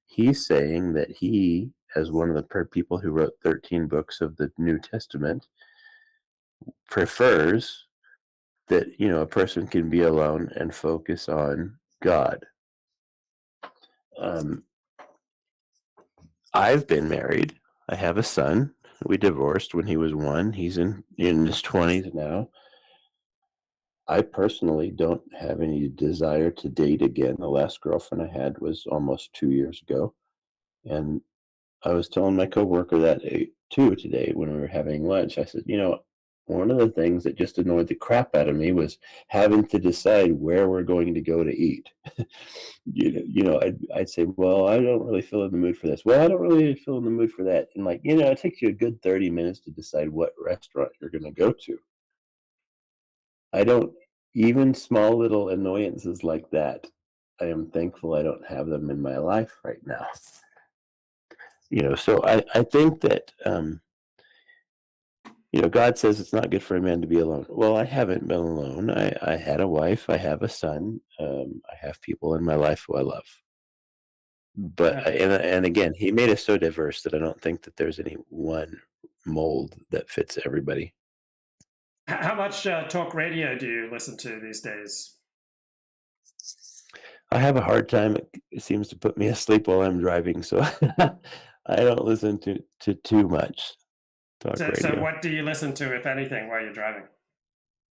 He's saying that he, as one of the people who wrote 13 books of the New Testament, prefers that, a person can be alone and focus on God. Um, I've been married. I have a son. We divorced when he was 1. He's in his 20s now. I personally don't have any desire to date again. The last girlfriend I had was almost 2 years ago, and I was telling my coworker that too today when we were having lunch. I said, one of the things that just annoyed the crap out of me was having to decide where we're going to go to eat. I'd say, well, I don't really feel in the mood for this. Well, I don't really feel in the mood for that. And it takes you a good 30 minutes to decide what restaurant you're going to go to. I don't, even small little annoyances like that, I am thankful I don't have them in my life right now. So I think that, God says it's not good for a man to be alone. Well, I haven't been alone. I had a wife. I have a son. I have people in my life who I love. But and again, he made us so diverse that I don't think that there's any one mold that fits everybody. How much talk radio do you listen to these days? I have a hard time. It seems to put me asleep while I'm driving, so I don't listen to too much talk radio. So what do you listen to, if anything, while you're driving?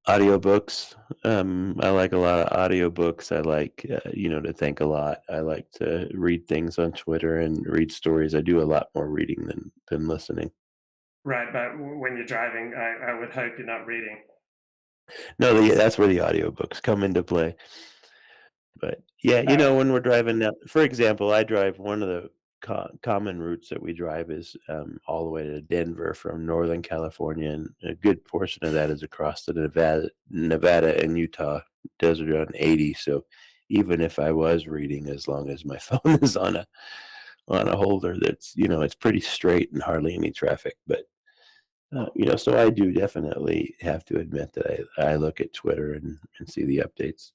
Audiobooks. I like a lot of audiobooks. I like, to think a lot. I like to read things on Twitter and read stories. I do a lot more reading than listening. Right, but when you're driving, I would hope you're not reading. No, that's where the audiobooks come into play. But yeah, when we're driving now, for example, I drive one of the common routes that we drive is all the way to Denver from Northern California, and a good portion of that is across the Nevada and Utah desert on 80. So even if I was reading, as long as my phone is on a holder, that's it's pretty straight and hardly any traffic. But so I do definitely have to admit that I look at Twitter and see the updates.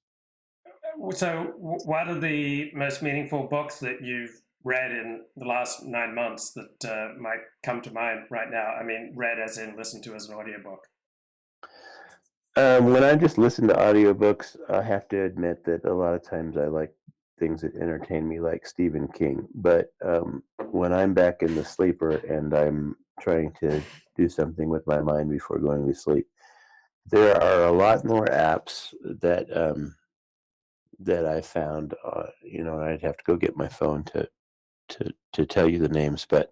So what are the most meaningful books that you've read in the last 9 months that might come to mind right now? I mean, read as in listened to as an audiobook. When I just listen to audiobooks, I have to admit that a lot of times I like things that entertain me, like Stephen King. But when I'm back in the sleeper and I'm trying to do something with my mind before going to sleep, there are a lot more apps that I found. I'd have to go get my phone to tell you the names, but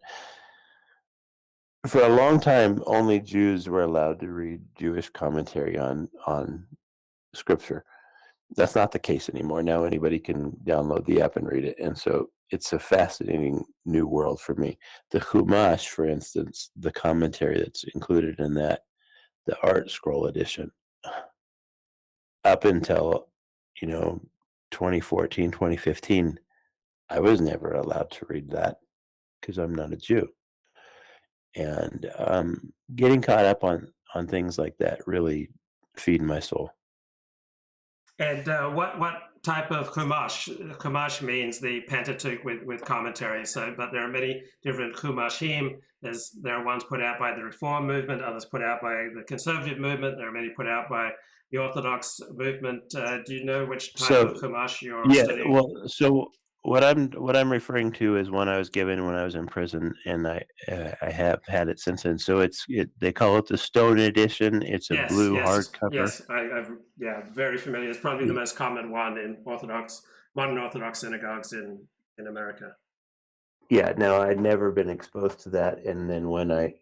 for a long time, only Jews were allowed to read Jewish commentary on scripture. That's not the case anymore. Now anybody can download the app and read it, and so it's a fascinating new world for me. The Chumash, for instance, the commentary that's included in that, the Artscroll edition, up until 2014, 2015, I was never allowed to read that because I'm not a Jew. And getting caught up on things like that really feed my soul. And what type of chumash? Chumash means the Pentateuch with commentary. So, but there are many different chumashim. There are ones put out by the Reform movement, others put out by the Conservative movement. There are many put out by the Orthodox movement. Do you know which type of chumash you're studying? Well, so what I'm referring to is one I was given when I was in prison, and I have had it since then. So they call it the Stone Edition. It's a blue hardcover. Yes, very familiar. It's probably the most common one in modern Orthodox synagogues in America. Yeah, no, I'd never been exposed to that. And then when I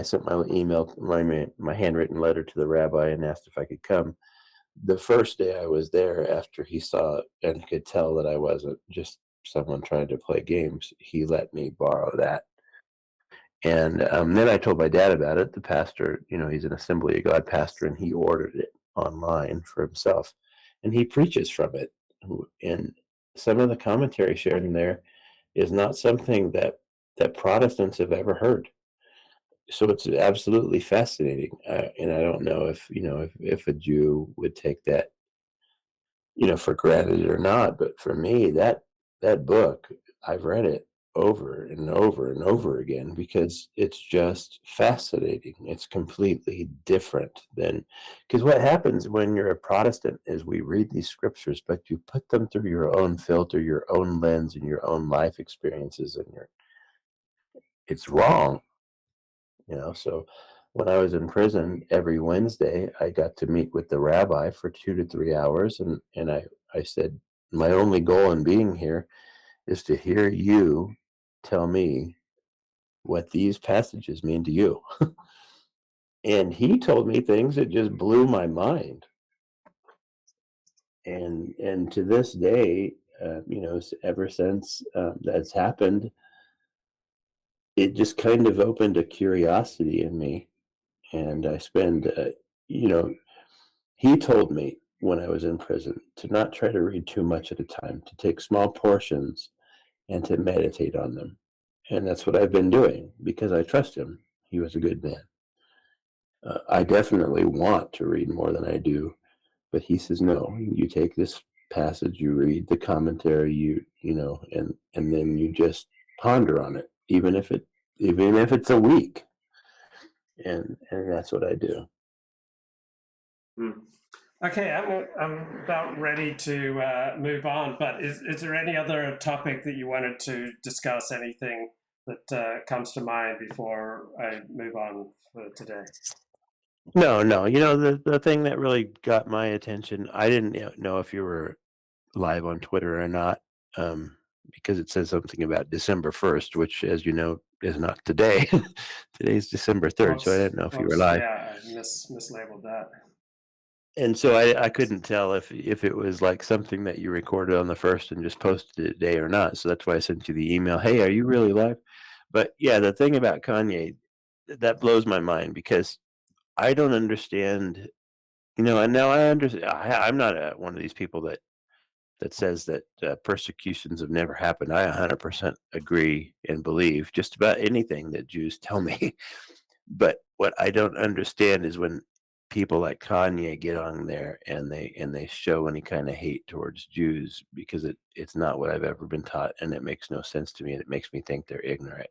sent my email, my handwritten letter to the rabbi and asked if I could come, the first day I was there, after he saw it and could tell that I wasn't just someone trying to play games, he let me borrow that. And then I told my dad about it. The pastor, he's an Assembly of God pastor, and he ordered it online for himself. And he preaches from it. And some of the commentary shared in there is not something that Protestants have ever heard. So it's absolutely fascinating. And I don't know if a Jew would take that, for granted or not. But for me, that book, I've read it over and over and over again because it's just fascinating. It's completely different because what happens when you're a Protestant is we read these scriptures, but you put them through your own filter, your own lens, and your own life experiences, and it's wrong. So when I was in prison, every Wednesday, I got to meet with the rabbi for 2 to 3 hours. And I said, my only goal in being here is to hear you tell me what these passages mean to you. And he told me things that just blew my mind. And to this day, ever since that's happened, it just kind of opened a curiosity in me. And I spend, he told me when I was in prison to not try to read too much at a time, to take small portions and to meditate on them. And that's what I've been doing because I trust him. He was a good man. I definitely want to read more than I do, but he says, no, you take this passage, you read the commentary, and then you just ponder on it, even if it's a week. And that's what I do. Okay, I'm about ready to move on, but is there any other topic that you wanted to discuss, anything that comes to mind before I move on for today? No, the thing that really got my attention, I didn't know if you were live on Twitter or not, because it says something about December 1st, which, as you know, is not today. Today's December 3rd, so I didn't know if you were live. Yeah, I mislabeled that. And so I couldn't tell if it was like something that you recorded on the 1st and just posted it today or not. So that's why I sent you the email. Hey, are you really live? But yeah, the thing about Kanye, that blows my mind because I don't understand, and now I understand. I'm not one of these people that says that persecutions have never happened. I 100% agree and believe just about anything that Jews tell me. But what I don't understand is when people like Kanye get on there and they show any kind of hate towards Jews, because it's not what I've ever been taught, and it makes no sense to me, and it makes me think they're ignorant.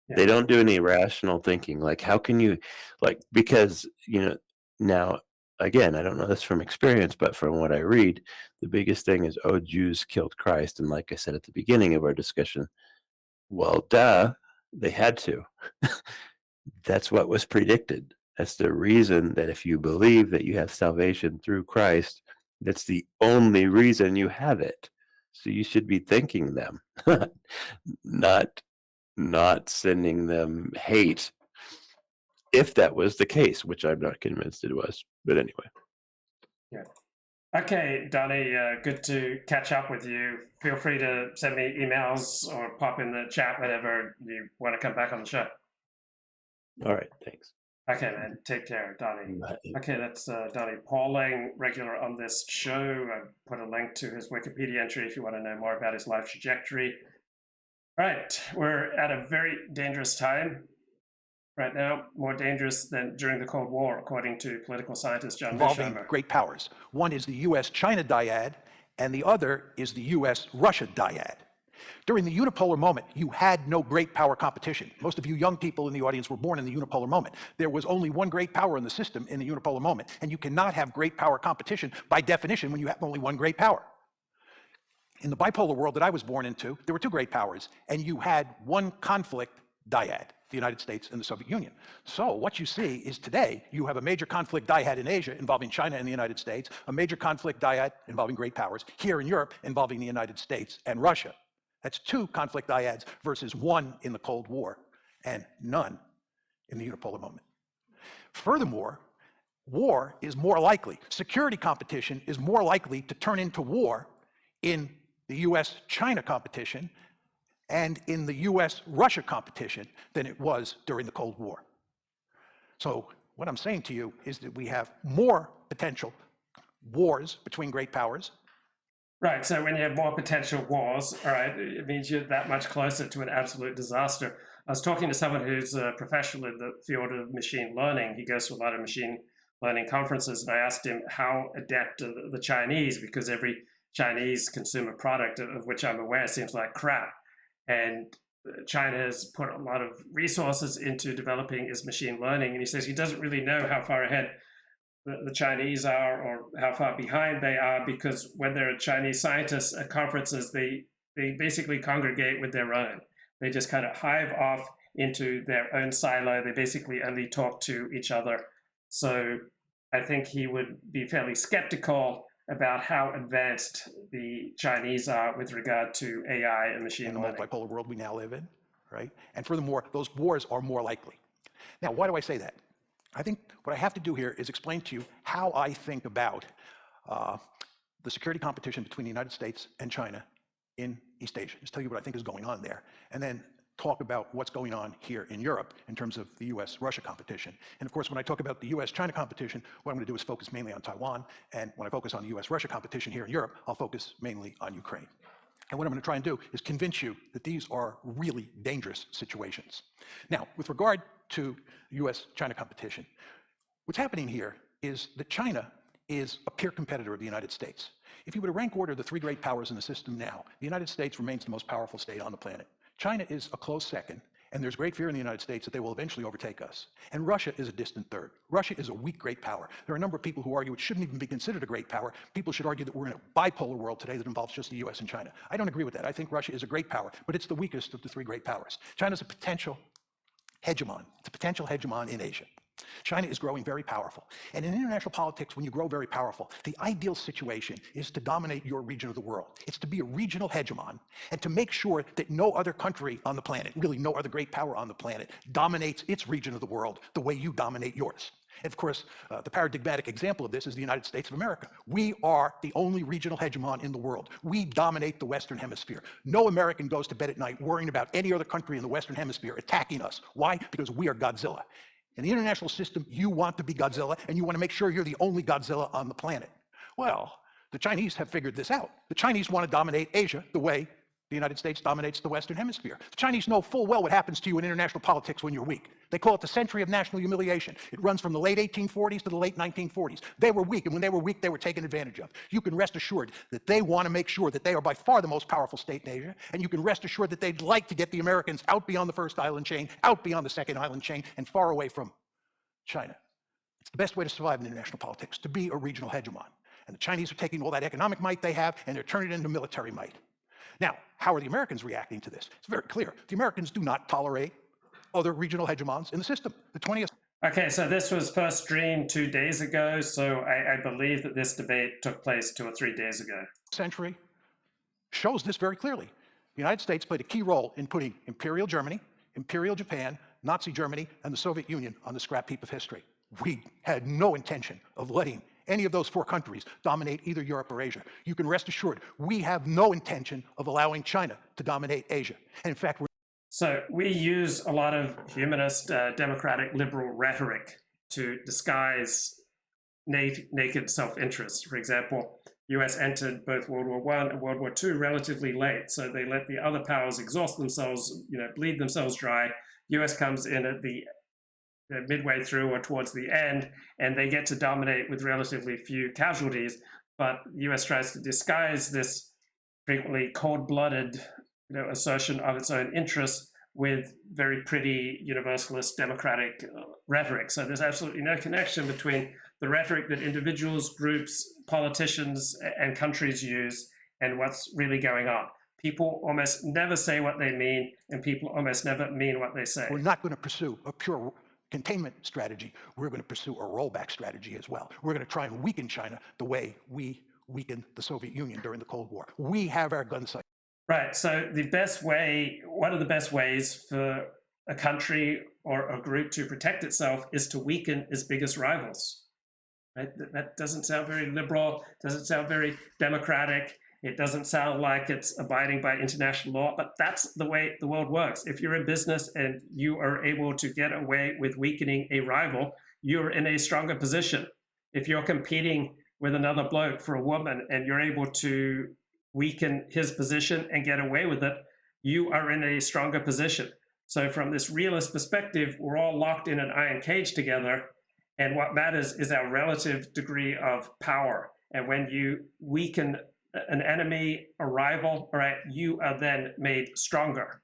Yeah. They don't do any rational thinking. Like, how can you, because now, again, I don't know this from experience, but from what I read, the biggest thing is, Jews killed Christ. And like I said at the beginning of our discussion, well, duh, they had to. That's what was predicted. That's the reason that if you believe that you have salvation through Christ, that's the only reason you have it. So you should be thanking them, not sending them hate, if that was the case, which I'm not convinced it was. But anyway. Yeah. Okay, Donny, good to catch up with you. Feel free to send me emails or pop in the chat whenever you want to come back on the show. All right, thanks. Okay, man. Take care, Donny. Okay, that's Donny Pauling, regular on this show. I put a link to his Wikipedia entry if you want to know more about his life trajectory. All right, we're at a very dangerous time right now, more dangerous than during the Cold War, according to political scientist John involving Mearsheimer. Great powers. One is the US-China dyad, and the other is the US-Russia dyad. During the unipolar moment, you had no great power competition. Most of you young people in the audience were born in the unipolar moment. There was only one great power in the system in the unipolar moment, and you cannot have great power competition by definition when you have only one great power. In the bipolar world that I was born into, there were two great powers, and you had one conflict dyad, the United States and the Soviet Union. So what you see is today, you have a major conflict dyad in Asia involving China and the United States, a major conflict dyad involving great powers here in Europe involving the United States and Russia. That's two conflict dyads versus one in the Cold War and none in the unipolar moment. Furthermore, war is more likely, security competition is more likely to turn into war in the US-China competition and in the US-Russia competition than it was during the Cold War. So what I'm saying to you is that we have more potential wars between great powers. Right, so when you have more potential wars, all right, it means you're that much closer to an absolute disaster. I was talking to someone who's a professional in the field of machine learning. He goes to a lot of machine learning conferences, and I asked him how adept are the Chinese, because every Chinese consumer product of which I'm aware seems like crap. And China has put a lot of resources into developing its machine learning. And he says he doesn't really know how far ahead the Chinese are or how far behind they are, because when there are Chinese scientists at conferences, they basically congregate with their own. They just kind of hive off into their own silo. They basically only talk to each other. So I think he would be fairly skeptical about how advanced the Chinese are with regard to AI and machine learning. In the multipolar world we now live in, right? And furthermore, those wars are more likely. Now, why do I say that? I think what I have to do here is explain to you how I think about the security competition between the United States and China in East Asia. Just tell you what I think is going on there, and then talk about what's going on here in Europe in terms of the US-Russia competition. And of course, when I talk about the US-China competition, what I'm going to do is focus mainly on Taiwan, and when I focus on the US-Russia competition here in Europe, I'll focus mainly on Ukraine. And what I'm going to try and do is convince you that these are really dangerous situations. Now, with regard to US-China competition, what's happening here is that China is a peer competitor of the United States. If you were to rank order the three great powers in the system now, the United States remains the most powerful state on the planet. China is a close second, and there's great fear in the United States that they will eventually overtake us. And Russia is a distant third. Russia is a weak great power. There are a number of people who argue it shouldn't even be considered a great power. People should argue that we're in a bipolar world today that involves just the US and China. I don't agree with that. I think Russia is a great power, but it's the weakest of the three great powers. China's a potential hegemon. It's a potential hegemon in Asia. China is growing very powerful. And in international politics, when you grow very powerful, the ideal situation is to dominate your region of the world. It's to be a regional hegemon and to make sure that no other country on the planet, really no other great power on the planet, dominates its region of the world the way you dominate yours. And of course, the paradigmatic example of this is the United States of America. We are the only regional hegemon in the world. We dominate the Western Hemisphere. No American goes to bed at night worrying about any other country in the Western Hemisphere attacking us. Why? Because we are Godzilla. In the international system, you want to be Godzilla, and you want to make sure you're the only Godzilla on the planet. Well, the Chinese have figured this out. The Chinese want to dominate Asia the way the United States dominates the Western Hemisphere. The Chinese know full well what happens to you in international politics when you're weak. They call it the century of national humiliation. It runs from the late 1840s to the late 1940s. They were weak, and when they were weak, they were taken advantage of. You can rest assured that they want to make sure that they are by far the most powerful state in Asia, and you can rest assured that they'd like to get the Americans out beyond the first island chain, out beyond the second island chain, and far away from China. It's the best way to survive in international politics, to be a regional hegemon. And the Chinese are taking all that economic might they have, and they're turning it into military might. Now, how are the Americans reacting to this? It's very clear. The Americans do not tolerate other regional hegemons in the system. The 20th. Okay, so this was first streamed 2 days ago, so I believe that this debate took place 2 or 3 days ago. Century shows this very clearly. The United States played a key role in putting Imperial Germany, Imperial Japan, Nazi Germany, and the Soviet Union on the scrap heap of history. We had no intention of letting any of those four countries dominate either Europe or Asia. You can rest assured, we have no intention of allowing China to dominate Asia. And in fact, so we use a lot of humanist, democratic, liberal rhetoric to disguise naked self-interest. For example, US entered both World War I and World War II relatively late, so they let the other powers exhaust themselves, bleed themselves dry. US comes in at the midway through or towards the end, and they get to dominate with relatively few casualties. But the US tries to disguise this frequently cold-blooded assertion of its own interests with very pretty universalist democratic rhetoric. So there's absolutely no connection between the rhetoric that individuals, groups, politicians, and countries use and what's really going on. People almost never say what they mean, and people almost never mean what they say. We're not going to pursue a pure containment strategy. We're going to pursue a rollback strategy as well. We're going to try and weaken China the way we weakened the Soviet Union during the Cold War. We have our gun sights. Right. So the best way, one of the best ways for a country or a group to protect itself is to weaken its biggest rivals. Right? That doesn't sound very liberal, doesn't sound very democratic. It doesn't sound like it's abiding by international law, but that's the way the world works. If you're in business and you are able to get away with weakening a rival, you're in a stronger position. If you're competing with another bloke for a woman and you're able to weaken his position and get away with it, you are in a stronger position. So from this realist perspective, we're all locked in an iron cage together, and what matters is our relative degree of power. And when you weaken an enemy, a rival, all right, you are then made stronger.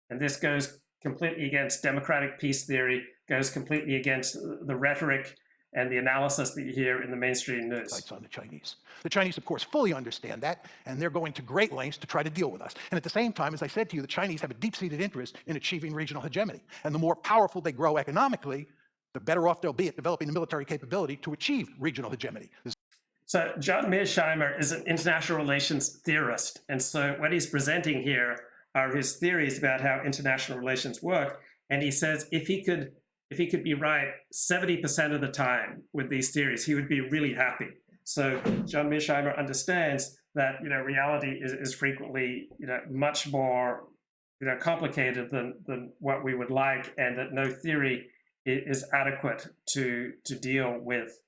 And this goes completely against democratic peace theory, goes completely against the rhetoric and the analysis that you hear in the mainstream news. On the Chinese. The Chinese, of course, fully understand that, and they're going to great lengths to try to deal with us. And at the same time, as I said to you, the Chinese have a deep-seated interest in achieving regional hegemony. And the more powerful they grow economically, the better off they'll be at developing the military capability to achieve regional hegemony. So John Mearsheimer is an international relations theorist. And so what he's presenting here are his theories about how international relations work. And he says if he could if he could be right 70% of the time with these theories, he would be really happy. So John Mearsheimer understands that reality is frequently much more complicated than what we would like, and that no theory is adequate to deal with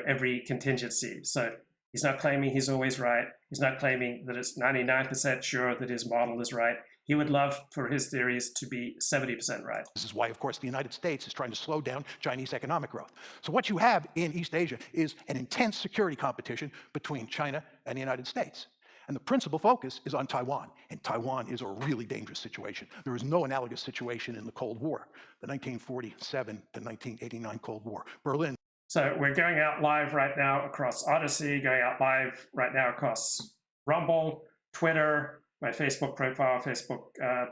every contingency. So he's not claiming he's always right. He's not claiming that it's 99% sure that his model is right. He would love for his theories to be 70% right. This is why, of course, the United States is trying to slow down Chinese economic growth. So what you have in East Asia is an intense security competition between China and the United States. And the principal focus is on Taiwan. And Taiwan is a really dangerous situation. There is no analogous situation in the Cold War, the 1947 to 1989 Cold War. Berlin. So we're going out live right now across Odyssey, going out live right now across Rumble, Twitter, my Facebook profile, Facebook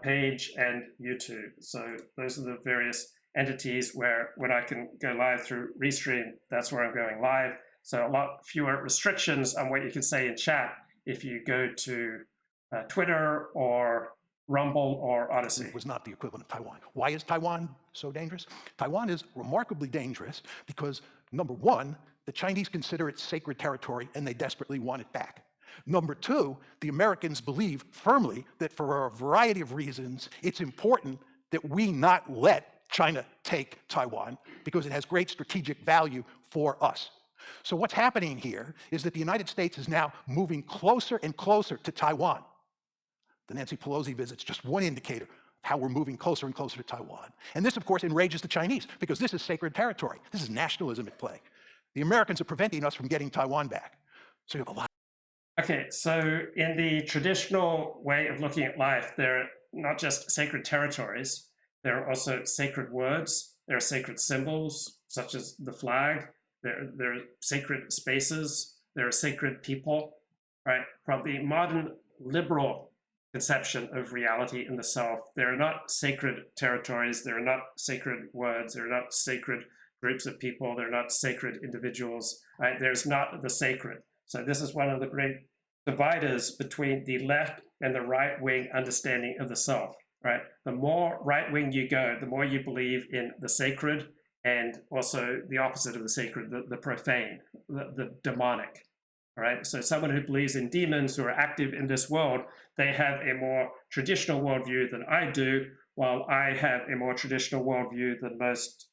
page, and YouTube. So those are the various entities where when I can go live through Restream, that's where I'm going live. So a lot fewer restrictions on what you can say in chat if you go to Twitter or Rumble or Odyssey. It was not the equivalent of Taiwan. Why is Taiwan so dangerous? Taiwan is remarkably dangerous because, number one, the Chinese consider it sacred territory and they desperately want it back. Number two, the Americans believe firmly that for a variety of reasons, it's important that we not let China take Taiwan because it has great strategic value for us. So what's happening here is that the United States is now moving closer and closer to Taiwan. The Nancy Pelosi visit's just one indicator of how we're moving closer and closer to Taiwan. And this, of course, enrages the Chinese because this is sacred territory. This is nationalism at play. The Americans are preventing us from getting Taiwan back. So you have a lot. Okay, so in the traditional way of looking at life, there are not just sacred territories, there are also sacred words, there are sacred symbols, such as the flag, there are sacred spaces, there are sacred people, right? From the modern liberal conception of reality in the self, there are not sacred territories, there are not sacred words, there are not sacred groups of people, there are not sacred individuals, right? There's not the sacred. So this is one of the great dividers between the left and the right-wing understanding of the self, right? The more right-wing you go, the more you believe in the sacred and also the opposite of the sacred, the profane, the demonic, right? So someone who believes in demons who are active in this world, they have a more traditional worldview than I do, while I have a more traditional worldview than most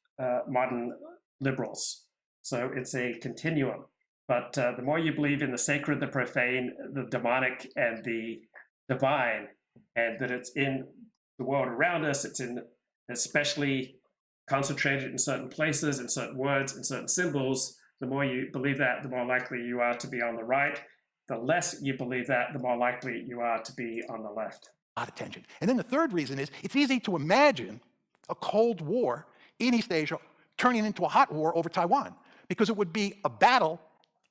modern liberals. So it's a continuum. But the more you believe in the sacred, the profane, the demonic, and the divine, and that it's in the world around us, it's in especially concentrated in certain places, in certain words, in certain symbols, the more you believe that, the more likely you are to be on the right. The less you believe that, the more likely you are to be on the left. A lot of tension. And then the third reason is it's easy to imagine a Cold War in East Asia turning into a hot war over Taiwan, because it would be a battle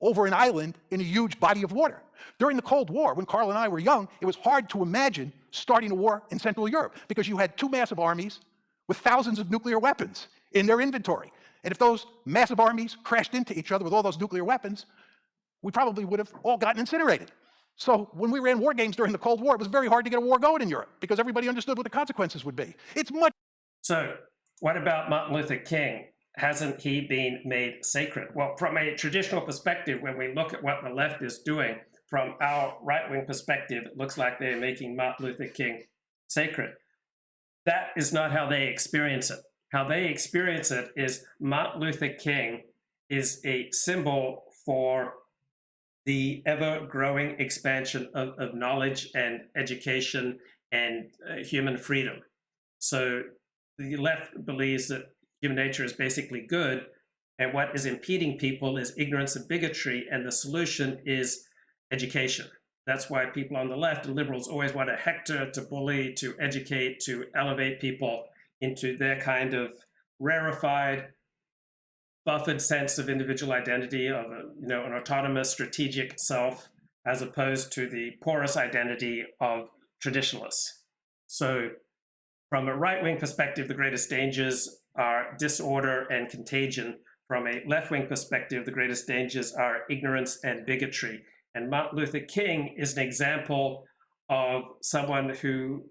over an island in a huge body of water. During the Cold War, when Carl and I were young, it was hard to imagine starting a war in Central Europe because you had two massive armies with thousands of nuclear weapons in their inventory. And if those massive armies crashed into each other with all those nuclear weapons, we probably would have all gotten incinerated. So when we ran war games during the Cold War, it was very hard to get a war going in Europe because everybody understood what the consequences would be. It's much. So what about Martin Luther King? Hasn't he been made sacred? Well, from a traditional perspective, when we look at what the left is doing, from our right-wing perspective, it looks like they're making Martin Luther King sacred. That is not how they experience it. How they experience it is Martin Luther King is a symbol for the ever-growing expansion of knowledge and education and human freedom. So the left believes that human nature is basically good, and what is impeding people is ignorance and bigotry, and the solution is education. That's why people on the left and liberals always want to hector, to bully, to educate, to elevate people into their kind of rarefied, buffered sense of individual identity, of an autonomous strategic self, as opposed to the porous identity of traditionalists. So from a right-wing perspective, the greatest dangers are disorder and contagion. From a left-wing perspective, the greatest dangers are ignorance and bigotry. And Martin Luther King is an example of someone who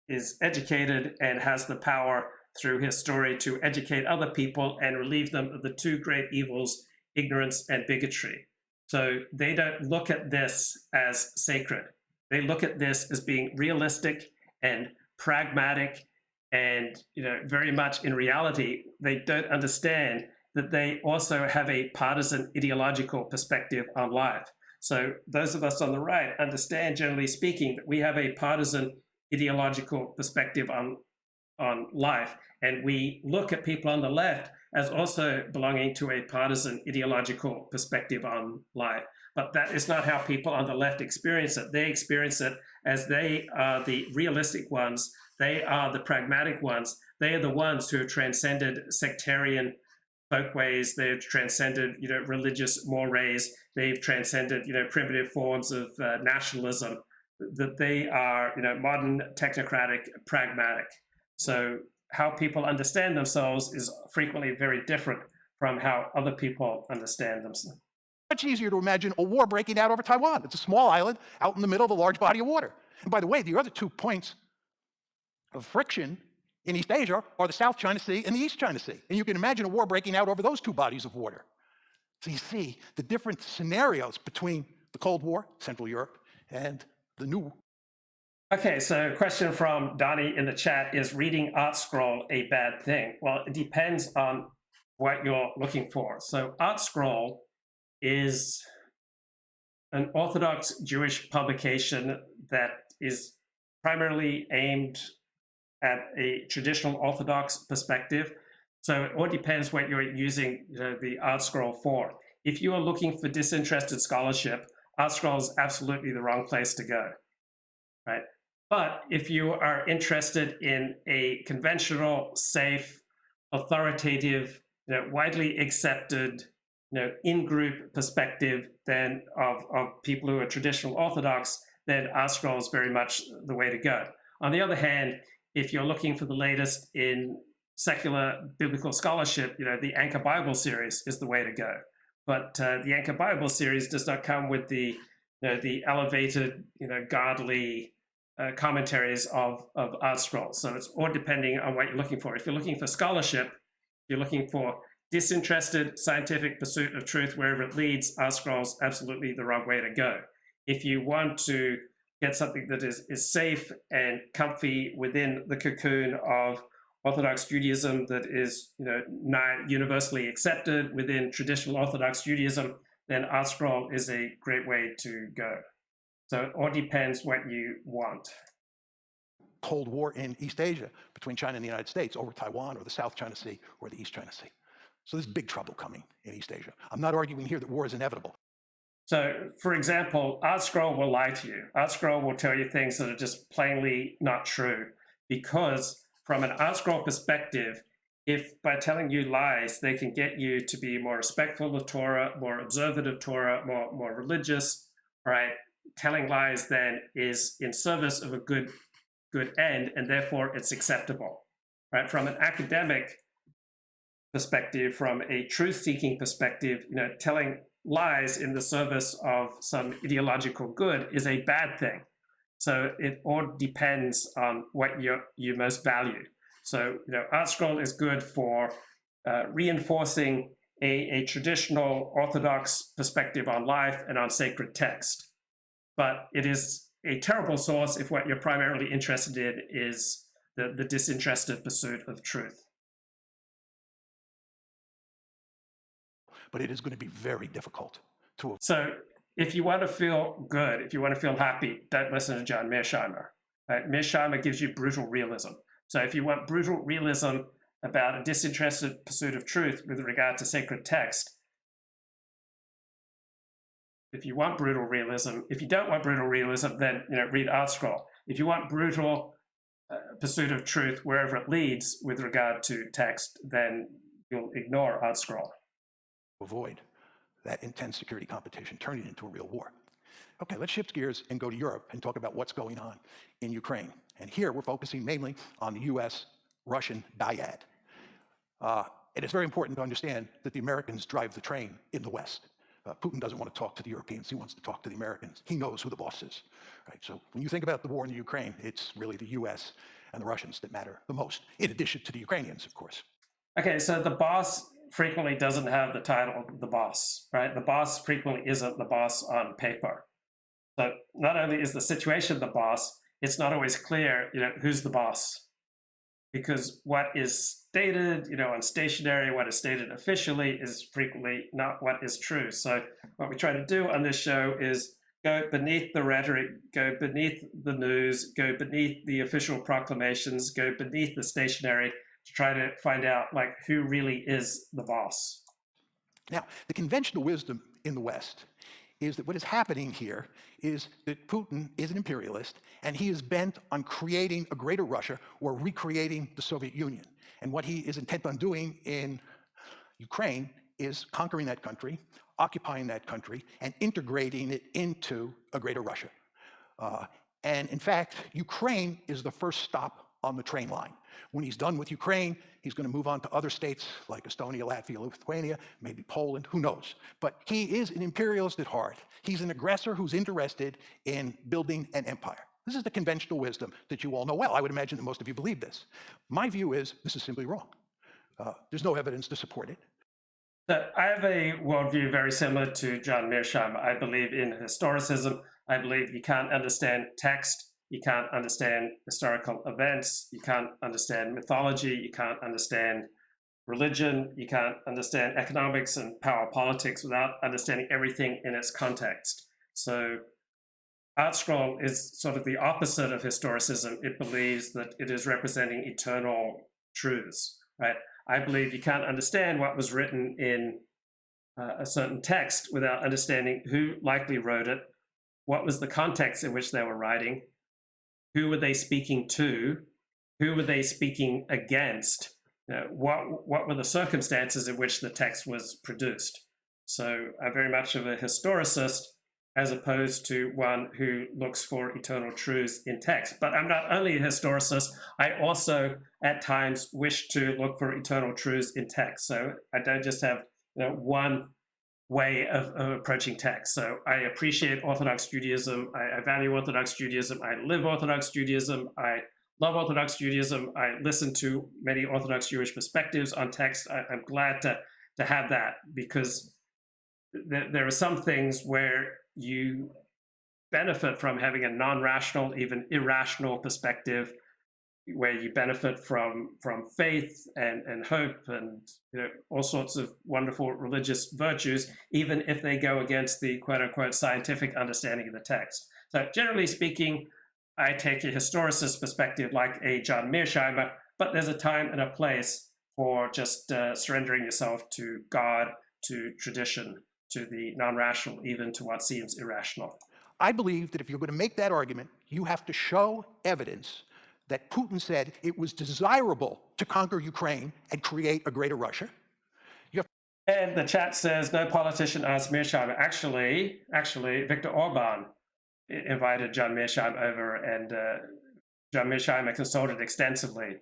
is educated and has the power through his story to educate other people and relieve them of the two great evils, ignorance and bigotry. So they don't look at this as sacred. They look at this as being realistic and pragmatic, and very much in reality, they don't understand that they also have a partisan ideological perspective on life. So those of us on the right understand, generally speaking, that we have a partisan ideological perspective on life, and we look at people on the left as also belonging to a partisan ideological perspective on life. But that is not how people on the left experience it. They experience it as they are the realistic ones. They are the pragmatic ones. They are the ones who have transcended sectarian folkways. They've transcended, religious mores. They've transcended, primitive forms of nationalism. That they are, modern, technocratic, pragmatic. So how people understand themselves is frequently very different from how other people understand themselves. Much easier to imagine a war breaking out over Taiwan. It's a small island out in the middle of a large body of water. And by the way, the other 2 points of friction in East Asia are the South China Sea and the East China Sea. And you can imagine a war breaking out over those 2 bodies of water. So you see the different scenarios between the Cold War, Central Europe, and the new. Okay, so a question from Donny in the chat: is reading Artscroll a bad thing? Well, it depends on what you're looking for. So Artscroll is an Orthodox Jewish publication that is primarily aimed at a traditional Orthodox perspective. So it all depends what you're using the Artscroll for. If you are looking for disinterested scholarship, Artscroll is absolutely the wrong place to go, right? But if you are interested in a conventional, safe, authoritative, widely accepted, in-group perspective then of people who are traditional Orthodox, then Artscroll is very much the way to go. On the other hand, if you're looking for the latest in secular biblical scholarship, the Anchor Bible series is the way to go. But the Anchor Bible series does not come with the elevated, godly commentaries of Artscroll. So it's all depending on what you're looking for. If you're looking for scholarship, you're looking for disinterested scientific pursuit of truth wherever it leads, Artscroll is absolutely the wrong way to go. If you want to get something that is safe and comfy within the cocoon of Orthodox Judaism that is not universally accepted within traditional Orthodox Judaism, then Artscroll is a great way to go. So it all depends what you want. Cold War in East Asia between China and the United States over Taiwan or the South China Sea or the East China Sea. So there's big trouble coming in East Asia. I'm not arguing here that war is inevitable. So, for example, Artscroll will lie to you. Artscroll will tell you things that are just plainly not true, because from an Artscroll perspective, if by telling you lies, they can get you to be more respectful of Torah, more observant of Torah, more religious, right? Telling lies then is in service of a good end, and therefore it's acceptable, right? From an academic perspective, from a truth-seeking perspective, telling lies in the service of some ideological good is a bad thing. So it all depends on what you most value. So Artscroll is good for reinforcing a traditional Orthodox perspective on life and on sacred text. But it is a terrible source if what you're primarily interested in is the disinterested pursuit of truth. But it is going to be very difficult to. So if you want to feel good, if you want to feel happy, don't listen to John Mearsheimer. Right? Mearsheimer gives you brutal realism. So if you want brutal realism about a disinterested pursuit of truth with regard to sacred text, if you want brutal realism, if you don't want brutal realism, then read Artscroll. If you want brutal pursuit of truth wherever it leads with regard to text, then you'll ignore Artscroll. Avoid that intense security competition, turning it into a real war. Okay, let's shift gears and go to Europe and talk about what's going on in Ukraine. And here we're focusing mainly on the US-Russian dyad. It is very important to understand that the Americans drive the train in the West. Putin doesn't want to talk to the Europeans. He wants to talk to the Americans. He knows who the boss is. Right? So when you think about the war in the Ukraine, it's really the US and the Russians that matter the most, in addition to the Ukrainians, of course. Okay, so the boss frequently doesn't have the title the boss, right? The boss frequently isn't the boss on paper. So not only is the situation the boss, it's not always clear, who's the boss. Because what is stated, on stationery, what is stated officially is frequently not what is true. So what we try to do on this show is go beneath the rhetoric, go beneath the news, go beneath the official proclamations, go beneath the stationery to try to find out who really is the boss. Now, the conventional wisdom in the West is that what is happening here is that Putin is an imperialist, and he is bent on creating a greater Russia or recreating the Soviet Union. And what he is intent on doing in Ukraine is conquering that country, occupying that country, and integrating it into a greater Russia. And in fact, Ukraine is the first stop on the train line. When he's done with Ukraine, he's going to move on to other states like Estonia, Latvia, Lithuania, maybe Poland, who knows. But he is an imperialist at heart. He's an aggressor who's interested in building an empire. This is the conventional wisdom that you all know well. I would imagine that most of you believe this. My view is this is simply wrong. There's no evidence to support it. I have a worldview very similar to John Mearsheimer. I believe in historicism. I believe you can't understand text. You can't understand historical events. You can't understand mythology. You can't understand religion. You can't understand economics and power politics without understanding everything in its context. So Artscroll is sort of the opposite of historicism. It believes that it is representing eternal truths, right? I believe you can't understand what was written in a certain text without understanding who likely wrote it, what was the context in which they were writing, who were they speaking to, who were they speaking against, what were the circumstances in which the text was produced. So I'm very much of a historicist as opposed to one who looks for eternal truths in text. But I'm not only a historicist, I also at times wish to look for eternal truths in text. So I don't just have one way of approaching text. So I appreciate Orthodox Judaism. I value Orthodox Judaism. I live Orthodox Judaism. I love Orthodox Judaism. I listen to many Orthodox Jewish perspectives on text. I'm glad to have that, because there are some things where you benefit from having a non-rational, even irrational perspective, where you benefit from faith and hope and all sorts of wonderful religious virtues, even if they go against the quote-unquote scientific understanding of the text. So generally speaking, I take a historicist perspective like a John Mearsheimer, but there's a time and a place for just surrendering yourself to God, to tradition, to the non-rational, even to what seems irrational. I believe that if you're going to make that argument, you have to show evidence that Putin said it was desirable to conquer Ukraine and create a greater Russia. And the chat says, no politician asked Mearsheimer. Actually, Viktor Orban invited John Mearsheimer over, and John Mearsheimer consulted extensively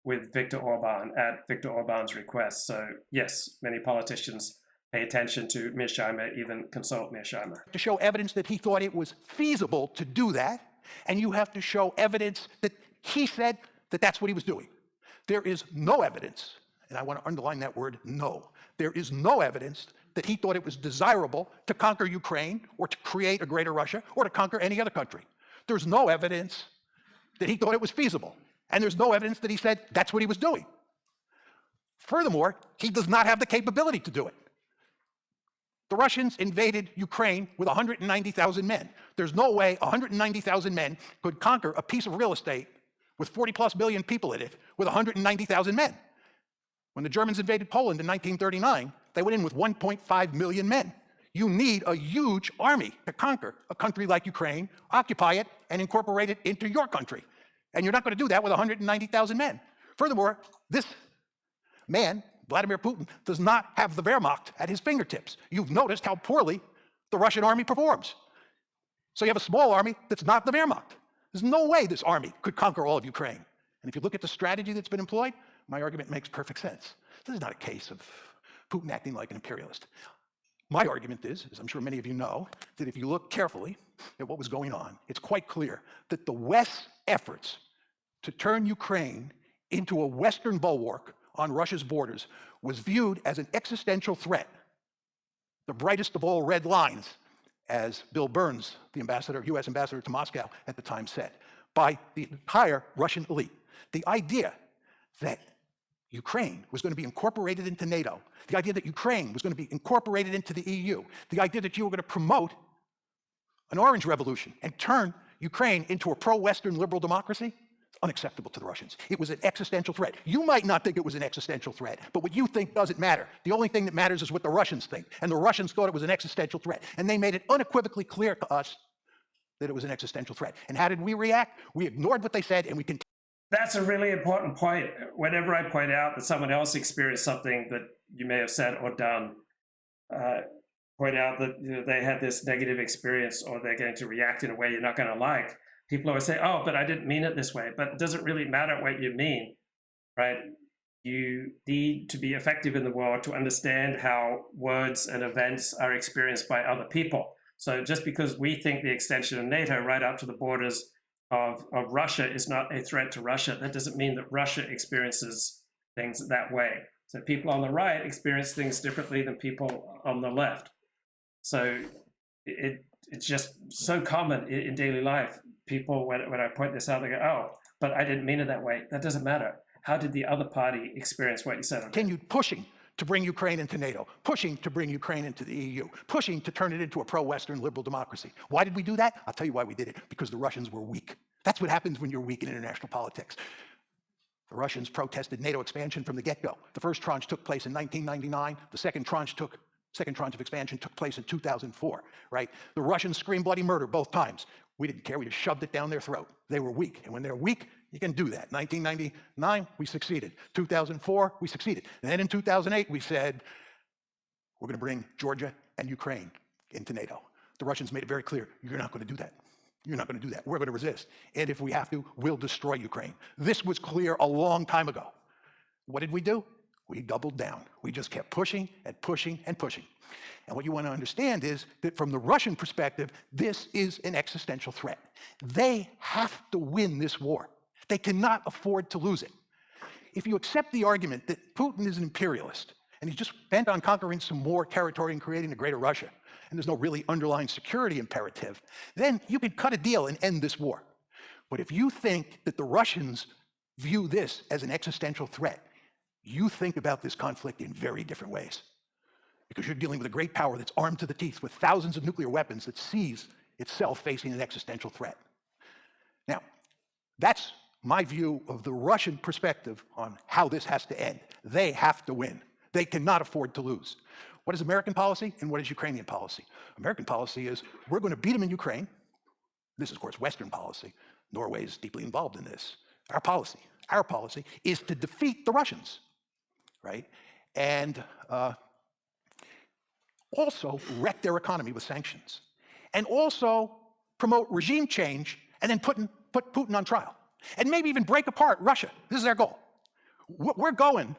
with Viktor Orban at Viktor Orban's request. So yes, many politicians pay attention to Mearsheimer, even consult Mearsheimer. To show evidence that he thought it was feasible to do that, and you have to show evidence that he said that that's what he was doing. There is no evidence, and I want to underline that word, no. There is no evidence that he thought it was desirable to conquer Ukraine or to create a greater Russia or to conquer any other country. There's no evidence that he thought it was feasible, and there's no evidence that he said that's what he was doing. Furthermore, he does not have the capability to do it. The Russians invaded Ukraine with 190,000 men. There's no way 190,000 men could conquer a piece of real estate with 40+ million people in it with 190,000 men. When the Germans invaded Poland in 1939, they went in with 1.5 million men. You need a huge army to conquer a country like Ukraine, occupy it, and incorporate it into your country. And you're not going to do that with 190,000 men. Furthermore, this man, Vladimir Putin, does not have the Wehrmacht at his fingertips. You've noticed how poorly the Russian army performs. So you have a small army that's not the Wehrmacht. There's no way this army could conquer all of Ukraine. And if you look at the strategy that's been employed, my argument makes perfect sense. This is not a case of Putin acting like an imperialist. My argument is, as I'm sure many of you know, that if you look carefully at what was going on, it's quite clear that the West's efforts to turn Ukraine into a Western bulwark on Russia's borders was viewed as an existential threat. The brightest of all red lines, as Bill Burns, the US ambassador to Moscow at the time said, by the entire Russian elite. The idea that Ukraine was going to be incorporated into NATO, the idea that Ukraine was going to be incorporated into the EU, the idea that you were going to promote an orange revolution and turn Ukraine into a pro-Western liberal democracy, unacceptable to the Russians. It was an existential threat. You might not think it was an existential threat, but what you think doesn't matter. The only thing that matters is what the Russians think, and the Russians thought it was an existential threat, and they made it unequivocally clear to us that it was an existential threat. And how did we react? We ignored what they said, and we continued. That's a really important point. Whenever I point out that someone else experienced something that you may have said or done, point out that they had this negative experience or they're going to react in a way you're not going to like, people always say, oh, but I didn't mean it this way. But it doesn't really matter what you mean, right? You need to be effective in the world to understand how words and events are experienced by other people. So just because we think the extension of NATO right up to the borders of Russia is not a threat to Russia, that doesn't mean that Russia experiences things that way. So people on the right experience things differently than people on the left. So it's just so common in daily life. People, when I point this out, they go, oh, but I didn't mean it that way. That doesn't matter. How did the other party experience what you said? Continued pushing to bring Ukraine into NATO, pushing to bring Ukraine into the EU, pushing to turn it into a pro-Western liberal democracy. Why did we do that? I'll tell you why we did it. Because the Russians were weak. That's what happens when you're weak in international politics. The Russians protested NATO expansion from the get-go. The first tranche took place in 1999. The second tranche of expansion took place in 2004, right? The Russians screamed bloody murder both times. We didn't care. We just shoved it down their throat. They were weak. And when they're weak, you can do that. 1999, we succeeded. 2004, we succeeded. And then in 2008, we said, we're going to bring Georgia and Ukraine into NATO. The Russians made it very clear, you're not going to do that. You're not going to do that. We're going to resist. And if we have to, we'll destroy Ukraine. This was clear a long time ago. What did we do? We doubled down. We just kept pushing and pushing and pushing. And what you want to understand is that from the Russian perspective, this is an existential threat. They have to win this war. They cannot afford to lose it. If you accept the argument that Putin is an imperialist and he's just bent on conquering some more territory and creating a greater Russia, and there's no really underlying security imperative, then you can cut a deal and end this war. But if you think that the Russians view this as an existential threat, you think about this conflict in very different ways. Because you're dealing with a great power that's armed to the teeth with thousands of nuclear weapons that sees itself facing an existential threat. Now, that's my view of the Russian perspective on how this has to end. They have to win. They cannot afford to lose. What is American policy and what is Ukrainian policy? American policy is we're going to beat them in Ukraine. This is, of course, Western policy. Norway is deeply involved in this. Our policy is to defeat the Russians, right? And also wreck their economy with sanctions. And also promote regime change and then put Putin on trial. And maybe even break apart Russia. This is our goal. We're going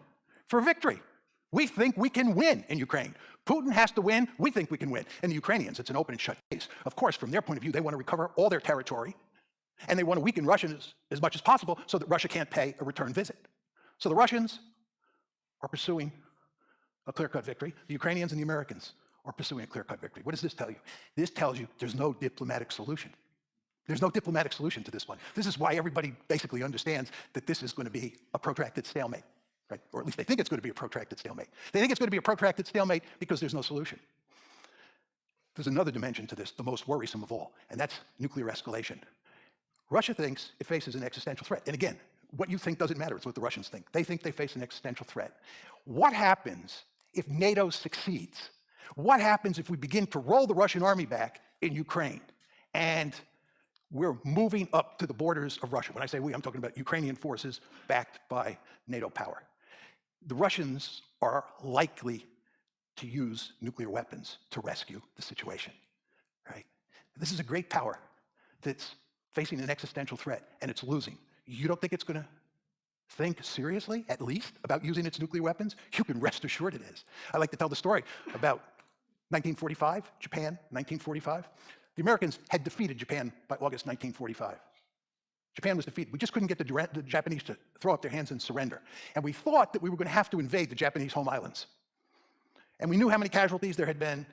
for victory. We think we can win in Ukraine. Putin has to win. We think we can win. And the Ukrainians, it's an open and shut case. Of course, from their point of view, they want to recover all their territory. And they want to weaken Russia as much as possible so that Russia can't pay a return visit. So the Russians are pursuing a clear-cut victory. The Ukrainians and the Americans are pursuing a clear-cut victory. What does this tell you? This tells you there's no diplomatic solution. There's no diplomatic solution to this one. This is why everybody basically understands that this is going to be a protracted stalemate, right? Or at least they think it's going to be a protracted stalemate. They think it's going to be a protracted stalemate because there's no solution. There's another dimension to this, the most worrisome of all, and that's nuclear escalation. Russia thinks it faces an existential threat. And again, what you think doesn't matter. It's what the Russians think. They think they face an existential threat. What happens if NATO succeeds? What happens if we begin to roll the Russian army back in Ukraine and we're moving up to the borders of Russia? When I say we, I'm talking about Ukrainian forces backed by NATO power. The Russians are likely to use nuclear weapons to rescue the situation, right? This is a great power that's facing an existential threat, and it's losing. You don't think it's going to think seriously, at least, about using its nuclear weapons? You can rest assured it is. I like to tell the story about 1945, Japan, 1945. The Americans had defeated Japan by August 1945. Japan was defeated. We just couldn't get the Japanese to throw up their hands and surrender. And we thought that we were going to have to invade the Japanese home islands. And we knew how many casualties there had been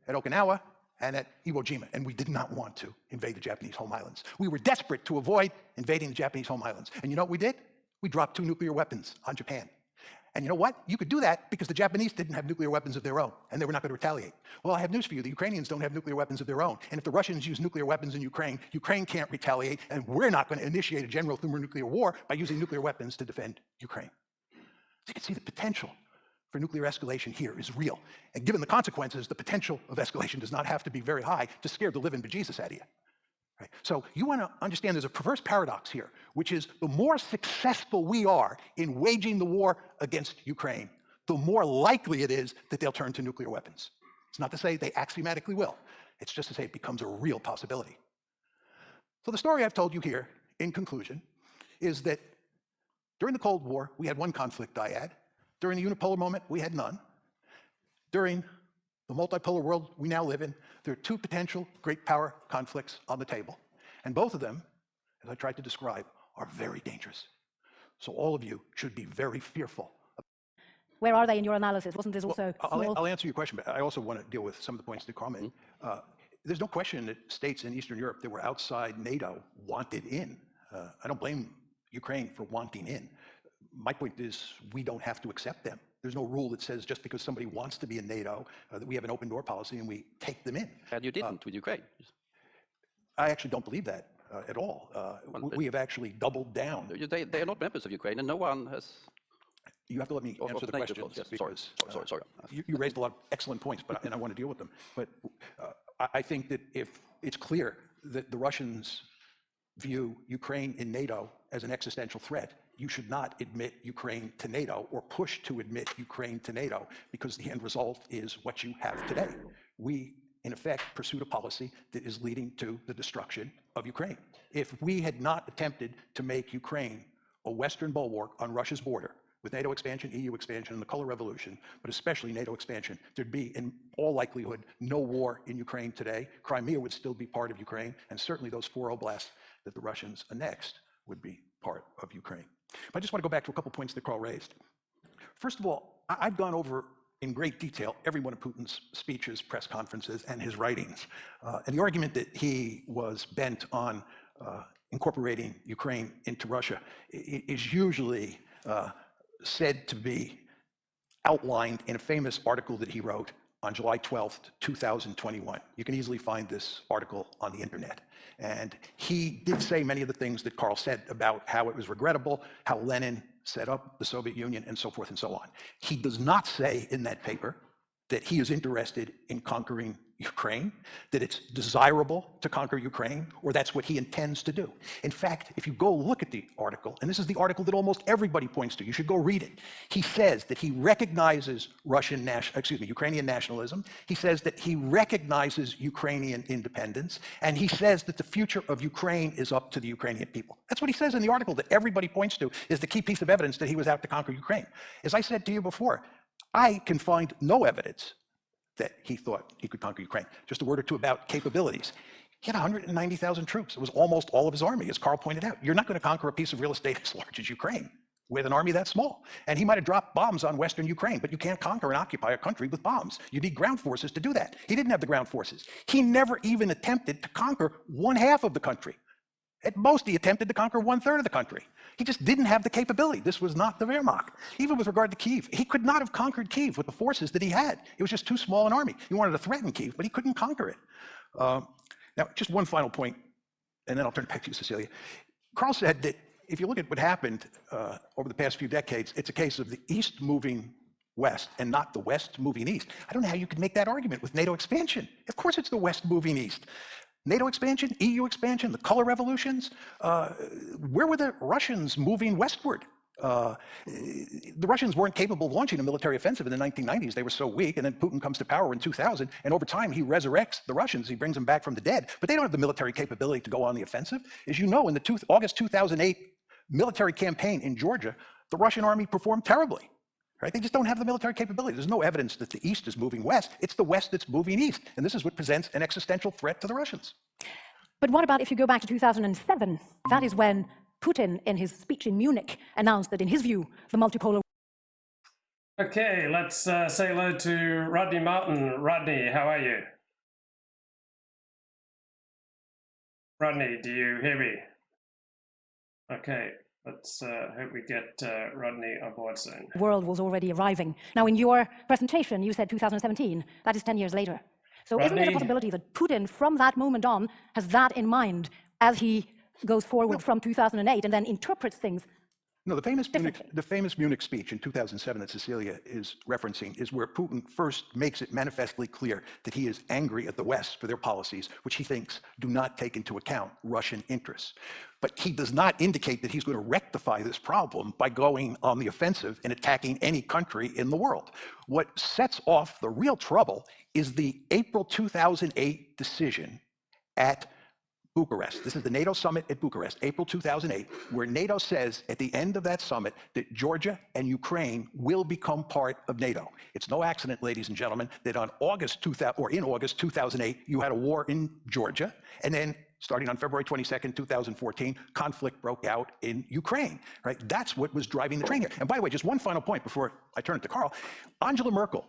at Okinawa and at Iwo Jima, and we did not want to invade the Japanese home islands. We were desperate to avoid invading the Japanese home islands. And you know what we did? We dropped 2 nuclear weapons on Japan. And you know what? You could do that because the Japanese didn't have nuclear weapons of their own, and they were not going to retaliate. Well, I have news for you. The Ukrainians don't have nuclear weapons of their own. And if the Russians use nuclear weapons in Ukraine, Ukraine can't retaliate, and we're not going to initiate a general thermonuclear war by using nuclear weapons to defend Ukraine. So you can see the potential for nuclear escalation here is real. And given the consequences, the potential of escalation does not have to be very high to scare the living bejesus out of you. Right? So you want to understand there's a perverse paradox here, which is the more successful we are in waging the war against Ukraine, the more likely it is that they'll turn to nuclear weapons. It's not to say they axiomatically will. It's just to say it becomes a real possibility. So the story I've told you here, in conclusion, is that during the Cold War, we had one conflict dyad. During the unipolar moment, we had none. During the multipolar world we now live in, there are 2 potential great power conflicts on the table. And both of them, as I tried to describe, are very dangerous. So all of you should be very fearful. Where are they in your analysis? Wasn't this also small? I'll answer your question, but I also want to deal with some of the points that Carl made. There's no question that states in Eastern Europe that were outside NATO wanted in. I don't blame Ukraine for wanting in. My point is we don't have to accept them. There's no rule that says just because somebody wants to be in NATO that we have an open door policy and we take them in. And you didn't with Ukraine. I actually don't believe that at all. We have actually doubled down. They are not members of Ukraine, and no one has. You have to let me answer the question. Yes, sorry. You raised a lot of excellent points, and I want to deal with them. But I think that if it's clear that the Russians view Ukraine in NATO as an existential threat, you should not admit Ukraine to NATO or push to admit Ukraine to NATO, because the end result is what you have today. We, in effect, pursued a policy that is leading to the destruction of Ukraine. If we had not attempted to make Ukraine a Western bulwark on Russia's border, with NATO expansion, EU expansion, and the color revolution, but especially NATO expansion, there'd be, in all likelihood, no war in Ukraine today. Crimea would still be part of Ukraine, and certainly those 4 oblasts that the Russians annexed would be part of Ukraine. But I just want to go back to a couple points that Carl raised. First of all, I've gone over in great detail every one of Putin's speeches, press conferences, and his writings. And the argument that he was bent on incorporating Ukraine into Russia is usually said to be outlined in a famous article that he wrote on July 12th, 2021. You can easily find this article on the internet. And he did say many of the things that Carl said about how it was regrettable, how Lenin set up the Soviet Union, and so forth and so on. He does not say in that paper that he is interested in conquering Ukraine, that it's desirable to conquer Ukraine, or that's what he intends to do. In fact, if you go look at the article, and this is the article that almost everybody points to, you should go read it. He says that he recognizes Ukrainian nationalism. He says that he recognizes Ukrainian independence, and he says that the future of Ukraine is up to the Ukrainian people. That's what he says in the article that everybody points to is the key piece of evidence that he was out to conquer Ukraine. As I said to you before, I can find no evidence that he thought he could conquer Ukraine. Just a word or two about capabilities. He had 190,000 troops. It was almost all of his army, as Carl pointed out. You're not going to conquer a piece of real estate as large as Ukraine with an army that small. And he might have dropped bombs on Western Ukraine, but you can't conquer and occupy a country with bombs. You need ground forces to do that. He didn't have the ground forces. He never even attempted to conquer 1/2 of the country. At most, he attempted to conquer 1/3 of the country. He just didn't have the capability. This was not the Wehrmacht. Even with regard to Kyiv, he could not have conquered Kyiv with the forces that he had. It was just too small an army. He wanted to threaten Kyiv, but he couldn't conquer it. Now, just one final point, and then I'll turn it back to you, Cecilia. Carl said that if you look at what happened over the past few decades, it's a case of the East moving West and not the West moving East. I don't know how you could make that argument with NATO expansion. Of course it's the West moving East. NATO expansion, EU expansion, the color revolutions, where were the Russians moving westward? The Russians weren't capable of launching a military offensive in the 1990s. They were so weak, and then Putin comes to power in 2000, and over time he resurrects the Russians. He brings them back from the dead, but they don't have the military capability to go on the offensive. As you know, in the August 2008 military campaign in Georgia, the Russian army performed terribly. right? They just don't have the military capability. There's no evidence that the East is moving west. It's the West that's moving east. And this is what presents an existential threat to the Russians. But what about if you go back to 2007? That is when Putin, in his speech in Munich, announced that, in his view, the multipolar... Okay, let's say hello to Rodney Martin. Rodney, how are you? Rodney, do you hear me? Okay, let's hope we get Rodney on board soon. world was already arriving. Now, in your presentation, you said 2017. That is 10 years later. So isn't there a possibility that Putin, from that moment on, has that in mind as he goes forward from 2008 and then interprets things? No, the famous Munich speech in 2007 that Cecilia is referencing is where Putin first makes it manifestly clear that he is angry at the West for their policies, which he thinks do not take into account Russian interests. But he does not indicate that he's going to rectify this problem by going on the offensive and attacking any country in the world. What sets off the real trouble is the April 2008 decision at Bucharest. This is the NATO summit at Bucharest, April 2008, where NATO says at the end of that summit that Georgia and Ukraine will become part of NATO. It's no accident, ladies and gentlemen, that in August 2008, you had a war in Georgia, and then starting on February 22nd, 2014, conflict broke out in Ukraine, right? That's what was driving the train here. And by the way, just one final point before I turn it to Carl. Angela Merkel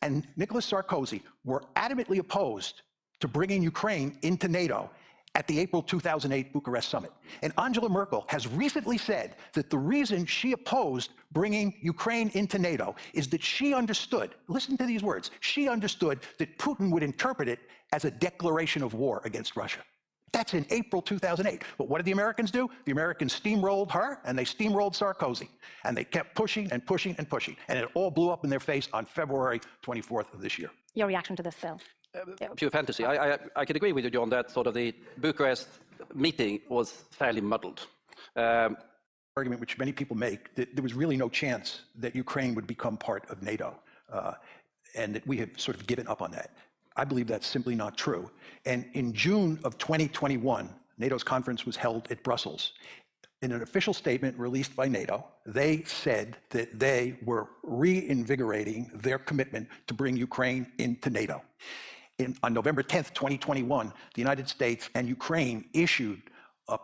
and Nicolas Sarkozy were adamantly opposed to bringing Ukraine into NATO at the April 2008 Bucharest summit. And Angela Merkel has recently said that the reason she opposed bringing Ukraine into NATO is that she understood, listen to these words, she understood that Putin would interpret it as a declaration of war against Russia. That's in April 2008. But what did the Americans do? The Americans steamrolled her and they steamrolled Sarkozy. And they kept pushing and pushing and pushing. And it all blew up in their face on February 24th of this year. Your reaction to this, Phil? Pure fantasy. I can agree with you, John, that sort of the Bucharest meeting was fairly muddled. Argument which many people make that there was really no chance that Ukraine would become part of NATO, and that we have sort of given up on that. I believe that's simply not true. And in June of 2021, NATO's conference was held at Brussels. In an official statement released by NATO, they said that they were reinvigorating their commitment to bring Ukraine into NATO. On November 10th, 2021, the United States and Ukraine issued a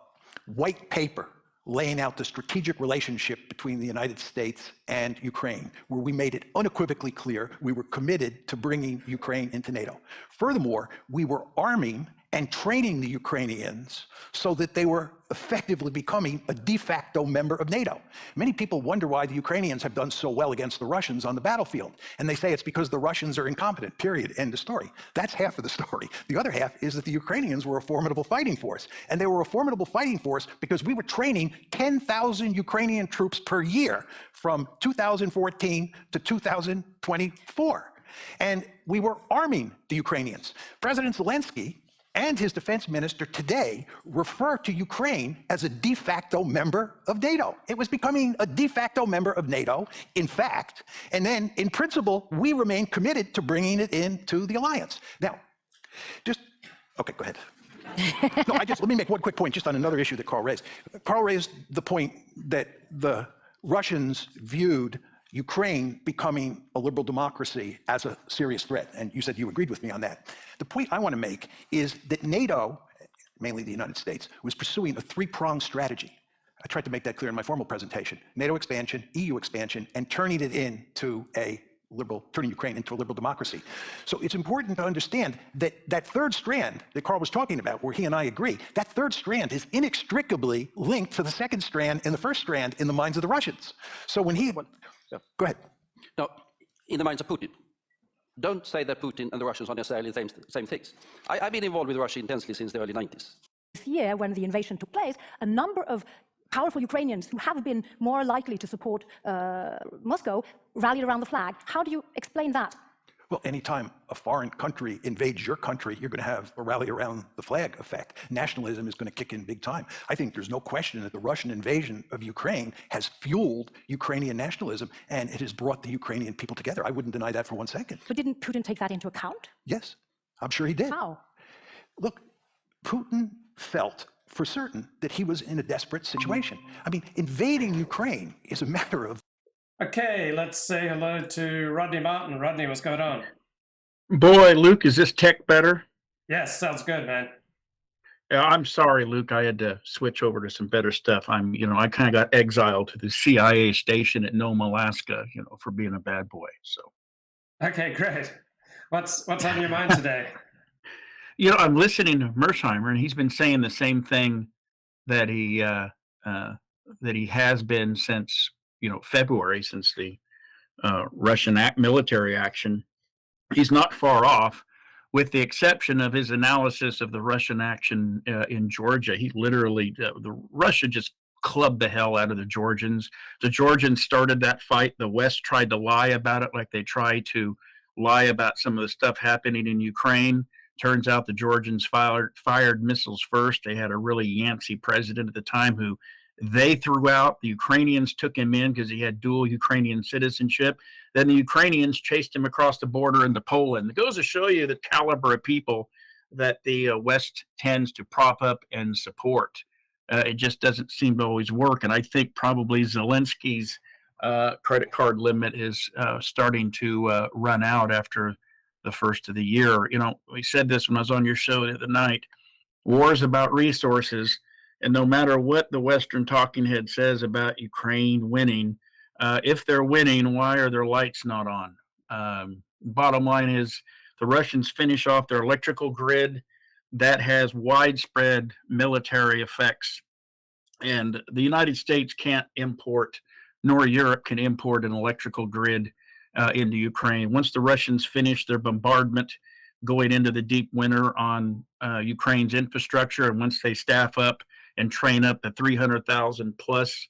white paper laying out the strategic relationship between the United States and Ukraine, where we made it unequivocally clear we were committed to bringing Ukraine into NATO. Furthermore, we were arming and training the Ukrainians so that they were effectively becoming a de facto member of NATO. Many people wonder why the Ukrainians have done so well against the Russians on the battlefield. And they say it's because the Russians are incompetent, period, end of story. That's half of the story. The other half is that the Ukrainians were a formidable fighting force. And they were a formidable fighting force because we were training 10,000 Ukrainian troops per year from 2014 to 2024. And we were arming the Ukrainians. President Zelensky and his defense minister today refer to Ukraine as a de facto member of NATO. It was becoming a de facto member of NATO, in fact, and then in principle, we remain committed to bringing it into the alliance. Now, okay, go ahead. No, let me make one quick point just on another issue that Carl raised. Carl raised the point that the Russians viewed Ukraine becoming a liberal democracy as a serious threat, and you said you agreed with me on that. The point I want to make is that NATO, mainly the United States, was pursuing a three-pronged strategy. I tried to make that clear in my formal presentation. NATO expansion, EU expansion, and turning Ukraine into a liberal democracy. So it's important to understand that that third strand that Carl was talking about, where he and I agree, that third strand is inextricably linked to the second strand and the first strand in the minds of the Russians. So when he... Go ahead. No, in the minds of Putin. Don't say that Putin and the Russians are necessarily the same things. I've been involved with Russia intensely since the early 90s. This year, when the invasion took place, a number of powerful Ukrainians who have been more likely to support Moscow rallied around the flag. How do you explain that? Well, anytime a foreign country invades your country, you're going to have a rally around the flag effect. Nationalism is going to kick in big time. I think there's no question that the Russian invasion of Ukraine has fueled Ukrainian nationalism, and it has brought the Ukrainian people together. I wouldn't deny that for 1 second. But didn't Putin take that into account? Yes, I'm sure he did. How? Look, Putin felt for certain that he was in a desperate situation. I mean, invading Ukraine is a matter of... Okay, let's say hello to Rodney Martin. Rodney, what's going on? Boy, Luke, is this tech better? Yes, sounds good, man. Yeah, I'm sorry, Luke. I had to switch over to some better stuff. I kind of got exiled to the CIA station at Nome, Alaska, for being a bad boy. So, Okay, great. What's on your mind today? I'm listening to Mearsheimer, and he's been saying the same thing that he has been since February, since the Russian military action. He's not far off, with the exception of his analysis of the Russian action in Georgia. He literally, the Russia just clubbed the hell out of the Georgians. The Georgians started that fight. The West tried to lie about it, like they tried to lie about some of the stuff happening in Ukraine. Turns out the Georgians fired missiles first. They had a really Yancey president at the time who they threw out. The Ukrainians took him in because he had dual Ukrainian citizenship. Then the Ukrainians chased him across the border into Poland. It goes to show you the caliber of people that the West tends to prop up and support. It just doesn't seem to always work. And I think probably Zelensky's credit card limit is starting to run out after the first of the year. We said this when I was on your show the other night. War is about resources. And no matter what the Western talking head says about Ukraine winning, if they're winning, why are their lights not on? Bottom line is the Russians finish off their electrical grid. That has widespread military effects. And the United States can't import, nor Europe can import an electrical grid into Ukraine. Once the Russians finish their bombardment going into the deep winter on Ukraine's infrastructure, and once they staff up and train up the 300,000 plus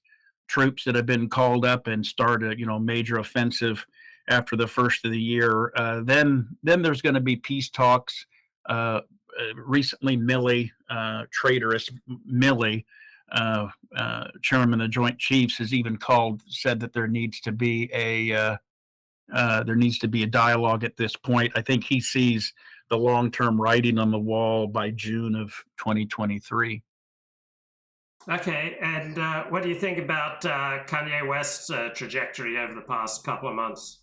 troops that have been called up and start a major offensive after the first of the year, then there's going to be peace talks. Recently, traitorous Milley, chairman of the Joint Chiefs, has even said that there needs to be a dialogue at this point. I think he sees the long-term writing on the wall by June of 2023. Okay, and what do you think about Kanye West's trajectory over the past couple of months?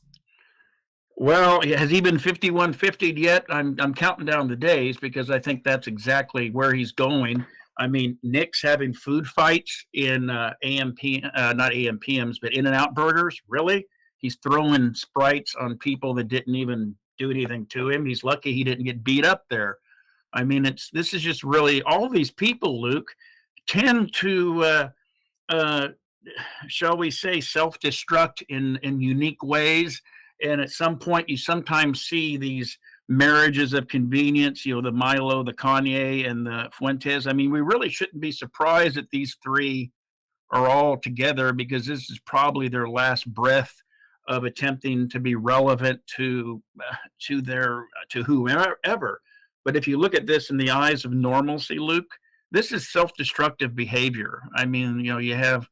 Well, has he been 51-50'd yet? I'm counting down the days because I think that's exactly where he's going. I mean, Nick's having food fights in not AMPMs, but In-N-Out burgers. Really? He's throwing Sprites on people that didn't even do anything to him. He's lucky he didn't get beat up there. I mean, this is just really, all these people, Luke, tend to, shall we say, self-destruct in unique ways. And at some point, you sometimes see these marriages of convenience, the Milo, the Kanye, and the Fuentes. I mean, we really shouldn't be surprised that these three are all together, because this is probably their last breath of attempting to be relevant to whomever. But if you look at this in the eyes of normalcy, Luke, this is self-destructive behavior. I mean, you have,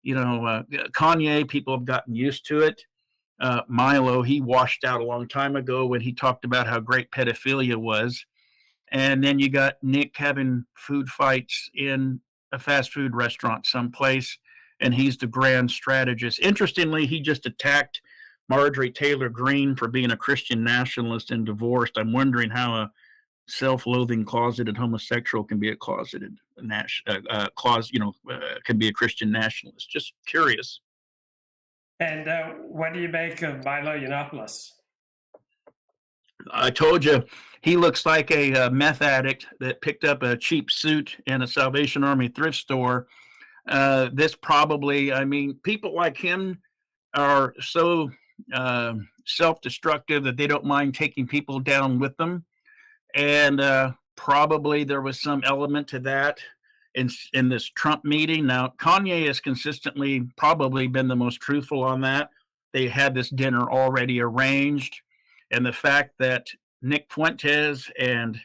Kanye, people have gotten used to it. Milo, he washed out a long time ago when he talked about how great pedophilia was. And then you got Nick having food fights in a fast food restaurant someplace, and he's the grand strategist. Interestingly, he just attacked Marjorie Taylor Greene for being a Christian nationalist and divorced. I'm wondering how a self-loathing closeted homosexual can be a closeted can be a Christian nationalist. Just curious. And what do you make of Milo Yiannopoulos? I told you, he looks like a meth addict that picked up a cheap suit in a Salvation Army thrift store. This probably, I mean, people like him are so self-destructive that they don't mind taking people down with them. And probably there was some element to that in this Trump meeting. Now, Kanye has consistently probably been the most truthful on that. They had this dinner already arranged. And the fact that Nick Fuentes and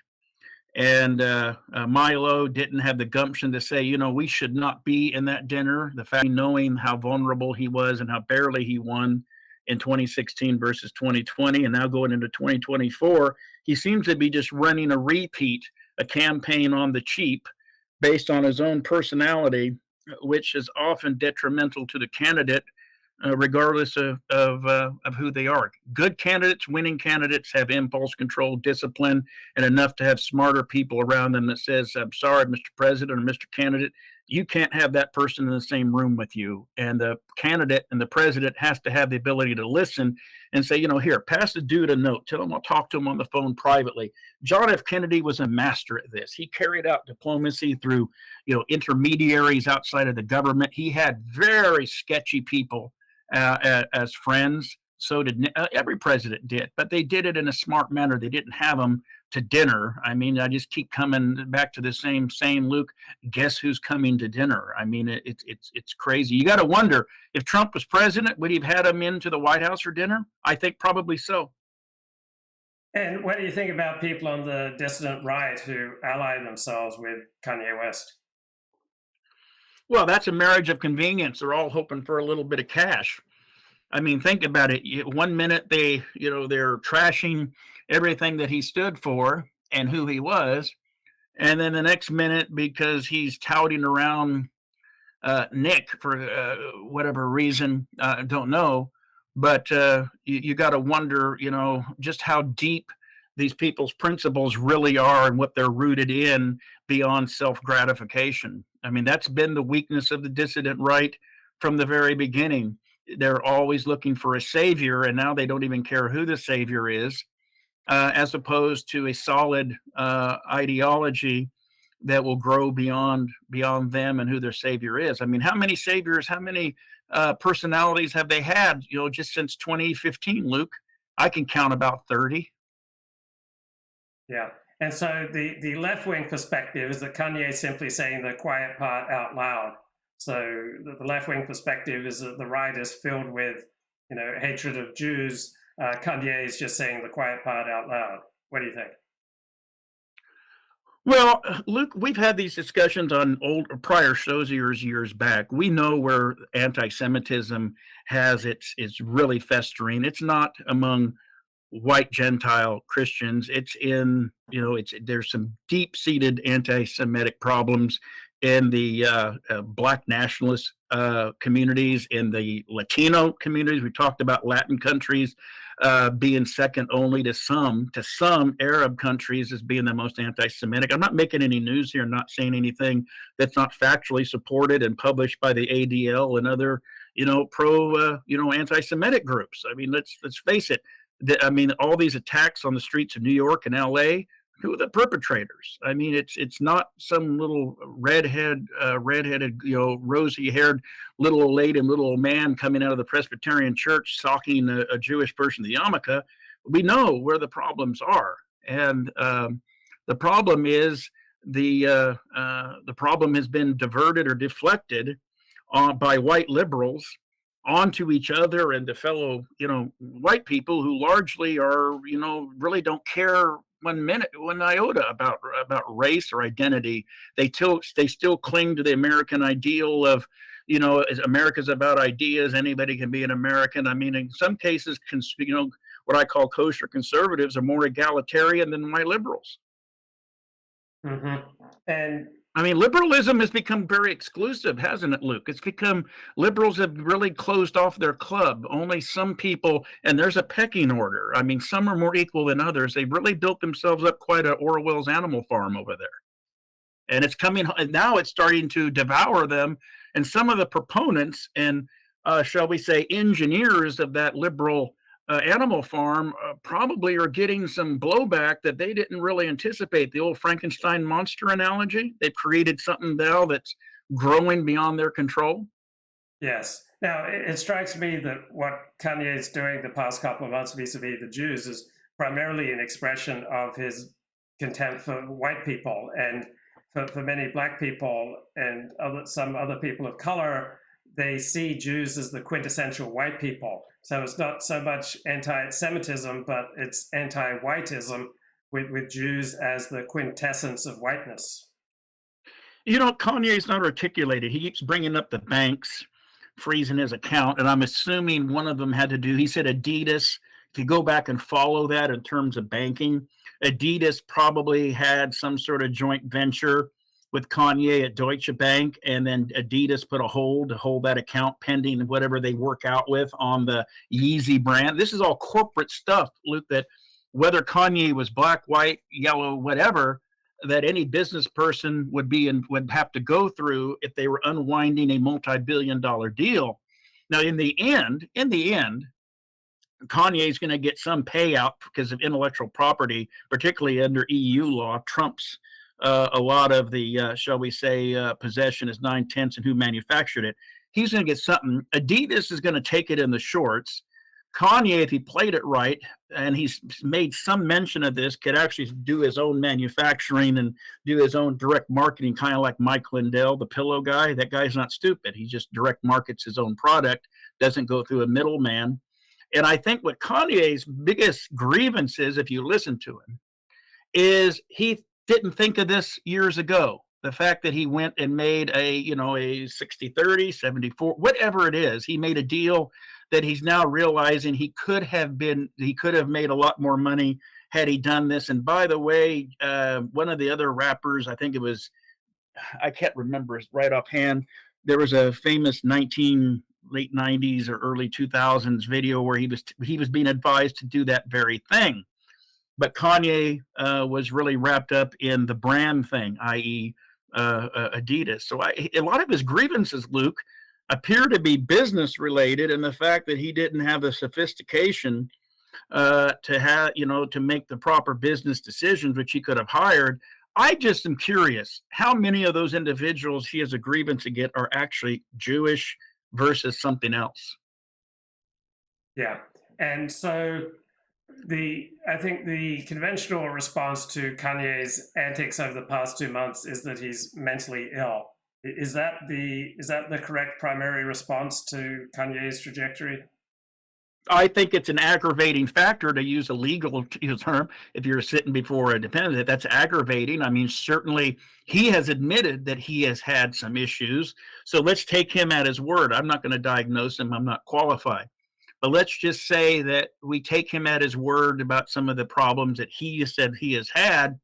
Milo didn't have the gumption to say, we should not be in that dinner. The fact knowing how vulnerable he was and how barely he won in 2016 versus 2020, and now going into 2024, he seems to be just running a campaign on the cheap based on his own personality, which is often detrimental to the candidate regardless of who they are. Good candidates, winning candidates have impulse control, discipline, and enough to have smarter people around them that says, I'm sorry, Mr. President or Mr. Candidate, you can't have that person in the same room with you. And the candidate and the president has to have the ability to listen and say, here, pass the dude a note. Tell him I'll talk to him on the phone privately. John F. Kennedy was a master at this. He carried out diplomacy through, intermediaries outside of the government. He had very sketchy people as friends. So did every president did, but they did it in a smart manner. They didn't have them to dinner. I mean, I just keep coming back to the same saying, Luke, guess who's coming to dinner? I mean, it's crazy. You got to wonder, if Trump was president, would he have had him into the White House for dinner? I think probably so. And what do you think about people on the dissident right who ally themselves with Kanye West? Well, that's a marriage of convenience. They're all hoping for a little bit of cash. I mean, think about it. 1 minute they're trashing everything that he stood for and who he was, and then the next minute, because he's touting around Nick for whatever reason, I don't know, but you got to wonder, just how deep these people's principles really are and what they're rooted in beyond self-gratification. I mean, that's been the weakness of the dissident right from the very beginning. They're always looking for a savior, and now they don't even care who the savior is, as opposed to a solid ideology that will grow beyond them and who their savior is. I mean, how many saviors, how many personalities have they had, just since 2015, Luke? I can count about 30. Yeah. And so the left-wing perspective is that Kanye is simply saying the quiet part out loud. So the left-wing perspective is that the right is filled with, hatred of Jews. Kanye is just saying the quiet part out loud. What do you think? Well, Luke, we've had these discussions on prior shows years back. We know where anti-Semitism it's really festering. It's not among white Gentile Christians. It's in, there's some deep-seated anti-Semitic problems in the Black nationalist communities, in the Latino communities. We talked about Latin countries being second only to some Arab countries as being the most anti-Semitic. I'm not making any news here. I'm not saying anything that's not factually supported and published by the ADL and other, anti-Semitic groups. I mean, let's face it. All these attacks on the streets of New York and LA, who are the perpetrators? I mean, it's not some little redheaded, rosy-haired little old lady and little old man coming out of the Presbyterian church socking a Jewish person, the yarmulke. We know where the problems are, and the problem is the problem has been diverted or deflected by white liberals onto each other and to fellow, white people who largely are, really don't care one iota about race or identity. They still cling to the American ideal of, America's about ideas. Anybody can be an American. I mean, in some cases, what I call kosher conservatives are more egalitarian than white liberals. Mm-hmm. And I mean, liberalism has become very exclusive, hasn't it, Luke? It's become, liberals have really closed off their club. Only some people, and there's a pecking order. I mean, some are more equal than others. They've really built themselves up quite a Orwell's Animal Farm over there. And it's coming, now it's starting to devour them. And some of the proponents and, shall we say, engineers of that liberal Animal Farm probably are getting some blowback that they didn't really anticipate. The old Frankenstein monster analogy. They've created something now that's growing beyond their control. Yes. Now, it strikes me that what Kanye is doing the past couple of months vis-a-vis the Jews is primarily an expression of his contempt for white people, and for many Black people and some other people of color. They see Jews as the quintessential white people. So it's not so much anti-Semitism, but it's anti-whiteism with Jews as the quintessence of whiteness. Kanye's not articulated. He keeps bringing up the banks freezing his account, and I'm assuming one of them had to do, he said Adidas. If you go back and follow that in terms of banking, Adidas probably had some sort of joint venture with Kanye at Deutsche Bank, and then Adidas put a hold to hold that account pending whatever they work out with on the Yeezy brand. This is all corporate stuff, Luke, that whether Kanye was black, white, yellow, whatever, that any business person would have to go through if they were unwinding a multi-billion-dollar deal. Now, in the end, Kanye's going to get some payout because of intellectual property, particularly under EU law, trumps a lot of the, shall we say, possession is 9/10 and who manufactured it. He's going to get something. Adidas is going to take it in the shorts. Kanye, if he played it right, and he's made some mention of this, could actually do his own manufacturing and do his own direct marketing, kind of like Mike Lindell, the pillow guy. That guy's not stupid. He just direct markets his own product, doesn't go through a middleman. And I think what Kanye's biggest grievance is, if you listen to him, is he didn't think of this years ago. The fact that he went and made a 60-30, 70-40, whatever it is, he made a deal that he's now realizing he could have made a lot more money had he done this. And by the way, one of the other rappers, I think it was, I can't remember right offhand, there was a famous late 90s or early 2000s video where he was being advised to do that very thing. But Kanye was really wrapped up in the brand thing, i.e. Adidas. So a lot of his grievances, Luke, appear to be business related, and the fact that he didn't have the sophistication to make the proper business decisions, which he could have hired. I just am curious how many of those individuals he has a grievance against are actually Jewish versus something else. Yeah. And so I think the conventional response to Kanye's antics over the past 2 months is that he's mentally ill. Is that the correct primary response to Kanye's trajectory? I think it's an aggravating factor, to use a legal term. If you're sitting before a defendant, that's aggravating. I mean, certainly he has admitted that he has had some issues. So let's take him at his word. I'm not going to diagnose him. I'm not qualified. But let's just say that we take him at his word about some of the problems that he said he has had.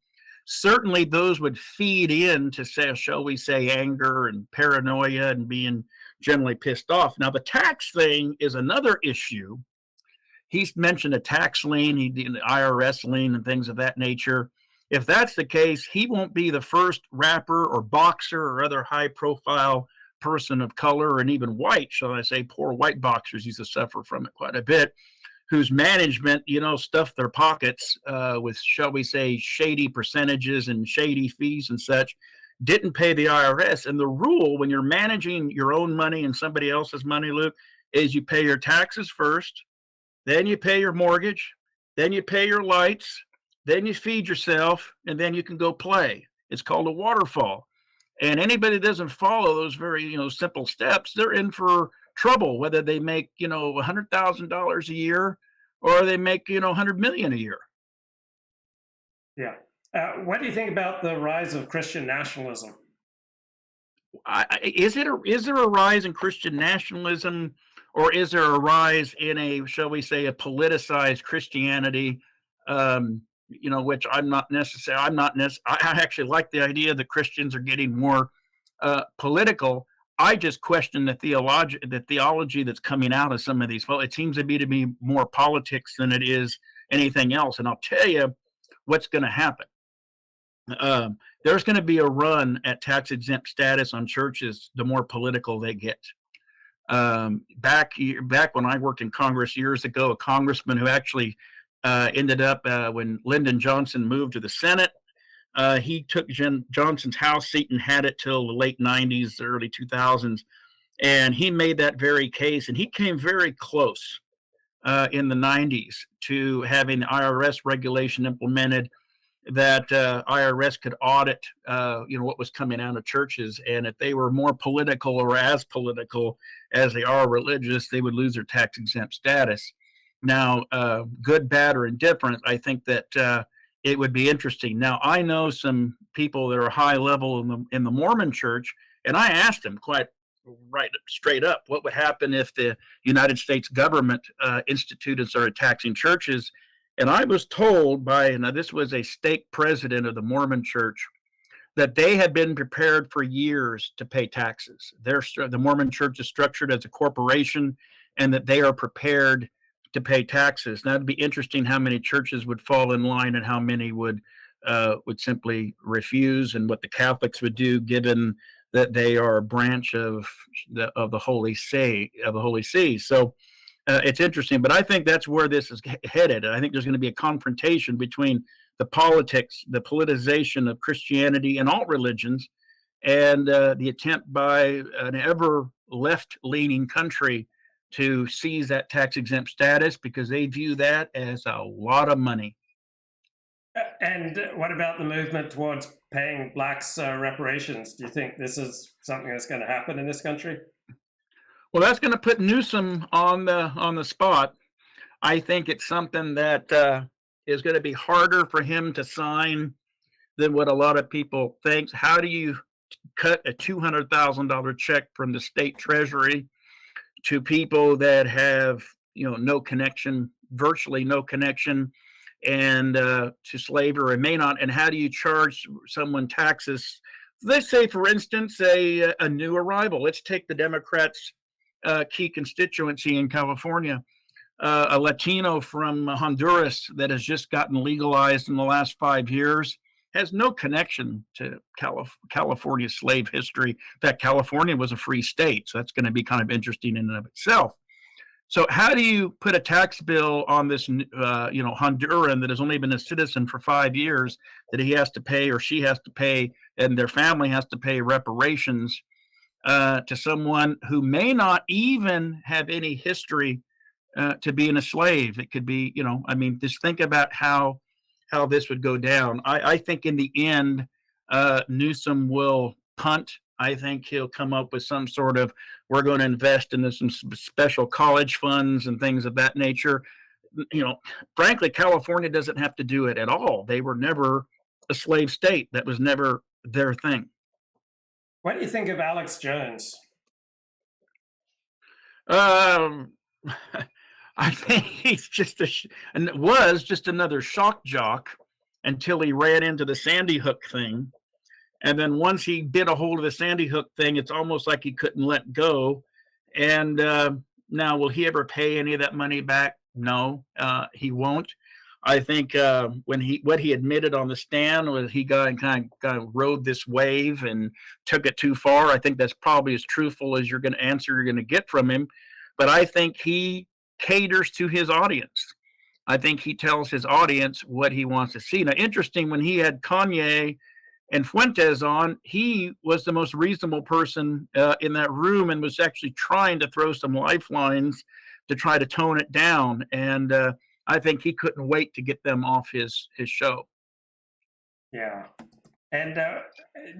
Certainly those would feed into, shall we say, anger and paranoia and being generally pissed off. Now, the tax thing is another issue. He's mentioned a tax lien, an IRS lien and things of that nature. If that's the case, he won't be the first rapper or boxer or other high-profile person of color, and even white, shall I say, poor white boxers used to suffer from it quite a bit, whose management, stuffed their pockets with, shall we say, shady percentages and shady fees and such, didn't pay the IRS. And the rule when you're managing your own money and somebody else's money, Luke, is you pay your taxes first, then you pay your mortgage, then you pay your lights, then you feed yourself, and then you can go play. It's called a waterfall. And anybody that doesn't follow those very, simple steps, they're in for trouble, whether they make, $100,000 a year or they make, $100 million a year. Yeah. What do you think about the rise of Christian nationalism? Is there a rise in Christian nationalism, or is there a rise in a, shall we say, a politicized Christianity? Which I'm not necessarily. I actually like the idea that Christians are getting more political. I just question the theology that's coming out of some of these. Well, it seems to be more politics than it is anything else. And I'll tell you what's going to happen. There's going to be a run at tax exempt status on churches the more political they get. Back when I worked in Congress years ago, a congressman who actually ended up when Lyndon Johnson moved to the Senate, he took Johnson's House seat and had it till the late 90s, early 2000s, and he made that very case, and he came very close in the 90s to having the IRS regulation implemented that IRS could audit, what was coming out of churches, and if they were more political or as political as they are religious, they would lose their tax exempt status. Now, good, bad, or indifferent, I think that it would be interesting. Now, I know some people that are high level in the Mormon church, and I asked them quite right straight up, what would happen if the United States government instituted and started taxing churches? And I was told by, now this was a stake president of the Mormon church, that they had been prepared for years to pay taxes. The Mormon Church is structured as a corporation, and that they are prepared to pay taxes. Now, it'd be interesting how many churches would fall in line and how many would simply refuse, and what the Catholics would do, given that they are a branch of the Holy See. So it's interesting, but I think that's where this is headed. I think there's going to be a confrontation between the politics, the politicization of Christianity and all religions, and the attempt by an ever left-leaning country to seize that tax-exempt status, because they view that as a lot of money. And what about the movement towards paying blacks reparations? Do you think this is something that's going to happen in this country? Well, that's going to put Newsom on the spot. I think it's something that is going to be harder for him to sign than what a lot of people think. How do you cut a $200,000 check from the state treasury to people that have, no connection, virtually no connection, and to slavery, or may not? And how do you charge someone taxes? Let's say, for instance, a new arrival. Let's take the Democrats' key constituency in California. A Latino from Honduras that has just gotten legalized in the last 5 years has no connection to California's slave history. In fact, California was a free state, so that's going to be kind of interesting in and of itself. So how do you put a tax bill on this, Honduran that has only been a citizen for 5 years, that he has to pay, or she has to pay, and their family has to pay reparations to someone who may not even have any history to being a slave? It could be, just think about how this would go down. I think in the end, Newsom will punt. I think he'll come up with some sort of, we're going to invest in some special college funds and things of that nature. Frankly, California doesn't have to do it at all. They were never a slave state. That was never their thing. What do you think of Alex Jones? I think he's was just another shock jock until he ran into the Sandy Hook thing. And then once he bit a hold of the Sandy Hook thing, it's almost like he couldn't let go. And now, will he ever pay any of that money back? No, he won't. I think what he admitted on the stand was he kind of rode this wave and took it too far. I think that's probably as truthful as you're going to get from him. But I think he caters to his audience. I think he tells his audience what he wants to see. Now, interesting, when he had Kanye and Fuentes on, he was the most reasonable person in that room, and was actually trying to throw some lifelines to try to tone it down. And I think he couldn't wait to get them off his show. Yeah. And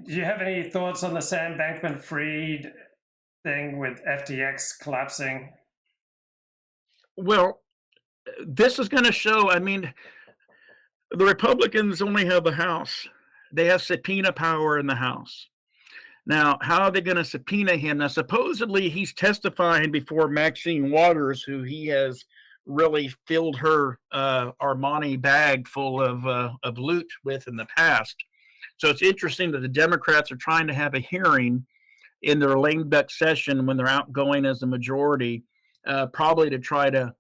do you have any thoughts on the Sam Bankman-Fried thing with FTX collapsing? Well, this is going to show, the Republicans only have the House. They have subpoena power in the House. Now, how are they going to subpoena him? Now, supposedly he's testifying before Maxine Waters, who he has really filled her Armani bag full of loot with in the past. So it's interesting that the Democrats are trying to have a hearing in their lame duck session when they're outgoing as a majority, probably to try to,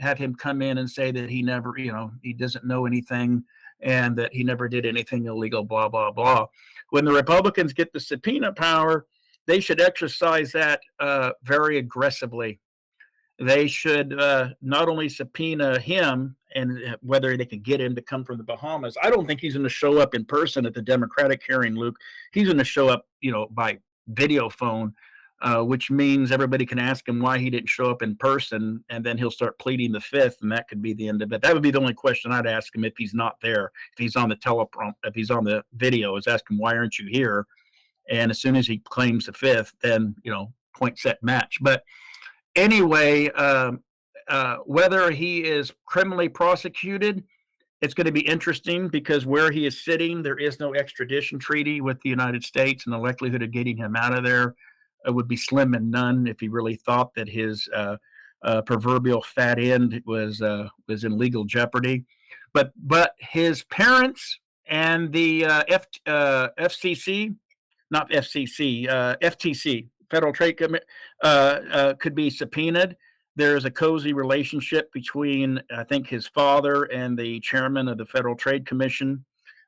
have him come in and say that he never, he doesn't know anything and that he never did anything illegal, blah, blah, blah. When the Republicans get the subpoena power, they should exercise that very aggressively. They should not only subpoena him, and whether they can get him to come from the Bahamas. I don't think he's going to show up in person at the Democratic hearing, Luke. He's going to show up, by video phone, which means everybody can ask him why he didn't show up in person, and then he'll start pleading the fifth, and that could be the end of it. That would be the only question I'd ask him if he's not there, if he's on the if he's on the video, is ask him, why aren't you here? And as soon as he claims the fifth, then, point, set, match. But anyway, whether he is criminally prosecuted, it's going to be interesting, because where he is sitting, there is no extradition treaty with the United States, and the likelihood of getting him out of there would be slim and none if he really thought that his proverbial fat end was in legal jeopardy. But his parents and the FCC, not FCC, FTC, Federal Trade Commission, could be subpoenaed. There's a cozy relationship between, I think, his father and the chairman of the Federal Trade Commission.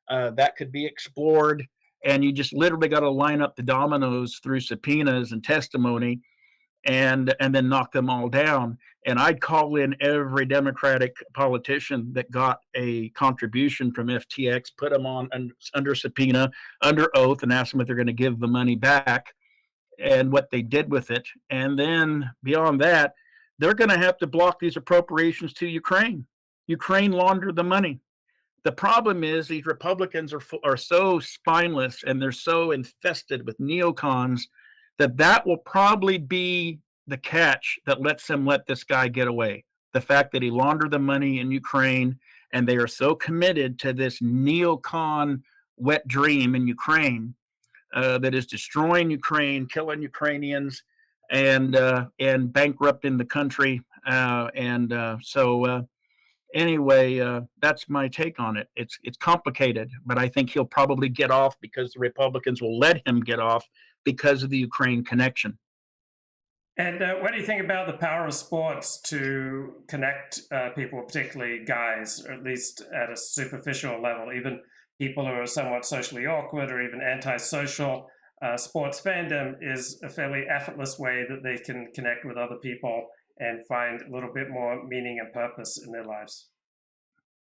That could be explored. And you just literally got to line up the dominoes through subpoenas and testimony and then knock them all down. And I'd call in every Democratic politician that got a contribution from FTX, put them on under subpoena, under oath, and ask them if they're going to give the money back and what they did with it. And then beyond that, they're going to have to block these appropriations to Ukraine. Ukraine laundered the money. The problem is these Republicans are so spineless and they're so infested with neocons that will probably be the catch that lets them let this guy get away. The fact that he laundered the money in Ukraine, and they are so committed to this neocon wet dream in Ukraine that is destroying Ukraine, killing Ukrainians, and bankrupting the country. Anyway, that's my take on it. It's complicated, but I think he'll probably get off because the Republicans will let him get off because of the Ukraine connection. And what do you think about the power of sports to connect people, particularly guys, or at least at a superficial level, even people who are somewhat socially awkward or even antisocial? Sports fandom is a fairly effortless way that they can connect with other people and find a little bit more meaning and purpose in their lives.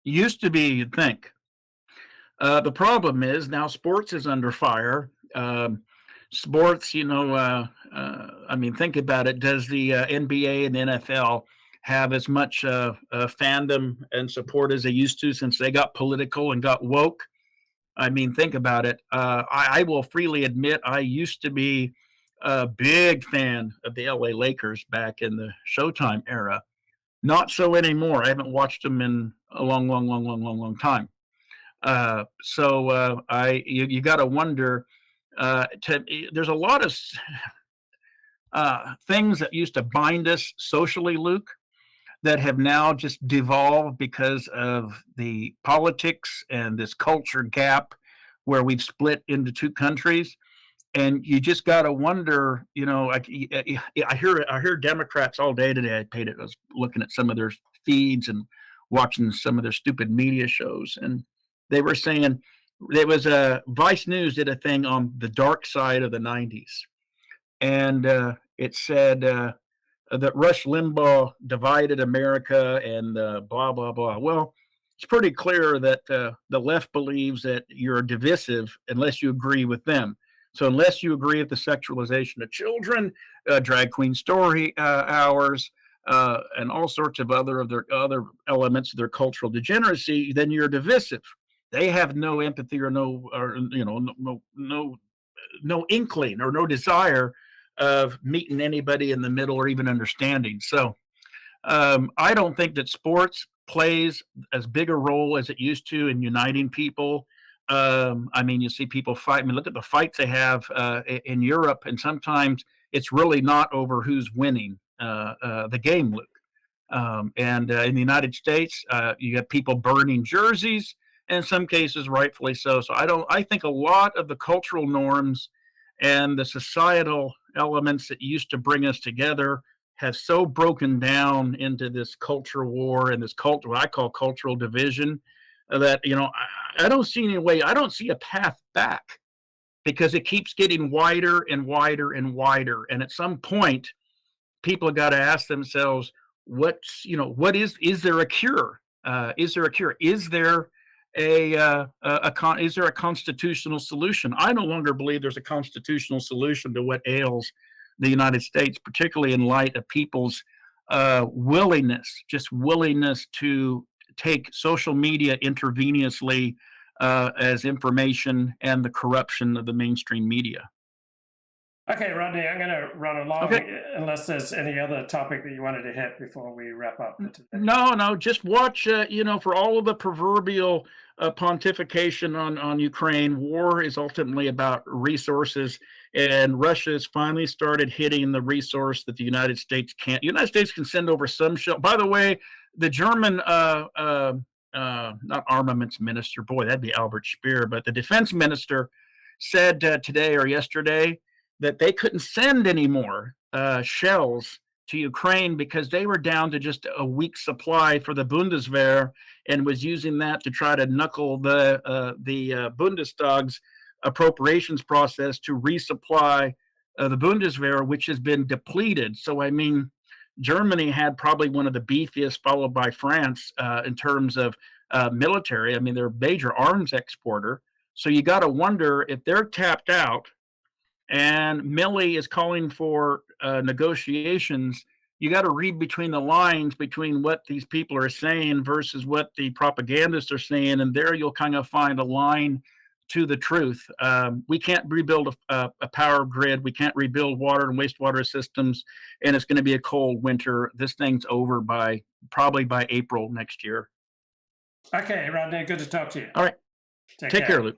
Used to be, you'd think. The problem is now sports is under fire. Sports, I mean, think about it. Does the NBA and the NFL have as much fandom and support as they used to since they got political and got woke? I mean, think about it. I will freely admit I used to be a big fan of the LA Lakers back in the Showtime era. Not so anymore. I haven't watched them in a long time. You got to wonder. There's a lot of things that used to bind us socially, Luke, that have now just devolved because of the politics and this culture gap where we've split into two countries. And you just got to wonder, I hear Democrats all day today. I was looking at some of their feeds and watching some of their stupid media shows. And they were saying, there was Vice News did a thing on the dark side of the 90s. And it said that Rush Limbaugh divided America and blah, blah, blah. Well, it's pretty clear that the left believes that you're divisive unless you agree with them. So unless you agree with the sexualization of children, drag queen story hours, and all sorts of other elements of their cultural degeneracy, then you're divisive. They have no empathy or no inkling or no desire of meeting anybody in the middle or even understanding. So I don't think that sports plays as big a role as it used to in uniting people. I mean, you see people fight. I mean, look at the fights they have in Europe, and sometimes it's really not over who's winning the game, Luke. And in the United States, you have people burning jerseys, and in some cases, rightfully so. So I think a lot of the cultural norms and the societal elements that used to bring us together have so broken down into this culture war and this what I call cultural division, that I don't see any way. I don't see a path back, because it keeps getting wider and wider and wider. And at some point, people have got to ask themselves, what is there a cure? Is there a cure? Is there is there a constitutional solution? I no longer believe there's a constitutional solution to what ails the United States, particularly in light of people's willingness to take social media intravenously as information and the corruption of the mainstream media. Okay, Rodney, I'm going to run along unless there's any other topic that you wanted to hit before we wrap up for today. No, just watch, for all of the proverbial pontification on Ukraine, war is ultimately about resources, and Russia has finally started hitting the resource that the United States can't. The United States can send over some shell. By the way, the German not armaments minister, boy, that'd be Albert Speer, but the defense minister said today or yesterday that they couldn't send any more shells to Ukraine because they were down to just a week's supply for the Bundeswehr, and was using that to try to knuckle the Bundestag's appropriations process to resupply the Bundeswehr, which has been depleted. So, I mean, Germany had probably one of the beefiest, followed by France, in terms of military. I mean, they're a major arms exporter. So you got to wonder if they're tapped out and Milley is calling for negotiations. You got to read between the lines between what these people are saying versus what the propagandists are saying. And there you'll kind of find a line to the truth. We can't rebuild a power grid. We can't rebuild water and wastewater systems. And it's going to be a cold winter. This thing's over probably by April next year. Okay, Rodney, good to talk to you. All right. Take care, Luke.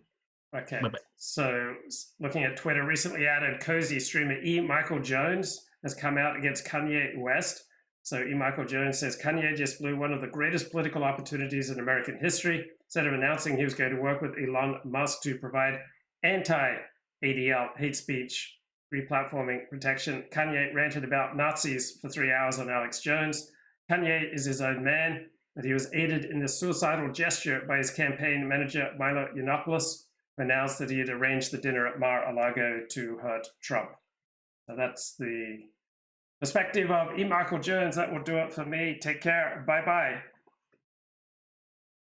Okay. Bye-bye. So, looking at Twitter, recently added cozy streamer E. Michael Jones has come out against Kanye West. So, E. Michael Jones says Kanye just blew one of the greatest political opportunities in American history. Instead of announcing he was going to work with Elon Musk to provide anti-ADL hate speech replatforming protection, Kanye ranted about Nazis for 3 hours on Alex Jones. Kanye is his own man, but he was aided in the suicidal gesture by his campaign manager, Milo Yiannopoulos, who announced that he had arranged the dinner at Mar-a-Lago to hurt Trump. So that's the perspective of E. Michael Jones. That will do it for me. Take care. Bye-bye.